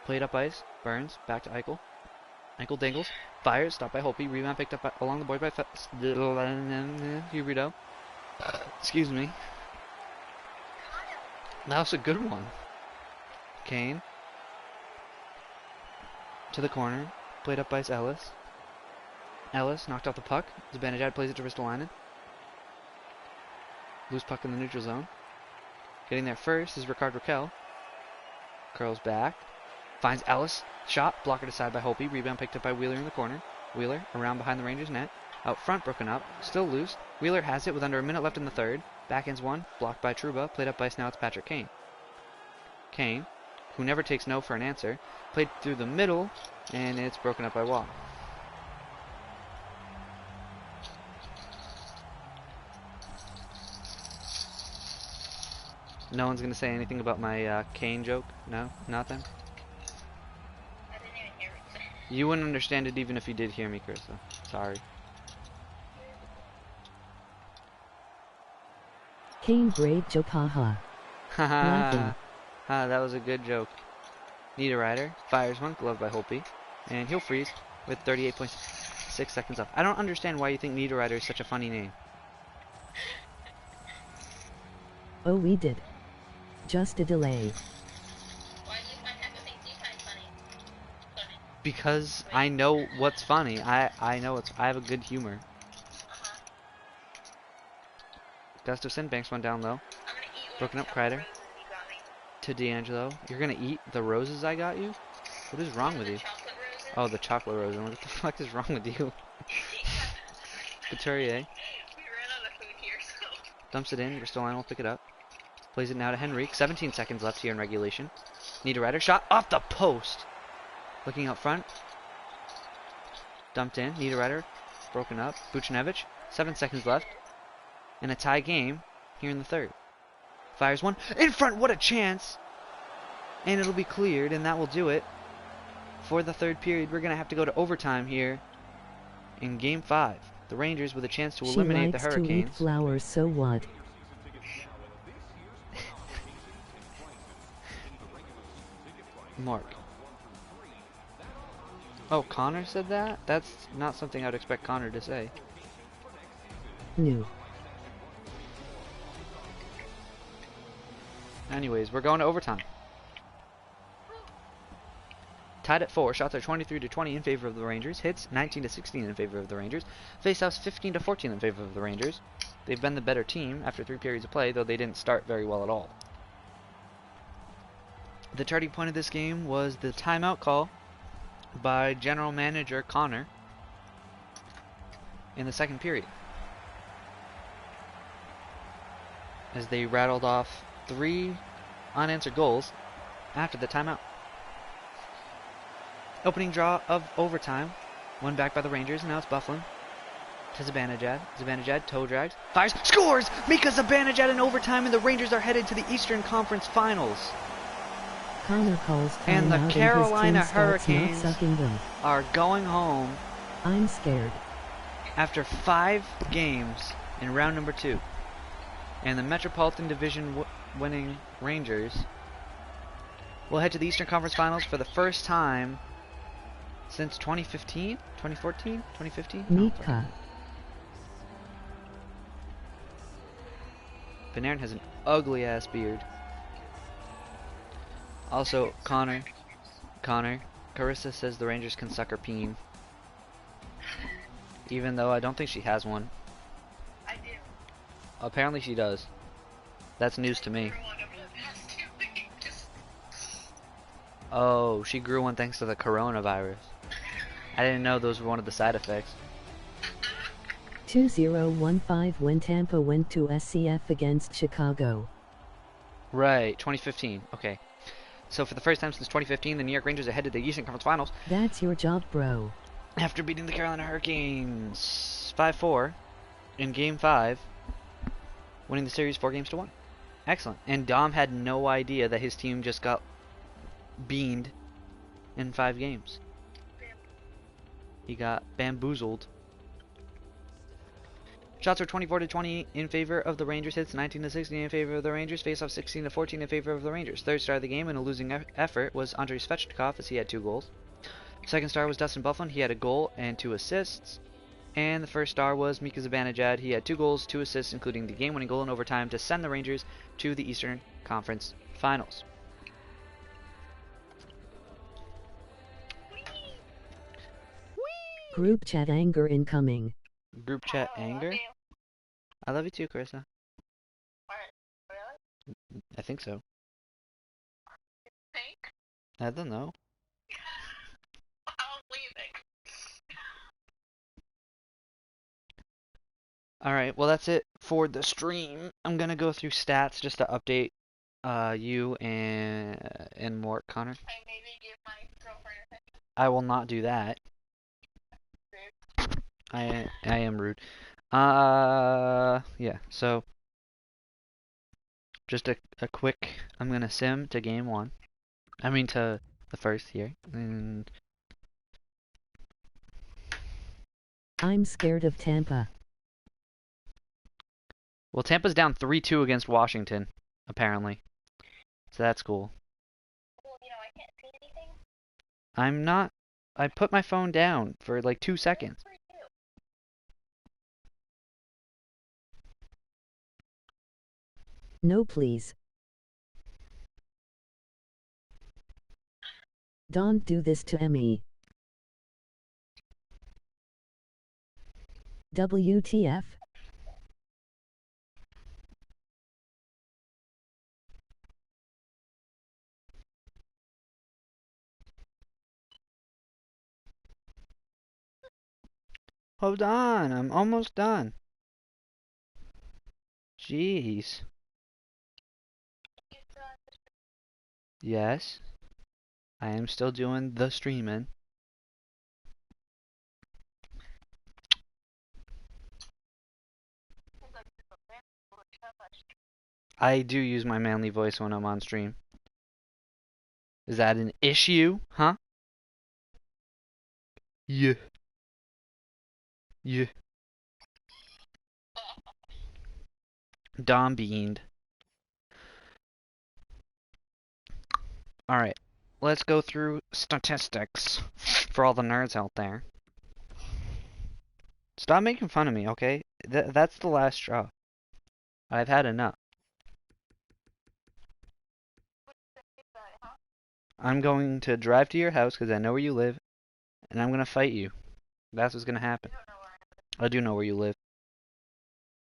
Played up ice. Burns. Back to Eichel. Eichel dangles. Fires. Stopped by Hopi. Rebound picked up along the board by Huberdeau. Excuse me. That was a good one. Kane. To the corner. Played up by Ellis. Ellis knocked off the puck. Zibanejad plays it to Ristolainen. Loose puck in the neutral zone. Getting there first is Rickard Rakell. Curls back. Finds Ellis. Shot. Blocker to side by Hopi. Rebound picked up by Wheeler in the corner. Wheeler around behind the Rangers net. Out front, broken up, still loose. Wheeler has it with under a minute left in the third. Backhands one, blocked by Truba, played up by now it's Patrick Kane. Kane, who never takes no for an answer, played through the middle, and it's broken up by Wall. No one's gonna say anything about my Kane joke? No? Nothing? I didn't even hear what you said. You wouldn't understand it even if you did hear me, Carissa. Sorry. Kane great joke haha. Laughing. That was a good joke. Niederreiter fires one, gloved by Holtby, and he'll freeze with 38.6 seconds left. I don't understand why you think Niederreiter is such a funny name. Oh, we did. Just a delay. Why do you find half the things you find funny? Funny. Because I know what's funny. I know I have a good humor. Uh-huh. Gustafson banks one down low. I'm gonna eat one Broken of up the Kreider. roses you got me. To D'Angelo. You're gonna eat the roses I got you? What is wrong with The you? chocolate roses? Oh, the chocolate rose. What the fuck is wrong with you? Couturier We ran out of food here, so. dumps it in. Ristolainen will pick it up. Plays it now to Henrique. 17 seconds left here in regulation. Niederreiter shot off the post. Looking out front. Dumped in. Niederreiter broken up. Buchnevich. 7 seconds left. And a tie game here in the third. Fires one. In front. What a chance. And it'll be cleared. And that will do it for the third period. We're going to have to go to overtime here in Game 5. The Rangers with a chance to eliminate the She likes to eat Hurricanes. flowers, so what? Mark. Oh, Connor said that? That's not something I'd expect Connor to say. New. Anyways, we're going to overtime. Tied at 4. Shots are 23-20 in favor of the Rangers. Hits 19-16 in favor of the Rangers. Faceoffs 15-14 in favor of the Rangers. They've been the better team after 3 periods of play, though they didn't start very well at all. The turning point of this game was the timeout call by General Manager Connor in the second period, as they rattled off 3 unanswered goals after the timeout. Opening draw of overtime, won back by the Rangers, and now it's Bufflin to Zibanejad. Zibanejad toe drags, fires, scores! Mika Zibanejad in overtime, and the Rangers are headed to the Eastern Conference Finals. Connor calls And the timeout Carolina his team starts not Hurricanes sucking them. are going home I'm scared. after 5 games in round number 2. And the Metropolitan Division winning Rangers will head to the Eastern Conference Finals for the first time since 2015? 2014? 2015? Mika. Panarin has an ugly ass beard. Also, Connor, Carissa says the Rangers can suck her peen. Even though I don't think she has one. I do. Apparently she does. That's news to me. For one of the past 2 weeks. Oh, she grew one thanks to the coronavirus. I didn't know those were one of the side effects. 2015 when Tampa went to SCF against Chicago. Right, 2015. Okay. So for the first time since 2015, the New York Rangers are headed to the Eastern Conference Finals That's your job, bro. after beating the Carolina Hurricanes 5-4 in Game 5, winning the series 4-1. Excellent. And Dom had no idea that his team just got beaned in 5 games. He got bamboozled. Shots are 24-20 in favor of the Rangers. Hits 19-16 in favor of the Rangers. Face-off 16-14 in favor of the Rangers. Third star of the game in a losing effort was Andrei Svechnikov, as he had 2 goals. Second star was Dustin Byfuglien. He had a goal and 2 assists. And the first star was Mika Zibanejad. He had 2 goals, 2 assists, including the game-winning goal in overtime to send the Rangers to the Eastern Conference Finals. Group chat anger incoming. Group chat Oh, anger? okay. I love you too, Carissa. Really? I think so. Think? I don't know. I'm leaving. Alright, well that's it for the stream. I'm gonna go through stats just to update you and Mort, Connor. I maybe give my girlfriend a second. I will not do that. I am rude. Yeah, so just a quick, I'm gonna sim to game one. I mean to the first here. And I'm scared of Tampa. well, Tampa's down 3-2 against Washington, apparently. So that's cool. Well, I can't see anything. I'm not, I put my phone down for like 2 seconds. For you. No, please. Don't do this to Emmy. WTF? Hold on, I'm almost done. Jeez. Yes. I am still doing the streaming. I do use my manly voice when I'm on stream. Is that an issue? Huh? Yeah. Yeah. Dom beaned. Alright. Let's go through statistics for all the nerds out there. Stop making fun of me, okay? That's the last straw. I've had enough. I'm going to drive to your house because I know where you live, and I'm going to fight you. That's what's going to happen. I do know where you live.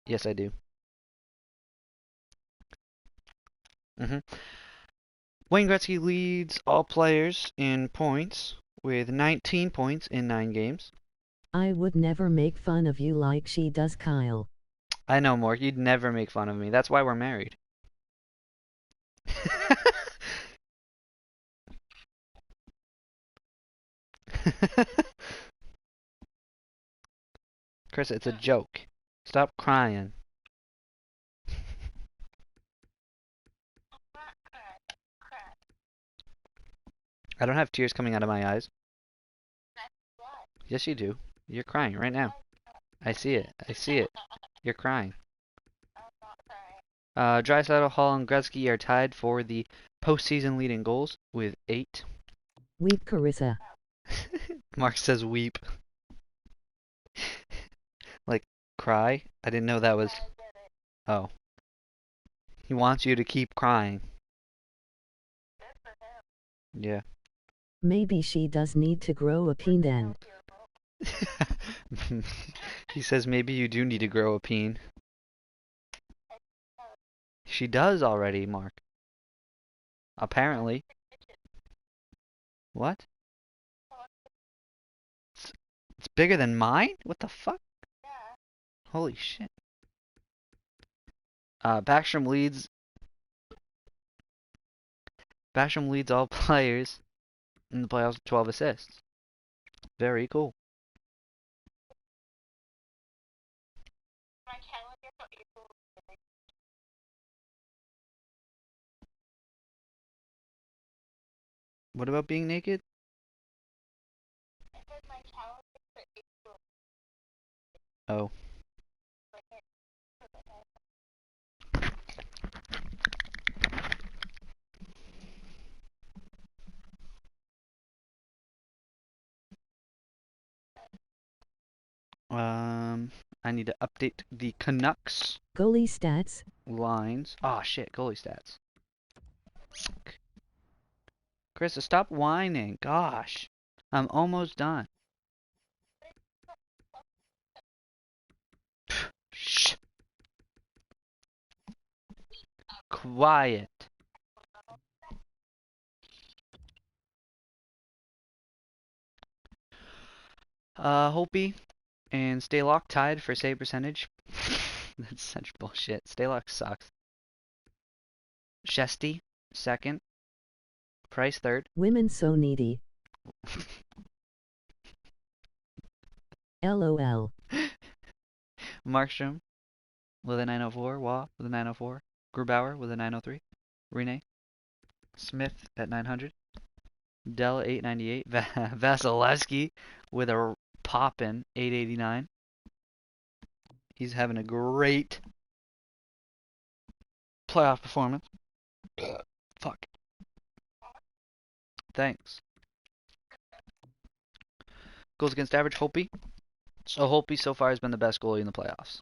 Yes, I do. Wayne Gretzky leads all players in points with 19 points in 9 games. I would never make fun of you like she does, Kyle. I know, Mork. You'd never make fun of me. That's why we're married. Chris, it's a joke. Stop crying. I don't have tears coming out of my eyes. Yes, you do. You're crying right now. I see it. I see it. You're crying. Draisaitl, Hall, and Gretzky are tied for the postseason leading goals with 8. Weep, Carissa. Mark says weep. Like, cry? I didn't know that was... Oh. He wants you to keep crying. Yeah. Maybe she does need to grow a peen then. He says maybe you do need to grow a peen. She does already, Mark. Apparently. What? It's bigger than mine? What the fuck? Holy shit. Backstrom leads all players in the playoffs with 12 assists. Very cool. What about being naked? Oh. I need to update the Canucks Goalie stats. lines. Oh shit, goalie stats. Krista, stop whining. Gosh. I'm almost done. Shh. Quiet. Hopi And Staylock tied for save percentage. That's such bullshit. Staylock sucks. Shesty, second. Price, third. Women so needy. LOL. Markstrom with a 904. Waugh with a 904. Grubauer with a 903. Rene. Smith at 900. Dell 898. Vasilevsky with a poppin' 889. He's having a great playoff performance. Fuck. Thanks. Goals against average, Holtby. So Holtby so far has been the best goalie in the playoffs.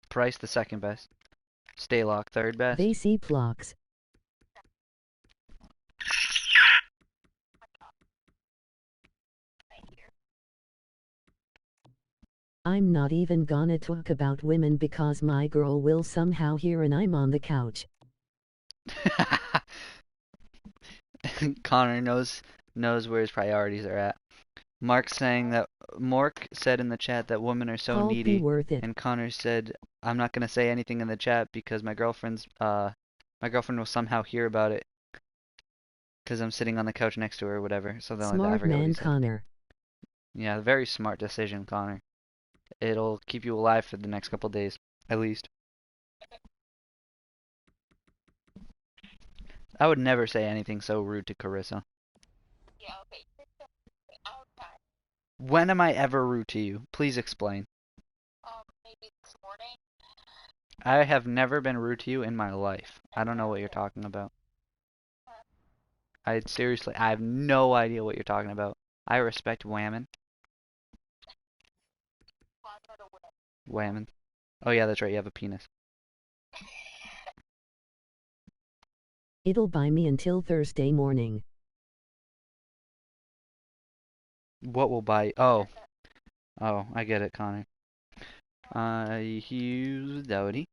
Price the second best. Staylock third best. They see flocks. I'm not even gonna talk about women because my girl will somehow hear and I'm on the couch. Connor knows where his priorities are at. Mark said in the chat that women are so Called needy, be worth it. and Connor said, "I'm not gonna say anything in the chat because my girlfriend will somehow hear about it because I'm sitting on the couch next to her or whatever." Something like that. I Smart forget what he man said. Connor. Yeah, very smart decision, Connor. It'll keep you alive for the next couple days, at least. I would never say anything so rude to Carissa. Yeah, okay. I'll try. When am I ever rude to you? Please explain. Maybe this morning. I have never been rude to you in my life. I don't know what you're talking about. I have no idea what you're talking about. I respect Whammon. Whammon. Oh yeah, that's right, you have a penis. It'll buy me until Thursday morning. What will buy? Oh, I get it, Connor. Hughes Doherty.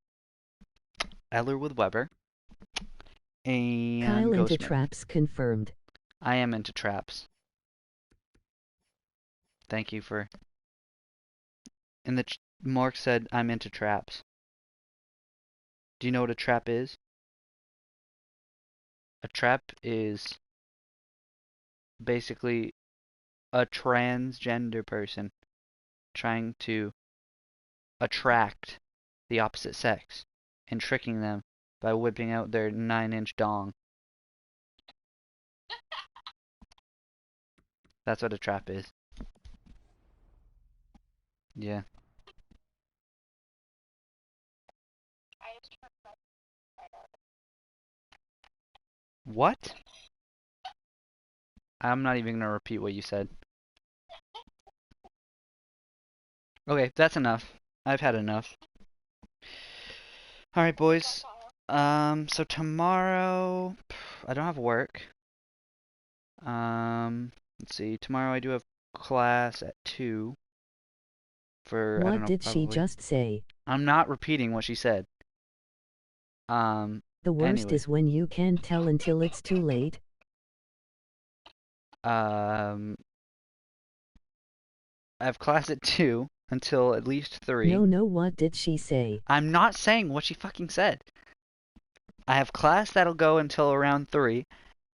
Eller with Weber. And Kyle into Ghostman. traps confirmed. I am into traps. Thank you for... Mark said I'm into traps. Do you know what a trap is? A trap is basically a transgender person trying to attract the opposite sex and tricking them by whipping out their 9-inch dong. That's what a trap is. Yeah. What? I'm not even gonna repeat what you said. Okay, that's enough. I've had enough. Alright, boys. So tomorrow, I don't have work. Let's see. Tomorrow I do have class at 2 for, I don't What know, did she probably. just say? I'm not repeating what she said. The worst Anyway. is when you can't tell until it's too late. I have class at 2 until at least 3. No, what did she say? I'm not saying what she fucking said. I have class that'll go until around 3,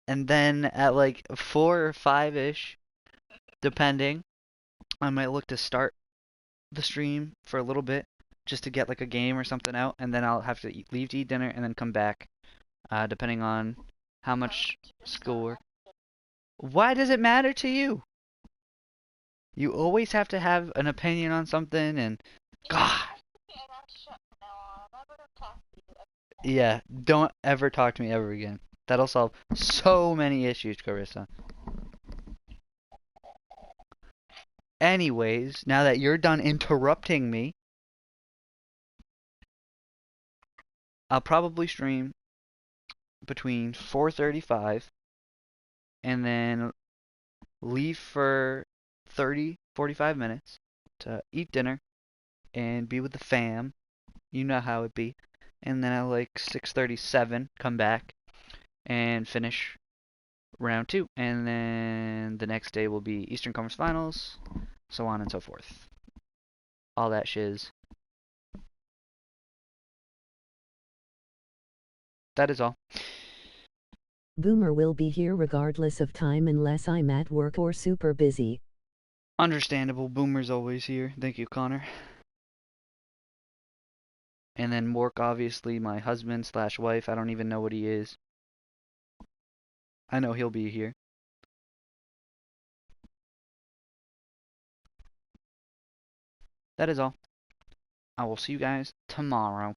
and then at like 4 or 5-ish, depending, I might look to start the stream for a little bit, just to get like a game or something out, and then I'll have to leave to eat dinner and then come back, depending on how much schoolwork. Why does it matter to you? You always have to have an opinion on something, and God. Yeah, don't ever talk to me ever again. That'll solve so many issues, Carissa. Anyways, now that you're done interrupting me, I'll probably stream between 4:35 and then leave for 30, 45 minutes to eat dinner and be with the fam. You know how it be. And then at like 6:37 come back and finish round 2. And then the next day will be Eastern Conference Finals, so on and so forth. all that shiz. That is all. Boomer will be here regardless of time unless I'm at work or super busy. Understandable. Boomer's always here. Thank you, Connor. And then Mork, obviously, my husband slash wife. I don't even know what he is. I know he'll be here. That is all. I will see you guys tomorrow.